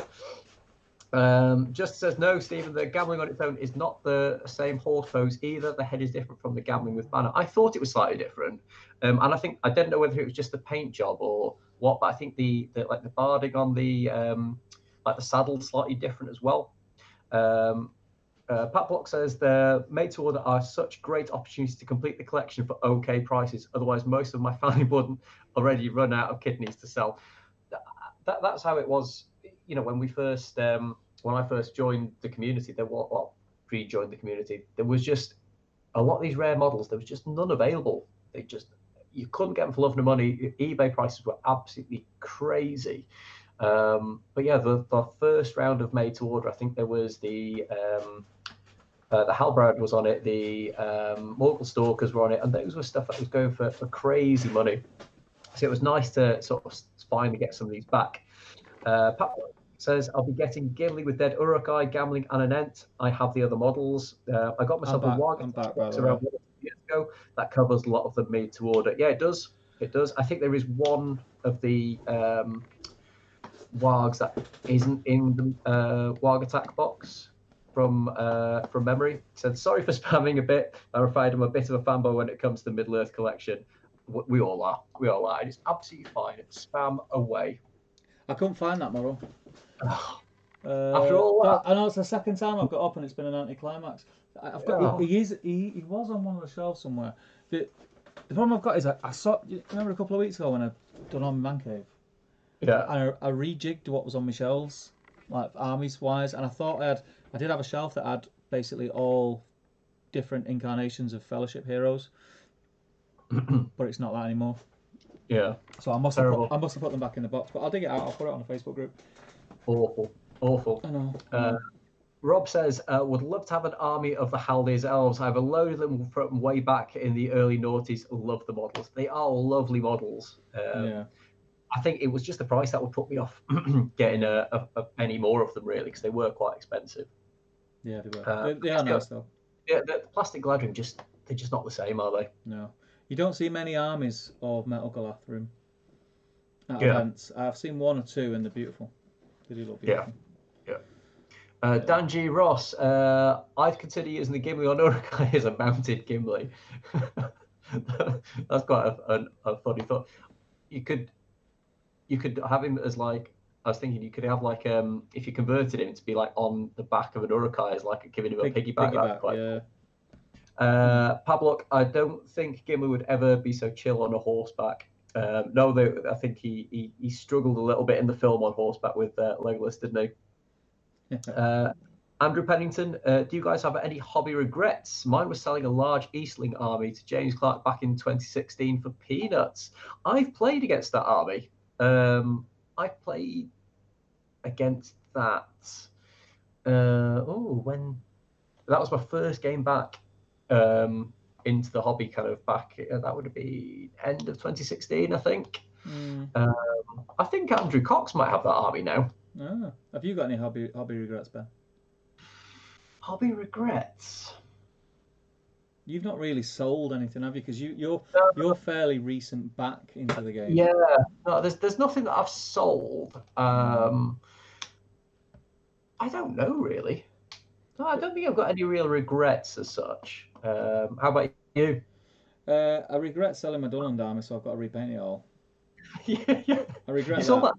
Just says no, Stephen. The gambling on its own is not the same horse pose either. The head is different from the gambling with banner. I thought it was slightly different, and I think I didn't know whether it was just the paint job or what. But I think the barding on the like the saddle slightly different as well. Pat Block says the made to order are such great opportunities to complete the collection for okay prices. Otherwise, most of my family wouldn't already run out of kidneys to sell. That's how it was. You know, when I first joined the community, pre-joined the community, there was just a lot of these rare models. There was just none available. You couldn't get them for love nor money. eBay prices were absolutely crazy. But yeah, the first round of made to order, I think there was the Halbrand was on it, the Morgul Stalkers were on it, and those were stuff that was going for crazy money. So it was nice to sort of finally get some of these back. Pat says, I'll be getting Gimli with Dead Urukai, Gambling, and an Ent. I have the other models. I got myself a I'm back, by box the way. around 2 years ago. That covers a lot of them made to order. Yeah, it does. It does. I think there is one of the Wargs that isn't in the Warg Attack box from memory. Said, sorry for spamming a bit. I'm afraid I'm a bit of a fanboy when it comes to Middle Earth collection. We all are. We all are. It's absolutely fine. Spam away. I couldn't find that model. After all that, I know it's the second time I've got up and it's been an anticlimax. I've got he was on one of the shelves somewhere. The problem I've got is I saw, you remember a couple of weeks ago when I done on Man Cave. Yeah. I rejigged what was on my shelves, like armies wise, and I did have a shelf that had basically all different incarnations of Fellowship heroes, but it's not that anymore. Yeah. So I must have put them back in the box, but I'll dig it out. I'll put it on the Facebook group. Awful. I know. Rob says, would love to have an army of the Haldays elves. I have a load of them from way back in the early noughties. Love the models. They are lovely models. Yeah. I think it was just the price that would put me off getting any more of them, really, because they were quite expensive. Yeah, they were. They are nice, though. Yeah, the plastic Gladrian, they're just not the same, are they? No. You don't see many armies of Metal Galathrim at events. I've seen one or two, and they're beautiful. They do look beautiful. Yeah. Dan G. Ross, I'd consider using the Gimli on Urukai as a mounted Gimli. That's quite a funny thought. You could have him as like, I was thinking you could have like if you converted him to be like on the back of an Urukai as like giving him a piggyback. Yeah. Pablock, I don't think Gimli would ever be so chill on a horseback. No, I think he struggled a little bit in the film on horseback with Legolas, didn't he? Andrew Pennington, do you guys have any hobby regrets? Mine was selling a large Eastling army to James Clark back in 2016 for peanuts. I've played against that army. I played against that. When that was my first game back into the hobby, kind of back. That would be end of 2016, I think. I think Andrew Cox might have that army now. Have you got any hobby regrets, Ben? Hobby regrets. You've not really sold anything, have you? Because you're fairly recent back into the game. Yeah, no, there's nothing that I've sold. I don't know really. No, I don't think I've got any real regrets as such. How about you? I regret selling my Dunland army, so I've got to repaint it all. Yeah. I regret you sold that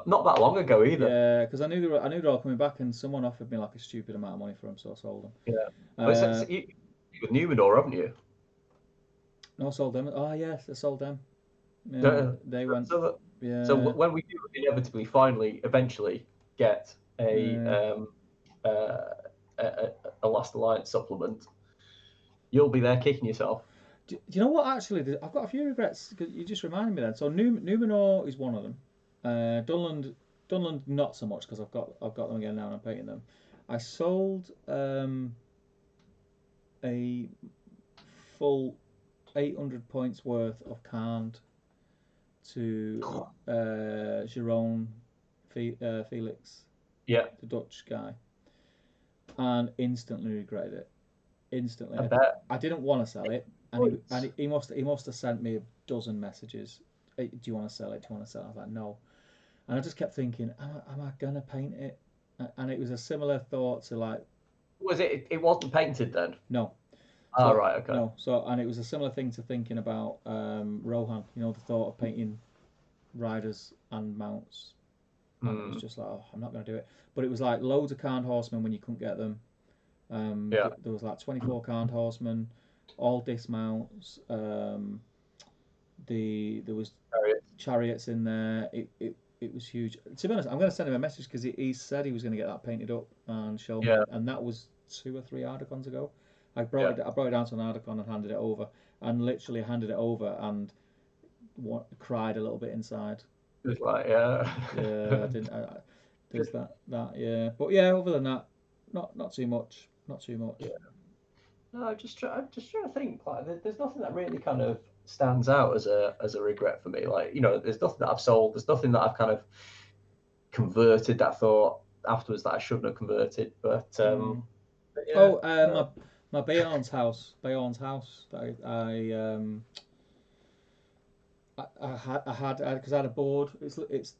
not that long ago either. Yeah, because I knew they were all coming back, and someone offered me like a stupid amount of money for them, so I sold them. Yeah. You got Numenor, haven't you? No, I sold them. Oh yes, I sold them. Yeah, they went. So when we do inevitably, eventually get a Last Alliance supplement, you'll be there kicking yourself. Do you know what? Actually, I've got a few regrets because you just reminded me then. So Numenor is one of them. Dunland not so much because I've got them again now and I'm painting them. I sold a full 800 points worth of Canned to Jerome Felix, Yeah, the Dutch guy, and instantly regretted it. Instantly, I bet. I didn't want to sell it, and Points. he must have sent me a dozen messages. "Hey, do you want to sell it? Do you want to sell it?" I was like, no, and I just kept thinking, am I gonna paint it? And it was a similar thought to like, Was it? It wasn't painted then. no. Oh, So right. Okay. no, so and it was a similar thing to thinking about Rohan. You know, the thought of painting riders and mounts, and it was Hmm. just like, oh, I'm not gonna do it. But it was like loads of canned horsemen when you couldn't get them. Yeah. There was like 24 canned horsemen, all dismounts. There was Harriet. chariots in there. It was huge. To be honest, I'm going to send him a message because he said he was going to get that painted up and show me, Yeah. and that was 2 or 3 Ardacons ago. Yeah. I brought it down to an Ardacon and handed it over, and literally handed it over and cried a little bit inside. It was like, yeah. Yeah, I didn't. There's that yeah, but yeah, other than that, not too much, not too much. Yeah. No, I'm just trying to think. Like, there's nothing that really kind of stands out as a regret for me. Like, there's nothing that I've sold. There's nothing that I've kind of converted that I thought afterwards that I shouldn't have converted. Mm. But yeah, Oh, no, my Bayon's house that I had because I had a board. It's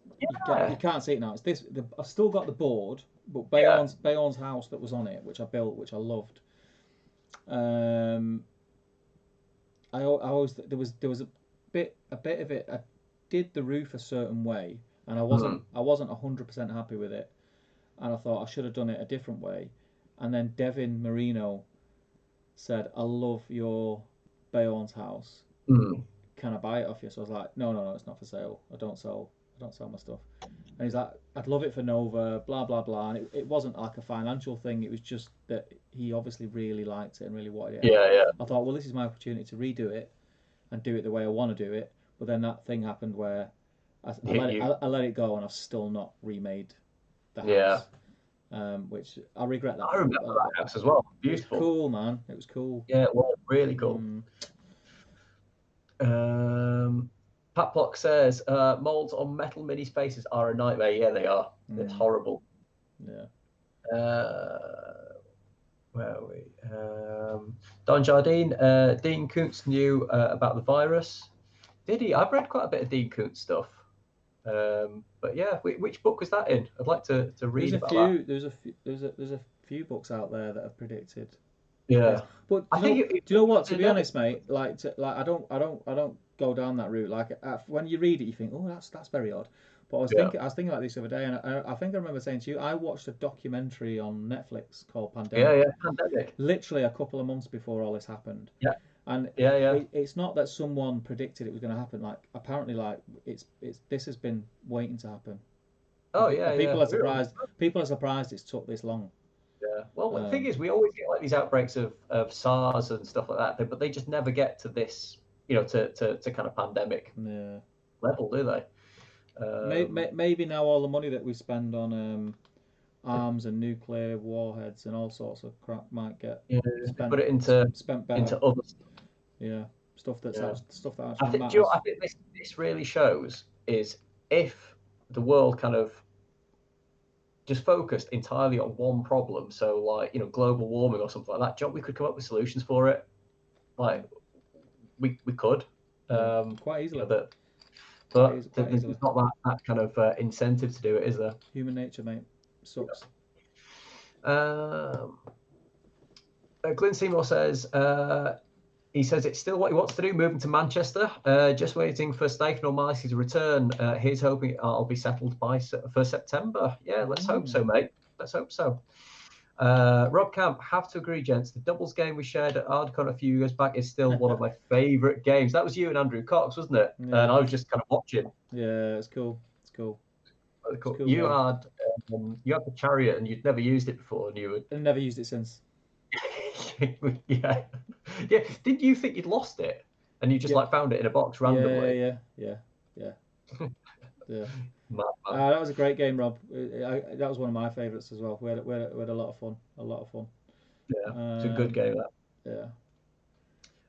yeah, you can't see it now. It's this. I've still got the board, but yeah, Bayon's house that was on it, which I built, which I loved. Um, I always there was a bit of it. I did the roof a certain way, and mm, I wasn't 100% happy with it, and I thought I should have done it a different way. And then Devin Marino said, "I love your Bayon's house. mm, Can I buy it off you?" So I was like, "No, no, no, it's not for sale. I don't sell my stuff." And he's like, "I'd love it for Nova, blah blah blah." And it wasn't like a financial thing. It was just that he obviously really liked it and really wanted it. And yeah, yeah. I thought, well, this is my opportunity to redo it and do it the way I want to do it. But then that thing happened where Hit you. I let it go, and I've still not remade the Yeah, house, which I regret that I remember a little that bit. house as well. It was Beautiful. cool, man. It was cool. Yeah, it was really cool. Mm, Um, Pat Block says molds on metal mini spaces are a nightmare. Yeah, they are. It's mm, horrible. yeah. Uh, where are we? Don Jardine. Dean Koontz knew about the virus. Did he? I've read quite a bit of Dean Koontz stuff. But yeah, which book was that in? I'd like to There's read a about that. few. There's a few books out there that have predicted this. Yeah, But I think do you know what? To be pandemic. honest, mate, I don't go down that route. Like when you read it, you think, oh, that's very odd. But Yeah, I was thinking about this the other day, and I think I remember saying to you, I watched a documentary on Netflix called yeah, Pandemic, yeah. Pandemic. literally a couple of months before all this happened. Yeah, And yeah, yeah. it's not that someone predicted it was going to happen. Like apparently, like it's this has been waiting to happen, Oh yeah, and yeah. We were on. People are surprised it's took this long. Yeah. Well, the thing Um, is, we always get like these outbreaks of SARS and stuff like that, but they just never get to this, to kind of pandemic yeah. level, do they? Maybe now all the money that we spend on arms and nuclear warheads and all sorts of crap might get Yeah, they spent put it into spent better. into other stuff. Yeah, Yeah. stuff that I actually think, matters. I think this really shows is if the world kind of just focused entirely on one problem, so like global warming or something like that, John, we could come up with solutions for it. Yeah, Like we could, yeah, um, quite easily, that, but quite there's easily. not that kind of incentive to do it, is there? Human nature, mate, sucks. Um, Glenn Seymour says he says it's still what he wants to do, moving to Manchester. Just waiting for Snake and Almighty to return. He's hoping I'll be settled by for September. Yeah, let's hope Mm. so, mate. Let's hope so. Rob Camp, have to agree, gents. The doubles game we shared at Ardcon a few years back is still one of my favourite games. That was you and Andrew Cox, wasn't it? And Yeah, I was just kind of watching. yeah, it's cool. It's cool. It's a cool You game. had the chariot and you'd never used it before, and you I've never used it since. would, yeah. Yeah. Did you think you'd lost it, and you just Yeah, like found it in a box randomly? yeah. Yeah. Madman. That was a great game, Rob. That was one of my favourites as well. We had a lot of fun. A lot of fun. Yeah, it's a good Um, game. That.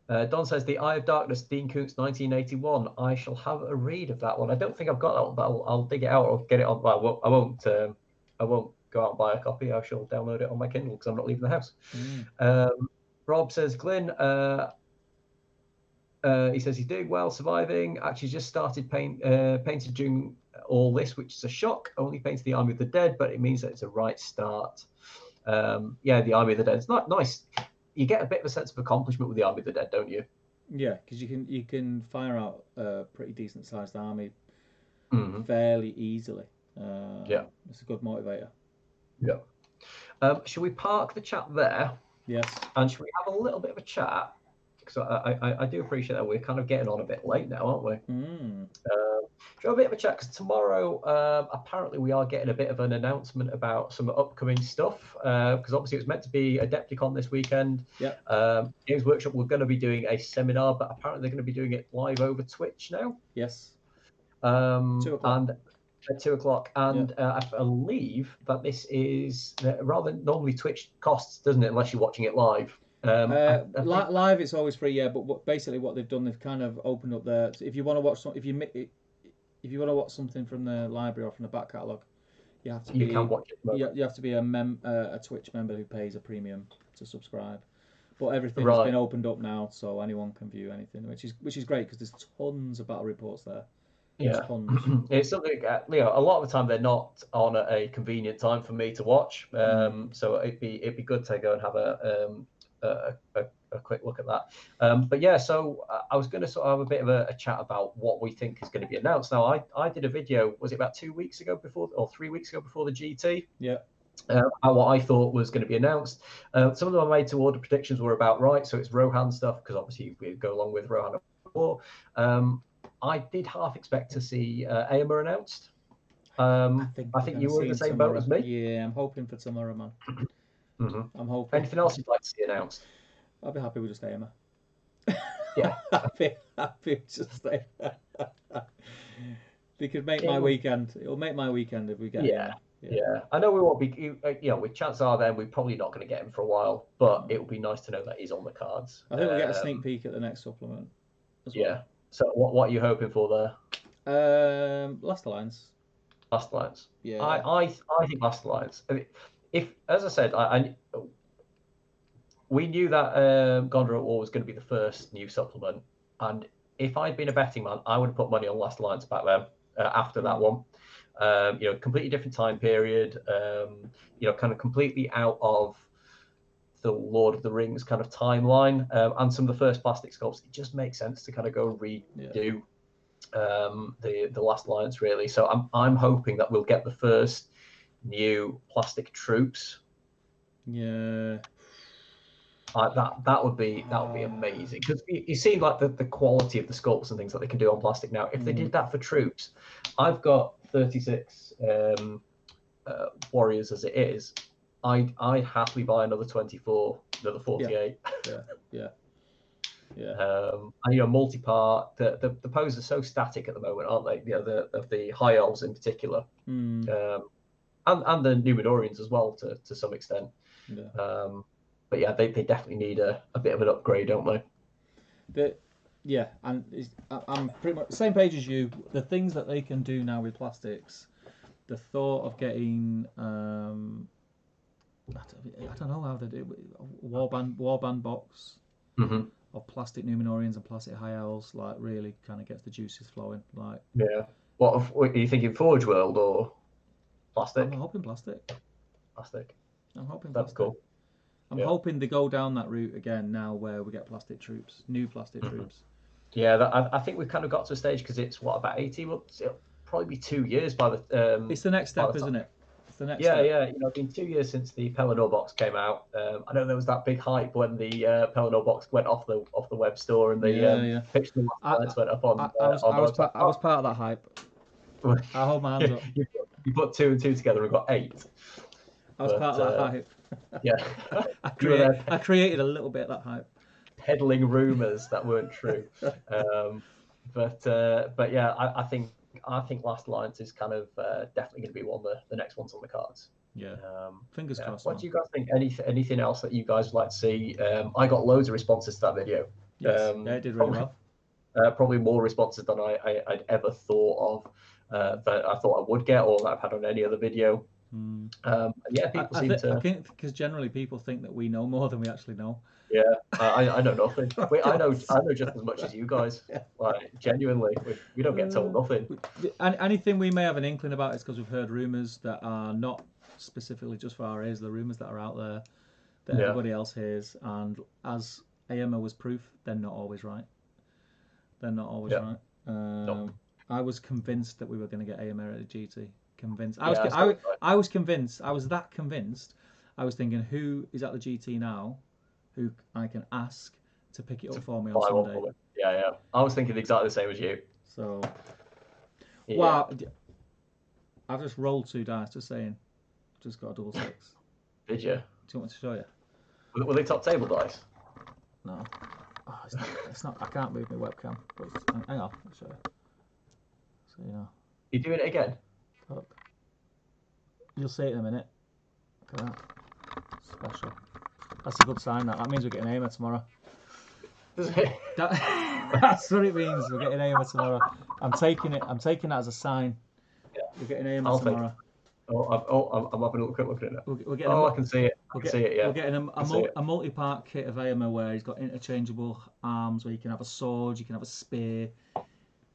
yeah. Don says the Eye of Darkness, Dean Koontz, 1981. I shall have a read of that one. I don't think I've got that one, but I'll dig it out or get it on. Well, I won't go out and buy a copy. I shall download it on my Kindle because I'm not leaving the house. Rob says, Glyn, he says he's doing well, surviving. Actually, just started painted during all this, which is a shock. Only painted the Army of the Dead, but it means that it's a right start. Yeah, the Army of the Dead. It's not nice. You get a bit of a sense of accomplishment with the Army of the Dead, don't you? Yeah, because you can fire out a pretty decent sized army Mm-hmm. fairly easily. Yeah. It's a good motivator. Yeah. Should we park the chat there? Yes. And should we have a little bit of a chat? Because I do appreciate that we're kind of getting on a bit late now, aren't we? Should we have a bit of a chat? Because tomorrow, apparently, we are getting a bit of an announcement about some upcoming stuff. Because obviously, it was meant to be Adepticon this weekend. Yeah. Games Workshop, we're going to be doing a seminar, but apparently, they're going to be doing it live over Twitch now. Yes. 2:00. And at 2:00, and I believe that this is rather normally Twitch costs, doesn't it? Unless you're watching it live. I think... Live, it's always free, yeah. But basically, what they've done, they've kind of opened up there. So if you want to watch if you want to watch something from the library or from the back catalogue, you have to be. You can watch it. You have to be a Twitch member who pays a premium to subscribe. But everything has been opened up now, so anyone can view anything, which is great because there's tons of battle reports there. Yeah, it's something. A lot of the time they're not on a convenient time for me to watch. So it'd be good to go and have a quick look at that. But yeah, so I was going to sort of have a bit of a chat about what we think is going to be announced. Now, I did a video. Was it about 2 weeks ago or 3 weeks ago before the GT? Yeah. What I thought was going to be announced. Some of them I made to order predictions were about right. So it's Rohan stuff because obviously we go along with Rohan War. I did half expect to see AMA announced. I think you were in the same boat as me. Yeah, I'm hoping for tomorrow, man. I'm hoping. Anything else you'd like to see announced? I'll be happy with just AMA. Yeah. happy with just AMA. They could make my weekend. It'll make my weekend if we get AMA. Yeah, I know we won't be. With chances are then we're probably not going to get him for a while, but it would be nice to know that he's on the cards. I think we'll get a sneak peek at the next supplement as well. Yeah. So what are you hoping for there? Last Alliance. Last Alliance. Yeah. I think Last Alliance. I mean, if, as I said, we knew that Gondor at War was going to be the first new supplement, and if I'd been a betting man, I would have put money on Last Alliance back then. After that one, completely different time period. Kind of completely out of the Lord of the Rings kind of timeline, and some of the first plastic sculpts. It just makes sense to kind of go redo the Last Alliance, really. So I'm hoping that we'll get the first new plastic troops. Yeah. That would be amazing, because you see like the quality of the sculpts and things that they can do on plastic now. If they did that for troops, I've got 36 warriors as it is. I'd happily buy another 24, another 48. Yeah. And multi-part. The poses are so static at the moment, aren't they? Of the high elves in particular, and the Numenorians as well to some extent. Yeah. But yeah, they definitely need a bit of an upgrade, don't they? And I'm pretty much the same page as you. The things that they can do now with plastics, the thought of getting I don't know how they do it. Warband box of plastic Numenorians and plastic high elves, like, really kind of gets the juices flowing. Like, yeah. What are you thinking? Forge World or plastic? I'm hoping plastic. I'm hoping that's plastic. Cool. I'm hoping they go down that route again now, where we get plastic troops, new plastic troops. Yeah, I think we've kind of got to a stage, because it's about 18 months. It'll probably be 2 years by the. It's the next step, isn't it? It's the next step. Yeah. It's been 2 years since the Pelennor box came out. I know there was that big hype when the Pelennor box went off the web store, and the picture went up on. I was part of that hype. I hold my hands up. You put 2 and 2 together and got 8. I was part of that hype. Yeah. I created a little bit of that hype. peddling rumours that weren't true. But yeah, I think Last Alliance is kind of definitely going to be one of the next ones on the cards. Yeah. Fingers crossed. What do you guys think? Anything else that you guys would like to see? I got loads of responses to that video. Yes, yeah, it did really well. Probably more responses than I'd ever thought of, that I thought I would get, or that I've had on any other video. Yeah, people seem to. I think because generally people think that we know more than we actually know. Yeah, I know nothing. I know just as much as you guys. Like genuinely, we don't get told nothing. Anything we may have an inkling about is because we've heard rumours that are not specifically just for our ears. The rumours that are out there that everybody else hears, and as AMO was proof, they're not always right. They're not always right. No. I was convinced that we were going to get AMO at a GT. Convinced. I was convinced. I was that convinced. I was thinking, who is at the GT now, who I can ask to pick it up for me on Sunday? Yeah. I was thinking exactly the same as you. So, wow. I've just rolled 2 dice. Just saying. Just got a double 6. Did you? Do you want me to show you? Were they top table dice? No. Oh, it's not. I can't move my webcam. But hang on. I'll show you. So you know. You doing it again? Look. You'll see it in a minute. Look at that. Special. That's a good sign. That means we're getting AMA tomorrow. That's what it means. We're getting AMA tomorrow. I'm taking that as a sign. Yeah. We're getting AMA tomorrow. I'm having a quick look at it. We're getting I can see it. Yeah. We're getting a multi-part kit of AMA where he's got interchangeable arms, where you can have a sword, you can have a spear.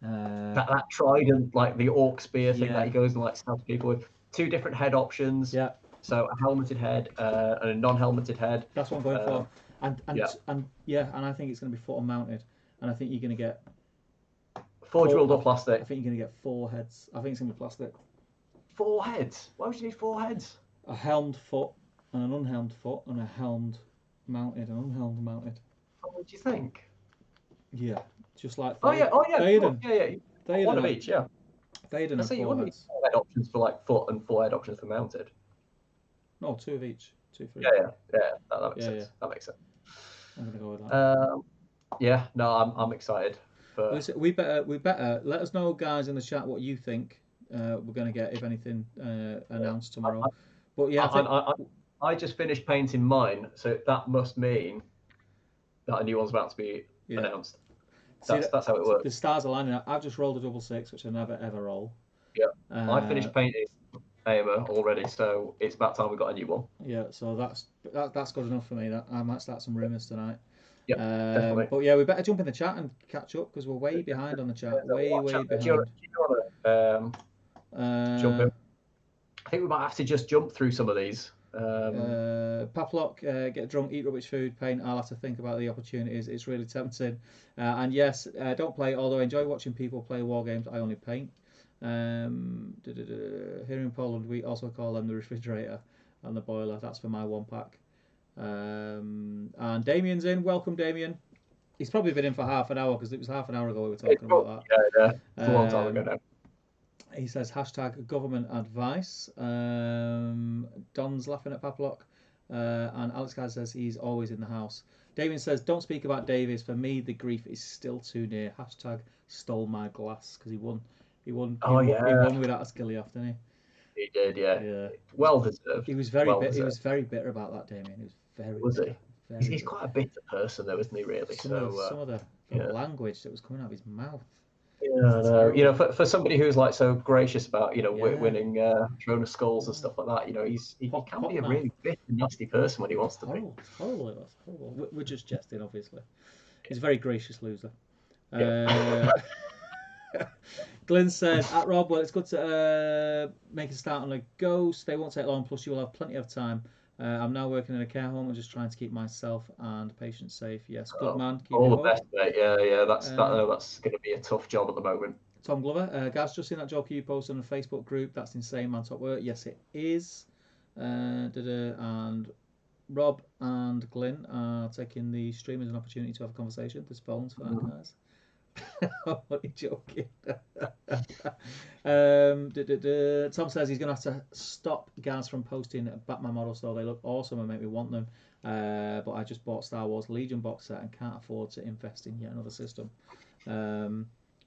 That trident, like the orc spear thing that he goes and like stabs people with. 2 different head options. Yeah. So a helmeted head and a non-helmeted head. That's what I'm going for. And I think it's going to be foot on mounted, and I think you're going to get forged rolled up plastic. I think you're going to get 4 heads. I think it's going to be plastic. 4 heads? Why would you need 4 heads? A helmed foot and an unhelmed foot, and a helmed mounted and unhelmed mounted. What do you think? Yeah, just like Théoden. Théoden. One of each, yeah. Théoden. I say you wouldn't need 4 head options for like foot and 4 head options for mounted. No, 2 of each. 2 for each. Yeah. That makes sense. That makes sense. I'm gonna go with that. Yeah. No, I'm excited. Listen, we better let us know, guys, in the chat what you think we're gonna get, if anything, announced tomorrow. But yeah, I just finished painting mine, so that must mean that a new one's about to be announced. That's how it works. The stars are lining up. I've just rolled a double 6, which I never ever roll. Yeah. I finished painting AMA already, so it's about time we got a new one. Yeah, so that's good enough for me. That I might start some rumours tonight. Yeah, definitely. But yeah, we better jump in the chat and catch up, because we're way behind on the chat. Way behind. Do you want to jump in? I think we might have to just jump through some of these. Paplock, get drunk, eat rubbish food, paint. I'll have to think about the opportunities. It's really tempting. And yes, don't play, although I enjoy watching people play war games. I only paint. Here in Poland, we also call them the refrigerator and the boiler. That's for my 1 pack. And Damien's in. Welcome, Damien. He's probably been in for half an hour, because it was half an hour ago we were talking about that. Yeah. It's a long time ago now. He says hashtag government advice. Don's laughing at Paplock. And Alex Guy says he's always in the house. Damien says, don't speak about Davies. For me, the grief is still too near. Hashtag stole my glass, because he won. He won without a skilly off, didn't he? He did, yeah. Well deserved. He was very bitter about that, Damien. He was very. Was he? He's quite a bitter person, though, isn't he? Really. Some of the language that was coming out of his mouth. Yeah, no. For somebody who's like so gracious about winning Throne of Skulls and stuff like that, he can be a really bitter, nasty person when he wants to be. Horrible. We're just jesting, obviously. He's a very gracious loser. Glenn said, at Rob, well, it's good to make a start on a ghost. They won't take long, plus you will have plenty of time. I'm now working in a care home and just trying to keep myself and patients safe. Yes, good man. Keep all the best, mate. Yeah. That's going to be a tough job at the moment. Tom Glover, guys, just seen that job you posted on the Facebook group. That's insane, man. Top work. Yes, it is. And Rob and Glyn are taking the stream as an opportunity to have a conversation. This phone's fine, guys. I'm only joking. Tom says he's going to have to stop Gaz from posting Batman models, though they look awesome and make me want them. But I just bought Star Wars Legion box set and can't afford to invest in yet another system.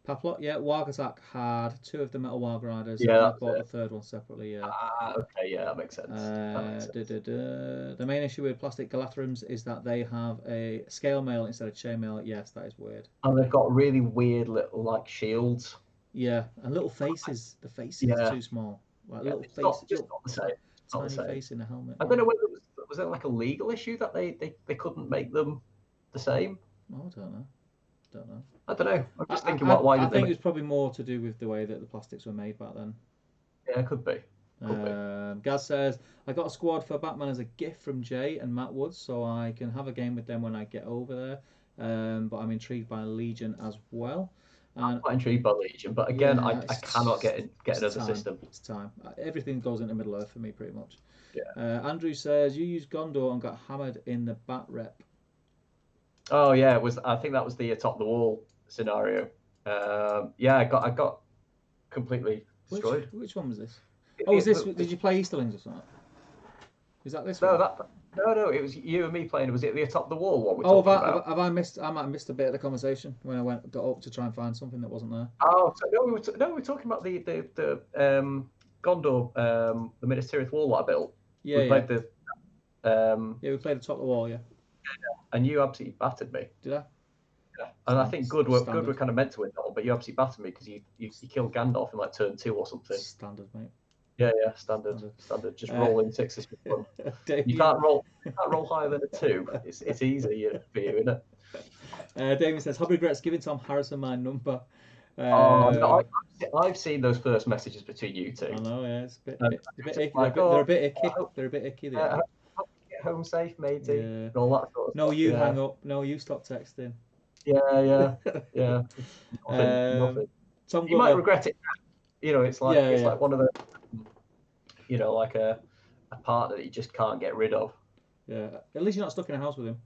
Paplot, yeah, Warg Attack had 2 of the Metal Warg Riders. Yeah, I that's bought it. the 3rd one separately, yeah. Okay, yeah, that makes sense. That makes sense. The main issue with plastic Galathrums is that they have a scale mail instead of chainmail. Yes, that is weird. And they've got really weird little like shields. Yeah, and little faces. The faces are Yeah, too small. Like yeah, little it's not face, just little not the same. It's not the tiny same. face in a helmet. I don't know whether was it like a legal issue that they couldn't make them the same. Oh, I don't know. Don't know. I don't know. I'm just thinking, I, why I did they think it make? was probably more to do with the way that the plastics were made back then. Yeah, it could be. Could be. Gaz says, I got a squad for Batman as a gift from Jay and Matt Woods, so I can have a game with them when I get over there. But I'm intrigued by Legion as well. I'm And quite intrigued by Legion, but again, yeah, I cannot get another time. system. It's time. Everything goes into Middle Earth for me, pretty much. Yeah. Andrew says, you used Gondor and got hammered in the Bat Rep. Oh yeah, it was. I think that was the top the wall scenario. Yeah, I got completely destroyed. Which one was this? Oh, was this? Did you play Easterlings or something? Is that this one? No, it was you and me playing. Was it the top the wall one we're Oh, talking about? have I missed? I might have missed a bit of the conversation when I got up to try and find something that wasn't there. Oh, so no, we were talking about the Gondor, the Minas Tirith wall that I built. Yeah, we played the. Yeah, we played the top of the wall. Yeah. And you absolutely battered me. Did I? Yeah. And I think good were kind of meant to win that one, but you absolutely battered me because you killed Gandalf in like turn 2 or something. Standard, mate. Yeah, standard. Just roll in 6s for fun. You can't roll higher than a 2. It's easy for you, isn't it? Damien says, Hobby regrets giving Tom Harrison my number. No, I've seen those first messages between you two. I know, yeah, it's a bit icky. They're a bit icky. They're a bit icky. Get home safe, matey. Yeah. All that sort of no, stuff. You hang up. No, you stop texting. Yeah. Nothing. Tom you might regret it. It's like like one of the, like a partner that you just can't get rid of. Yeah. At least you're not stuck in a house with him.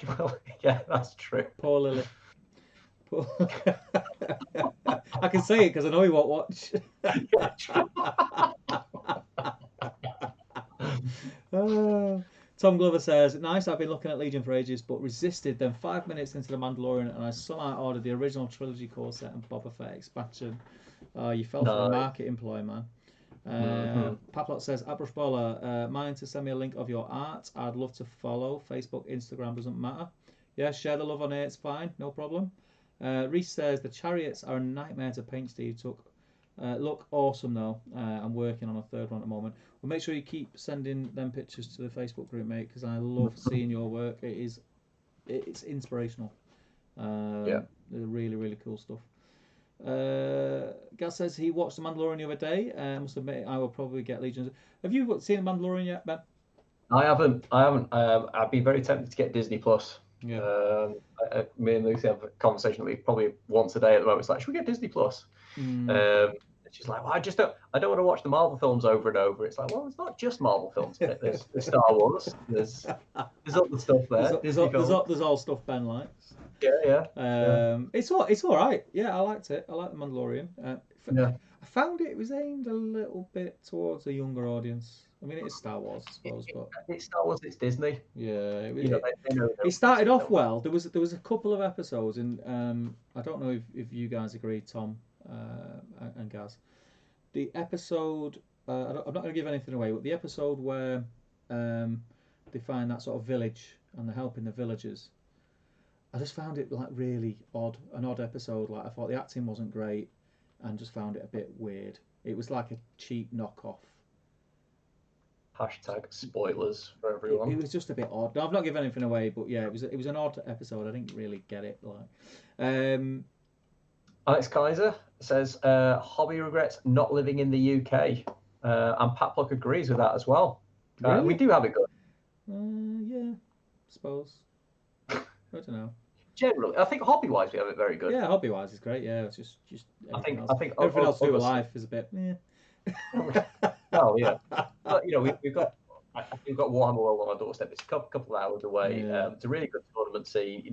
Well, yeah, that's true. Poor Lily. I can say it because I know he won't watch. Tom Glover says, nice, I've been looking at Legion for ages, but resisted. Then 5 minutes into The Mandalorian, and I somehow ordered the original trilogy core set and Boba Fett expansion. You fell for a marketing ploy, man. Paplot says, Abrush Bowler, mind to send me a link of your art? I'd love to follow. Facebook, Instagram, doesn't matter. Yeah, share the love on it, it's fine, no problem. Reese says, the chariots are a nightmare to paint, Steve. Look awesome, though. I'm working on a 3rd one at the moment. Well, make sure you keep sending them pictures to the Facebook group, mate, because I love seeing your work. It's inspirational. They're really, really cool stuff. Gaz says he watched The Mandalorian the other day. Must admit, I will probably get Legions. Have you seen The Mandalorian yet, Ben? I haven't. I'd be very tempted to get Disney Plus. Yeah. Me and Lucy have a conversation probably once a day at the moment. It's like, should we get Disney Plus? She's like, well, I don't want to watch the Marvel films over and over. It's like, well, it's not just Marvel films. There's Star Wars. There's other stuff there. There's all stuff Ben likes. Yeah. It's all right. Yeah, I liked it. I like The Mandalorian. I found it was aimed a little bit towards a younger audience. I mean, it is Star Wars, I suppose, but it's Star Wars. It's Disney. Yeah, it started off well. There was a couple of episodes, and I don't know if you guys agree, Tom and Gaz. The episode, I'm not going to give anything away, but the episode where they find that sort of village and they're helping the villagers, I just found it like really an odd episode. Like I thought the acting wasn't great, and just found it a bit weird. It was like a cheap knockoff. Hashtag spoilers for everyone. It was just a bit odd. No, I've not given anything away, but yeah, it was an odd episode. I didn't really get it. Alex Kaiser says, hobby regrets not living in the UK. And Pat Pluck agrees with that as well. Really? We do have it good. Yeah, I suppose. I don't know. Generally, I think hobby-wise we have it very good. Yeah, hobby-wise is great. Yeah, it's just I think everything else to do with life is a bit. Well, yeah, but we've got Warhammer World on our doorstep. It's a couple of hours away. Yeah. It's a really good tournament scene.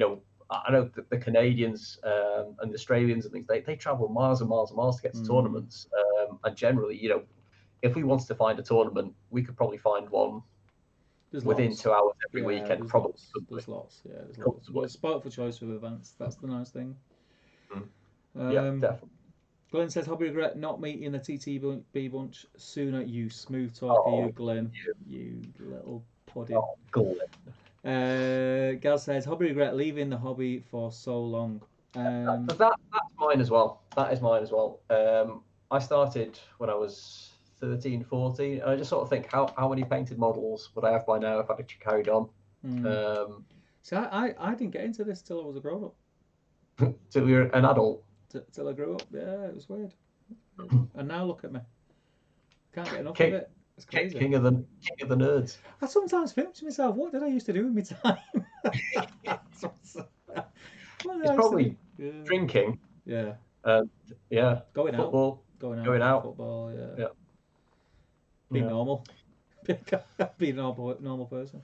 I know the Canadians and the Australians and things. They travel miles and miles and miles to get to tournaments. And generally, if we wanted to find a tournament, we could probably find one There's within lots. 2 hours every Yeah, weekend. there's Probably lots. could There's lots. Yeah, there's lots. We're comfortably. spoilt for choice with events. That's the nice thing. Mm. Yeah, Um, definitely. Glenn says, hobby regret not meeting the TTB bunch sooner. You smooth talker, you Oh, Glenn, you little pudding. oh, Glenn. Gaz says, hobby regret leaving the hobby for so long. That's mine as well. That is mine as well. I started when I was 13, 14. And I just sort of think, how many painted models would I have by now if I'd carried on? See, I didn't get into this till I was a grown up. Till you're an adult. Till I grew up. Yeah, it was weird. And now look at me. Can't get enough of King, it. It's crazy. king of the nerds. I sometimes think to myself, what did I used to do with my time? It's probably drinking. Yeah. Yeah. Going football. out. Going out. Football. Yeah. Yeah. Being normal. Being a normal person.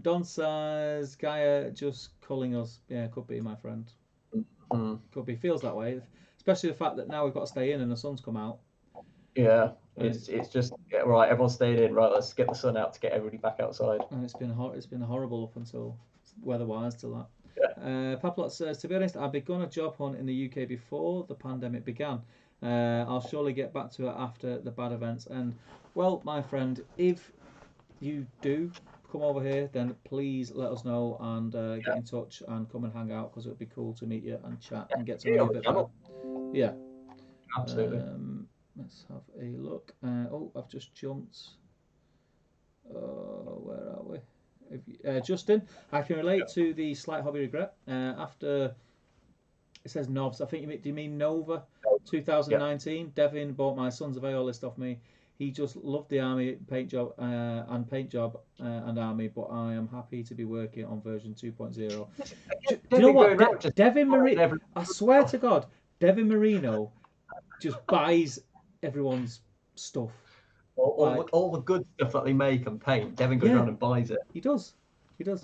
Don says, Gaia just calling us. Yeah, could be, my friend. Could be. Feels that way. Especially the fact that now we've got to stay in and the sun's come out. Yeah, it's just right. Everyone's staying in. Right, let's get the sun out to get everybody back outside. And it's been horrible up until weather-wise till that. Yeah. Paplot says, to be honest, I begun a job hunt in the UK before the pandemic began. I'll surely get back to it after the bad events. And well, my friend, if you do come over here, then please let us know and get in touch and come and hang out because it would be cool to meet you and chat and get to know you a bit better. Yeah, absolutely. Let's have a look. I've just jumped. Where are we? Justin, I can relate to the slight hobby regret. After it says Novs, I think do you mean Nova 2019? Devin bought my Sons of AO list off me. He just loved the army paint job and army, but I am happy to be working on version 2.0. Do you know what? Devin Marino, I swear to God, Devin Marino just buys everyone's stuff. All the good stuff that they make and paint, Devin goes around and buys it. He does. Do you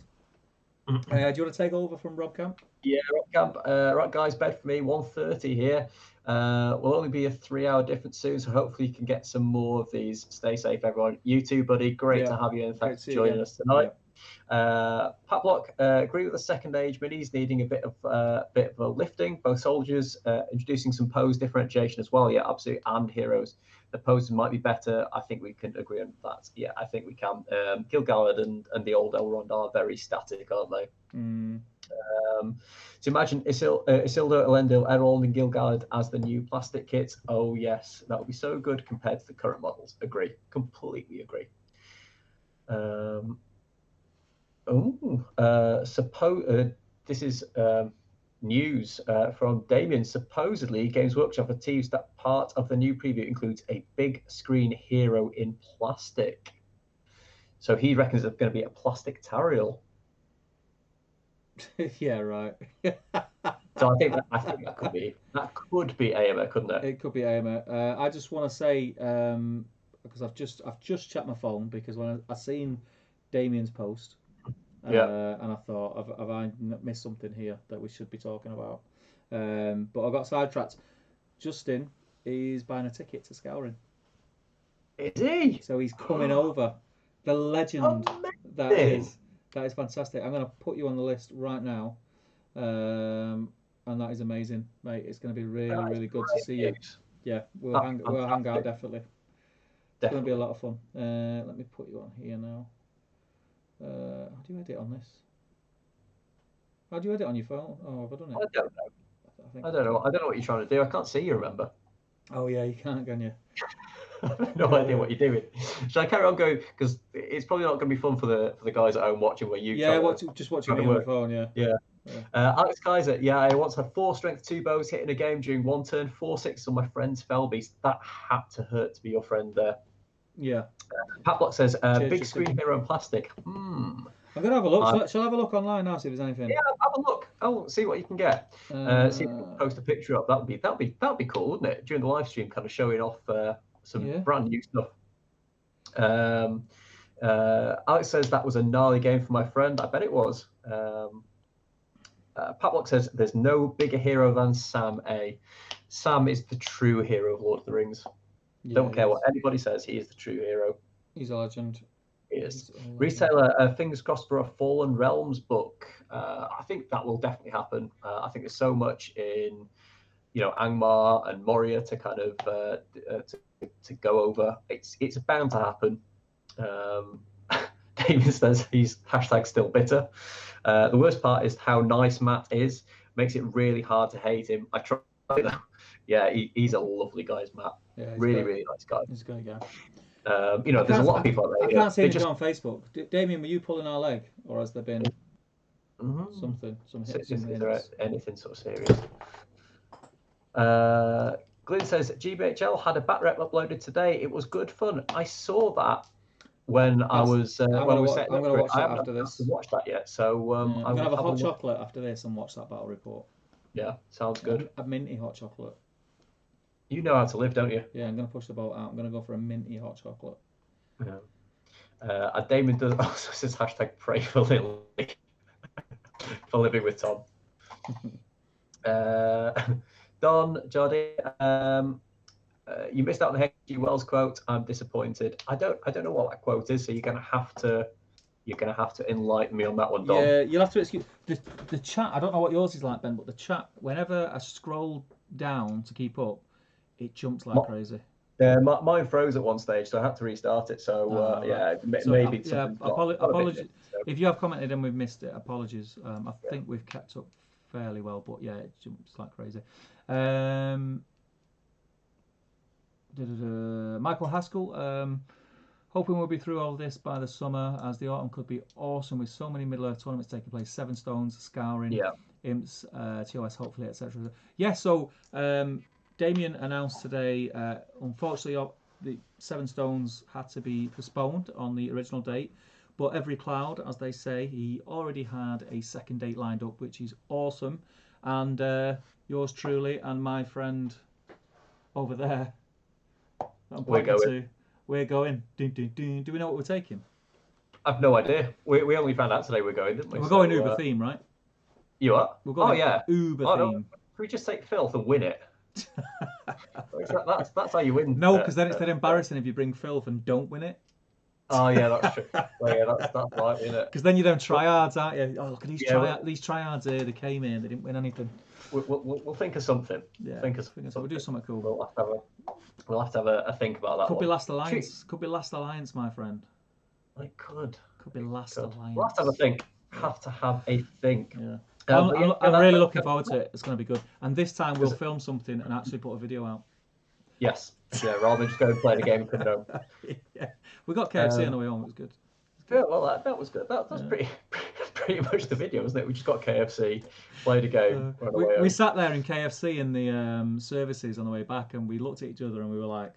want to take over from Rob Camp? Yeah, Rob Camp. Right, guys, bed for me, 1:30 here. Will only be a 3-hour difference soon, so hopefully you can get some more of these. Stay safe, everyone. You too, buddy. Great to have you, and thanks for joining us tonight. Pat Block, agree with the second age minis needing a bit of a lifting. Both soldiers, introducing some pose differentiation as well. Yeah, absolutely. And heroes, the poses might be better. I think we can agree on that. Yeah, I think we can. Gil-galad and the old Elrond are very static, aren't they? So imagine Isildur, Elendil, Elrond, and Gil-galad as the new plastic kits. Oh yes, that would be so good compared to the current models. Agree, completely agree. This is news from Damien. Supposedly, Games Workshop have teased that part of the new preview includes a big screen hero in plastic. So he reckons it's going to be a plastic Tariel. Yeah, right. So I think that could be AMA, couldn't it? It could be AMA. I just want to say because I've just checked my phone because when I seen Damien's post. And I thought, have I missed something here that we should be talking about? But I got sidetracked. Justin is buying a ticket to Scouring. Is he? So he's coming over. The legend that is fantastic. I'm going to put you on the list right now, and that is amazing, mate. It's going to be really good to see you. Yeah, we'll hang out definitely. It's going to be a lot of fun. Let me put you on here now. How do you edit on this? How do you edit on your phone? Oh, have I done it? I don't know. I don't know. I don't know what you're trying to do. I can't see you, remember? Oh yeah, you can't, can you? I have no idea what you're doing. Should I carry on going? Because it's probably not going to be fun for the guys at home watching where you. Yeah, just watching me on the phone. Yeah. Alex Kaiser. Yeah, I once had 4 strength 2 bows hit in a game during one turn, 4 6 on my friend's fell beast. That had to hurt to be your friend there. Yeah. Pat Block says, big screen hero and plastic. I'm going to have a look. Shall I have a look online now, see if there's anything? Yeah, have a look. Oh, see what you can get. See if you can post a picture up. That'd be cool, wouldn't it? During the live stream, kind of showing off some brand new stuff. Alex says that was a gnarly game for my friend. I bet it was. Pat Block says there's no bigger hero than Sam A. Sam is the true hero of Lord of the Rings. Don't care what anybody says, he is the true hero. He's a legend. It is. It's all Retailer, fingers crossed for a Fallen Realms book. I think that will definitely happen. I think there's so much in, Angmar and Moria to kind of to go over. It's bound to happen. David says he's hashtag still bitter. The worst part is how nice Matt is. Makes it really hard to hate him. I try. Yeah, he's a lovely guy, Matt. Yeah, really, really nice guy. He's a great guy. There's a lot of people out there. I can't see anything on Facebook. Damien, were you pulling our leg, or has there been something? Is there anything sort of serious? Glyn says GBHL had a bat rep uploaded today. It was good fun. I saw that when I was I'm when we going set. to watch that after this. Watch that yet? So I'm going to have a hot chocolate after this and watch that battle report. Yeah, sounds good. A minty hot chocolate. You know how to live, don't you? Yeah, I'm going to push the boat out. I'm going to go for a minty hot chocolate. Yeah. Damon does also says hashtag pray for Lily for living with Tom. Don Jardine, you missed out on the H.G. Wells quote. I'm disappointed. I don't know what that quote is, so you're gonna have to enlighten me on that one, Don. Yeah, you'll have to excuse the chat. I don't know what yours is like, Ben, but the chat. Whenever I scroll down to keep up, it jumps like crazy. Yeah, mine froze at one stage, so I had to restart it. So maybe. Apologies if you have commented and we've missed it. Apologies. I think we've kept up fairly well, but yeah, it jumps like crazy. Michael Haskell, hoping we'll be through all this by the summer, as the autumn could be awesome with so many Middle-earth tournaments taking place. Seven Stones, Scouring, Imps, TOS, hopefully, etc. Yeah, so Damien announced today, unfortunately, the Seven Stones had to be postponed on the original date, but every cloud, as they say, he already had a second date lined up, which is awesome. And yours truly and my friend over there, we're going. Do we know what we're taking? I've no idea. We only found out today we're going, didn't we? We're going Uber theme, right? You are? We're going Uber theme. No. Can we just take filth and win it? That's how you win. No, because then it's then embarrassing if you bring filth and don't win it. Oh yeah, that's true. That's right, isn't it? Because then you don't tryhards, aren't you? Oh, look at these tryhards here. They came in, they didn't win anything. We'll think of something. Yeah, think of something. We'll do something cool. We'll have to have a think about that. Could be Last Alliance. Could be Last Alliance, my friend. It could. Could be Last Alliance. We'll have to have a think. Have to have a think. Yeah. I'm really looking forward to it. It's going to be good. And this time we'll film something and actually put a video out. Yes. Yeah, rather than just go and play the game and come home. Yeah. We got KFC on the way home. It was good. Yeah, well, that was good. That's pretty much the video, wasn't it? We just got KFC, played a game. We sat there in KFC in the services on the way back, and we looked at each other and we were like,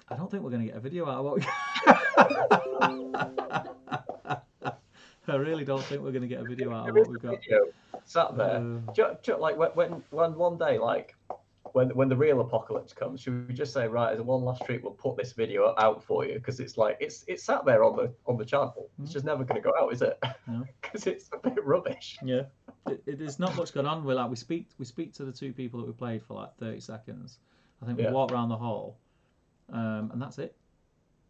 I don't think we're going to get a video out of what we I really don't think we're going to get a video out of what we've got. Sat there, like when one day, like when the real apocalypse comes, should we just say, right, as a one last treat, we'll put this video out for you, because it's like it's sat there on the channel. It's just never going to go out, is it? Because it's a bit rubbish. Yeah, it is not much going on. We speak to the two people that we played for like 30 seconds. I think we walk around the hall, and that's it.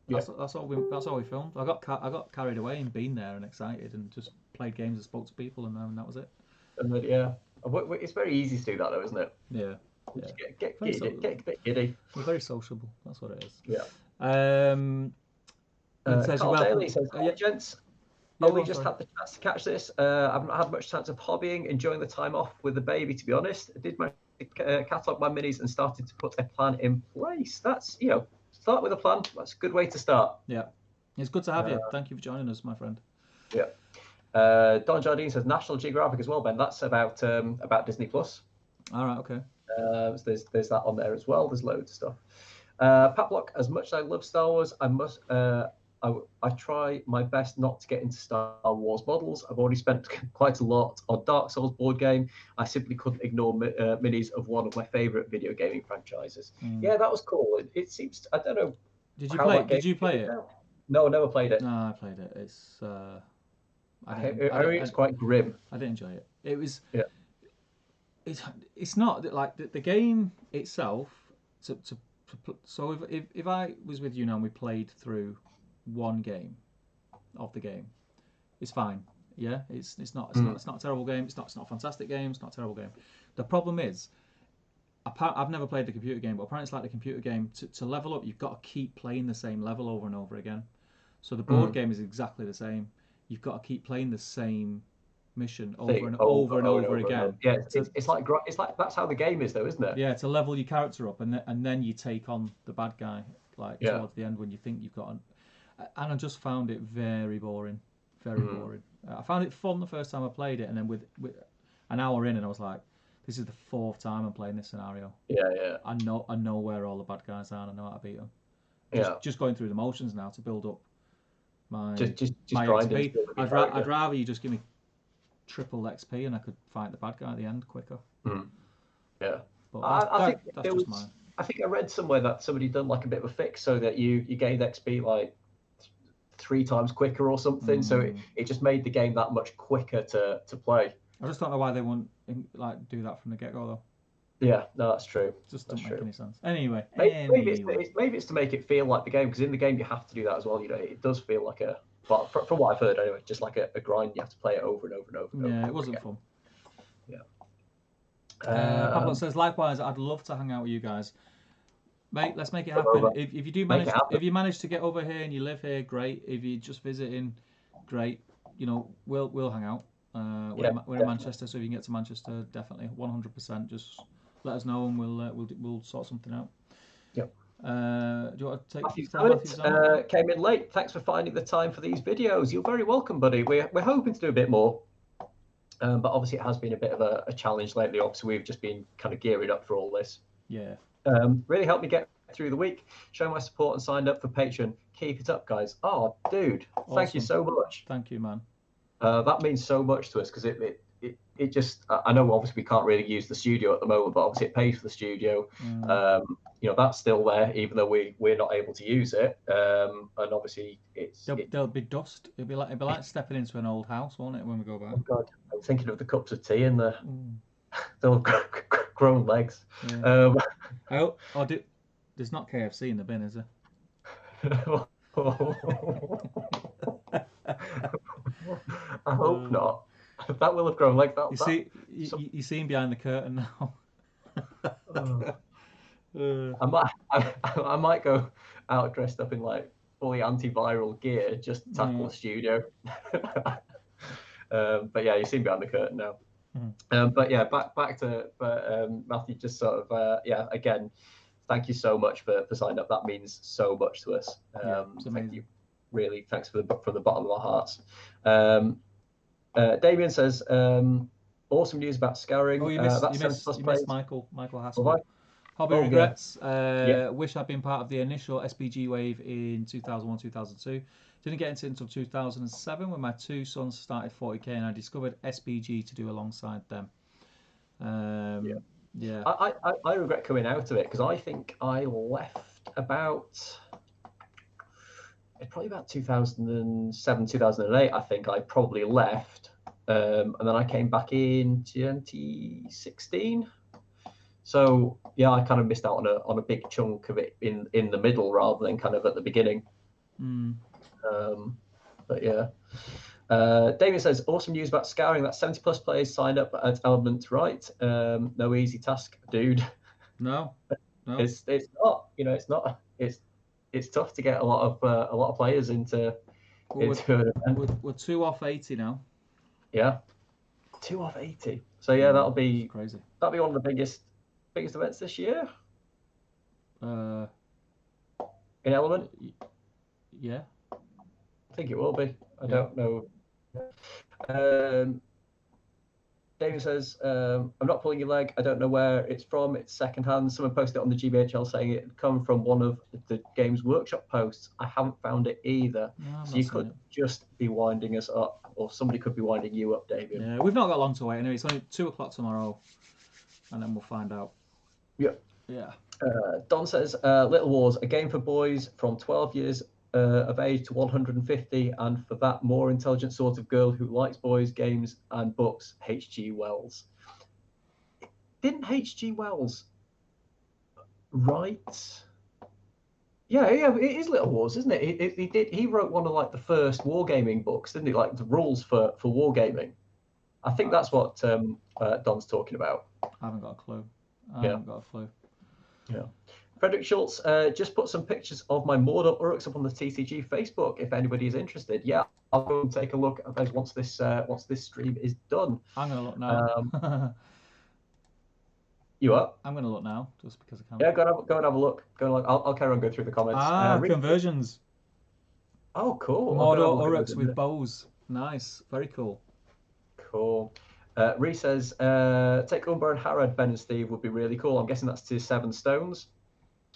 That's all we filmed. I got carried away and been there and excited and just played games and spoke to people, and that was it. And then, it's very easy to do that though, isn't it? Yeah. Get a bit giddy. We're very sociable. That's what it is. Yeah. Carl Daly says, gents, only just had the chance to catch this. I've not had much chance of hobbying, enjoying the time off with the baby, to be honest. I did my catalogue my minis and started to put a plan in place. That's, start with a plan. That's a good way to start. Yeah. It's good to have you. Thank you for joining us, my friend. Yeah. Don Jardine says National Geographic as well, Ben. That's about Disney Plus. All right, okay. So there's that on there as well. There's loads of stuff. Pat Block, as much as I love Star Wars, I try my best not to get into Star Wars models. I've already spent quite a lot on Dark Souls board game. I simply couldn't ignore minis of one of my favorite video gaming franchises. Yeah, that was cool. It seems, I don't know. Did you play it? No, I never played it. No, I played it. It's it's quite grim. I didn't enjoy it. It was. Yeah. It's not like the game itself. So if I was with you now and we played through one game of the game, it's fine. Yeah, it's not a terrible game. It's not a fantastic game. It's not a terrible game. The problem is, I've never played the computer game, but apparently it's like the computer game. To level up, you've got to keep playing the same level over and over again. So the board game is exactly the same. You've got to keep playing the same mission over and over again. Yeah, it's like that's how the game is, though, isn't it? Yeah, to level your character up, and then you take on the bad guy towards the end when you think you've got. And I just found it very boring, very boring. I found it fun the first time I played it, and then with an hour in, and I was like, this is the 4th time I'm playing this scenario. Yeah. I know where all the bad guys are, and I know how to beat them. Just going through the motions now to build up my XP. I'd rather you just give me triple XP and I could fight the bad guy at the end quicker. Yeah, but I think that's just mine. I think I read somewhere that somebody done like a bit of a fix so that you gained XP like 3 times quicker or something. So it just made the game that much quicker to play. I just don't know why they wouldn't do that from the get go though. Yeah, no, that's true. Just doesn't make any sense. Anyway, maybe it's to make it feel like the game, because in the game you have to do that as well. You know, it does feel like but from what I've heard anyway, just like a grind. You have to play it over and over and over. Yeah, it wasn't fun. Yeah. Pablo says, likewise, I'd love to hang out with you guys. Mate, let's make it happen. If you do manage, if you manage to get over here and you live here, great. If you're just visiting, great. You know, we'll hang out. We're in Manchester, so if you can get to Manchester, definitely 100%. Just let us know and we'll sort something out. Yep. Do you want to take Matthew's came in late. Thanks for finding the time for these videos. You're very welcome, buddy. We're hoping to do a bit more, but obviously it has been a bit of a challenge lately. Obviously, we've just been kind of gearing up for all this. Yeah. Really helped me get through the week. Show my support and signed up for Patreon. Keep it up, guys. Oh, dude, awesome. Thank you so much. Thank you, man. That means so much to us because it just, I know obviously we can't really use the studio at the moment, but obviously it pays for the studio. You know, that's still there even though we're not able to use it. And obviously there'll be dust. It'll be like stepping into an old house, won't it, when we go back? Oh God, I'm thinking of the cups of tea and the grown legs. Yeah. There's not KFC in the bin, is there? I hope not. That will have grown like that. You see him behind the curtain now. I might go out dressed up in like fully antiviral gear just to tackle the studio. But yeah, you see him behind the curtain now. But yeah, back to Matthew. Just sort of again, thank you so much for signing up. That means so much to us. Thank you. Really, thanks from the bottom of our hearts. Damien says, awesome news about Scouring. Oh, you missed Michael Haskell. Hobby regrets. Wish I'd been part of the initial SBG wave in 2001, 2002. Didn't get into it until 2007 when my 2 sons started 40k and I discovered SBG to do alongside them. Yeah. I regret coming out of it because I think I left probably about 2007, 2008. I think I probably left, and then I came back in 2016. So yeah, I kind of missed out on a big chunk of it in the middle rather than kind of at the beginning. But yeah. Damien says, awesome news about Scouring. That 70+ players signed up at Element, right? No easy task, dude. No. It's not. You know, it's not. It's tough to get a lot of players into an event. We're 2 off 80 now. Yeah, 2 off 80. So yeah, that'll be crazy. That'll be one of the biggest events this year. In Element. Yeah. I think it will be. I don't know. David says, I'm not pulling your leg. I don't know where it's from. It's secondhand. Someone posted it on the GBHL saying it had come from one of the Games Workshop posts. I haven't found it either. No, so you could just be winding us up, or somebody could be winding you up, David. Yeah, we've not got long to wait anyway. It's only 2 o'clock tomorrow, and then we'll find out. Yeah. Don says, Little Wars, a game for boys from 12 years of age to 150, and for that more intelligent sort of girl who likes boys, games, and books. H.G. Wells. Didn't H.G. Wells write Yeah, it is Little Wars, isn't it? He wrote one of like the first wargaming books, didn't he? Like the rules for wargaming. I think that's what Don's talking about. I haven't got a clue. I Yeah. haven't got a clue. Yeah. Frederick Schultz just put some pictures of my Mordor Uruks up on the TCG Facebook. If anybody is interested, yeah, I'll go and take a look at those once this stream is done. I'm gonna look now. You are? I'm gonna look now, just because I can. Yeah, go and have a look. I'll carry on going through the comments. Conversions. Oh, cool. Mordor Uruks with bows. Nice. Very cool. Cool. Reese says, take Umbar and Harad, Ben and Steve would be really cool. I'm guessing that's to 7 stones.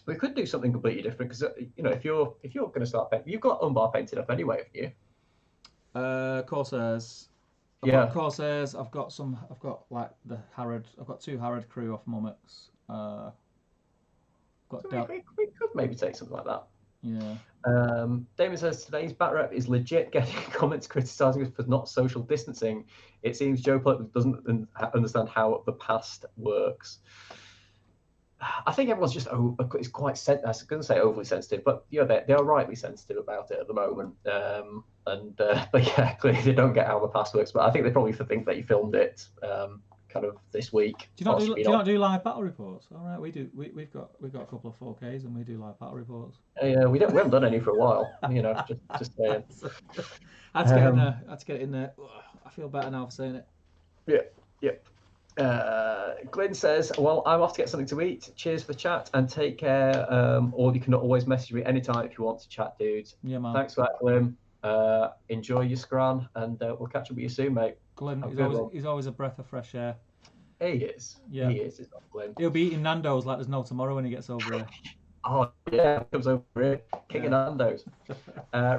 We could do something completely different because if you're going to start painting, you've got Umbar painted up anyway, haven't you? Corsairs. I've got Corsairs. I've got like the Harad. I've got 2 Harad crew off Mummox. We could maybe take something like that. Yeah. Damon says today's bat rep is legit getting comments criticising us for not social distancing. It seems Joe Pluck doesn't understand how the past works. I think everyone's just is quite I was going to say overly sensitive, but they are rightly sensitive about it at the moment. But yeah, clearly they don't get how the past works. But I think they probably think that you filmed it kind of this week. Do you not do live battle reports? All right, we do. We've got a couple of 4Ks and we do live battle reports. Yeah, we haven't done any for a while. Just saying. I had to get in there. I had to get it in there. I feel better now for saying it. Yeah. Glenn says, well, I'm off to get something to eat. Cheers for the chat and take care. Or you can always message me anytime if you want to chat, dudes. Yeah, man. Thanks for that, Glenn. Enjoy your scran and we'll catch up with you soon, mate. Glenn, he's always a breath of fresh air. He is. Yeah. He is. It's not Glenn. He'll be eating Nando's like there's no tomorrow when he gets over here. Oh, yeah. Comes over here. King of Nando's.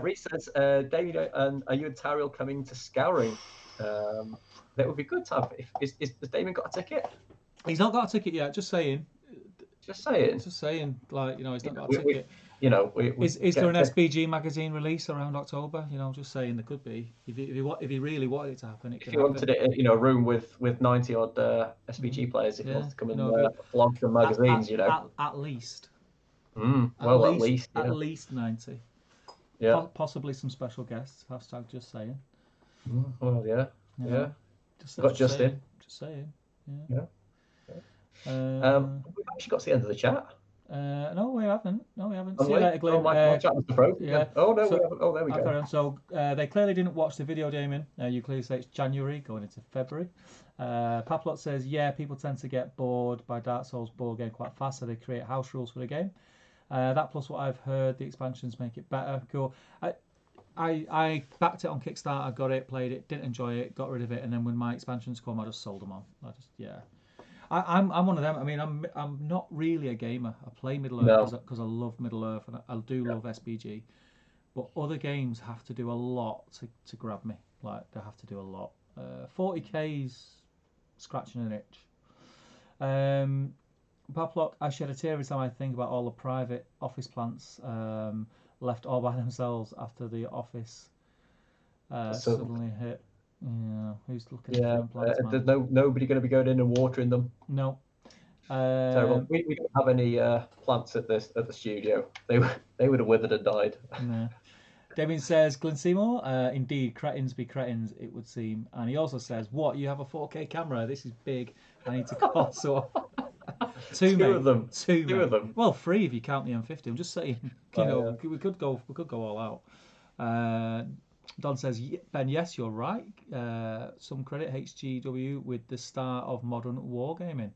Reese says, David, are you and Tariel coming to Scouring? That would be good to have. Has Damon got a ticket? He's not got a ticket yet. Just saying. Just saying. Like, he's not got a ticket. Is there an SBG magazine release around October? Just saying there could be. If he really wanted it to happen, if you wanted it, a room with 90 odd SBG players, if you wanted to come and vlog some magazines, At least. At least 90. Yeah. Possibly some special guests. # just saying. Well, yeah. Yeah. Just Justin. Just saying. Yeah. We've actually got to the end of the chat. No, we haven't. See you later, Glenn. My chat was broken. Yeah. Oh, no, we haven't. Oh, there we go. So they clearly didn't watch the video, Damien. You clearly say it's January going into February. Paplot says, yeah, people tend to get bored by Dark Souls board game quite fast, so they create house rules for the game. That plus what I've heard, the expansions make it better. Cool. I backed it on Kickstarter, got it, played it, didn't enjoy it, got rid of it, and then when my expansions come, I just sold them on. I'm one of them. I mean, I'm not really a gamer. I play Middle Earth because I love Middle Earth and I do love SBG, but other games have to do a lot to grab me. Like they have to do a lot. 40K's scratching an itch. Bablock, I shed a tear every time I think about all the private office plants left all by themselves after the office suddenly hit. Yeah, who's looking at plants, there's nobody going to be going in and watering them. No. Terrible. We don't have any plants at the studio. They would have withered and died. No. Damien says, Glenn Seymour, indeed, cretins be cretins, it would seem. And he also says, what, you have a 4K camera? This is big. I need to console. Two of them. Two of them. Well, 3 if you count the M50. I'm just saying, we could go all out. Don says, Ben, yes, you're right. Some credit HGW with the start of modern wargaming.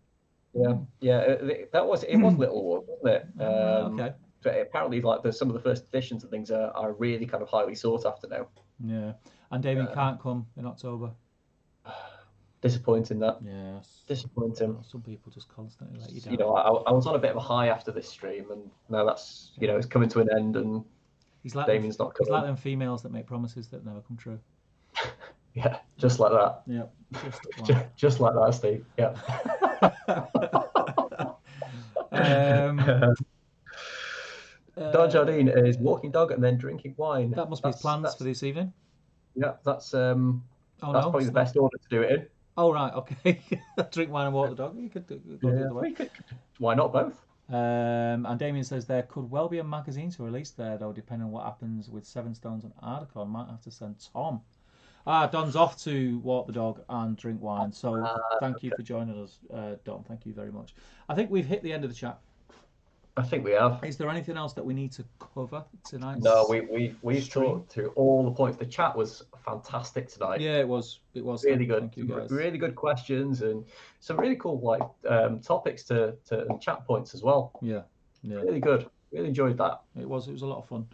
Yeah. It was Little War, wasn't it? Okay. But apparently, like some of the first editions and things are really kind of highly sought after now. Yeah, and Damien can't come in October. Disappointing that. Yes. Disappointing. Some people just constantly let you down. I was on a bit of a high after this stream, and now that's it's coming to an end, and Damien's not coming. He's like them females that make promises that never come true. Yeah, just like that. Yeah, just like that, Steve. Yeah. Don Jardine is walking dog and then drinking wine. That must be his plans for this evening. Yeah, that's probably the best order to do it in. Oh right, okay. Drink wine and walk the dog. You could go the other way. Why not both? And Damien says there could well be a magazine to release there, though, depending on what happens with Seven Stones and Ardacon. Might have to send Tom. Don's off to walk the dog and drink wine. So thank you Okay. for joining us, Don. Thank you very much. I think we've hit the end of the chat. I think we have. Is there anything else that we need to cover No, tonight's we've stream? talked through all the points. The chat was fantastic tonight. Yeah, it was. It was. Really good, Thank you, guys. really good questions and some really cool topics to and chat points as well. Yeah, yeah. Really good. Really enjoyed that. It was. It was a lot of fun.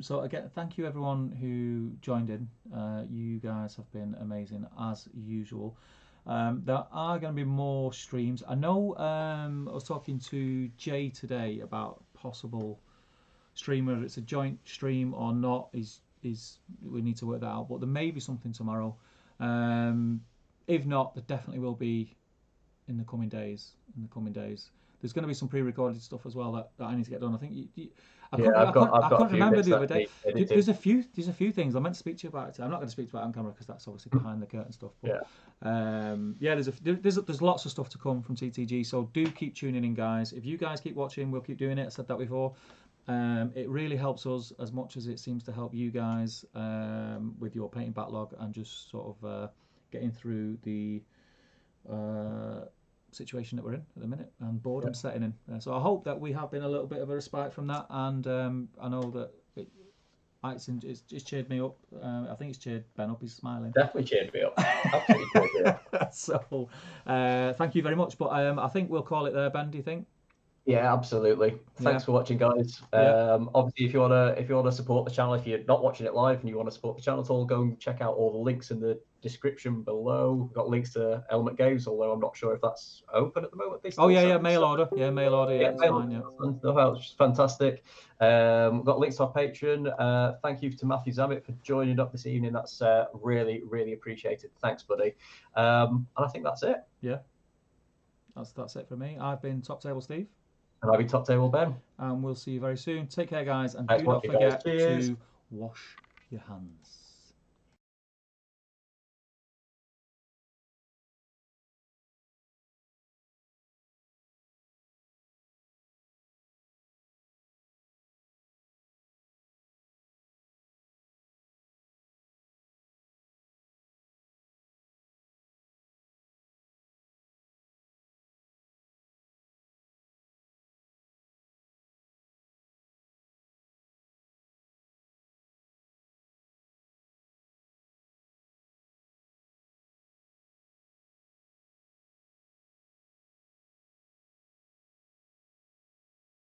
So again, thank you everyone who joined in. You guys have been amazing as usual. There are going to be more streams. I know I was talking to Jay today about possible stream, whether it's a joint stream or not. Is we need to work that out. But there may be something tomorrow. If not, there definitely will be in the coming days. There's going to be some pre-recorded stuff as well that I need to get done. I think I I've got couldn't a few remember bits the other that day. need edited. There's a few things I meant to speak to you about. I'm not going to speak to you about it on camera because that's obviously behind the curtain stuff. But there's lots of stuff to come from TTG. So do keep tuning in, guys. If you guys keep watching, we'll keep doing it. I said that before. It really helps us as much as it seems to help you guys with your painting backlog and just sort of getting through the situation that we're in at the minute and boredom setting in. So I hope that we have been a little bit of a respite from that, and I know that it's cheered me up. I think it's cheered Ben up. He's smiling. Definitely cheered me up. Absolutely cheered me up. So thank you very much. But I think we'll call it there, Ben. Do you think? Yeah, absolutely. Thanks for watching, guys. Obviously, if you wanna support the channel, if you're not watching it live and you want to support the channel at all, go and check out all the links in the description below. We've got links to Element Games, although I'm not sure if that's open at the moment. Mail order. Yeah, mail order. Yeah, it's fine. Yeah. Which is fantastic. We've got links to our Patreon. Thank you to Matthew Zammit for joining up this evening. That's really, really appreciated. Thanks, buddy. And I think that's it. Yeah. That's it for me. I've been Top Table Steve. And I'll be Top Table Ben. And we'll see you very soon. Take care, guys. And do not forget to wash your hands.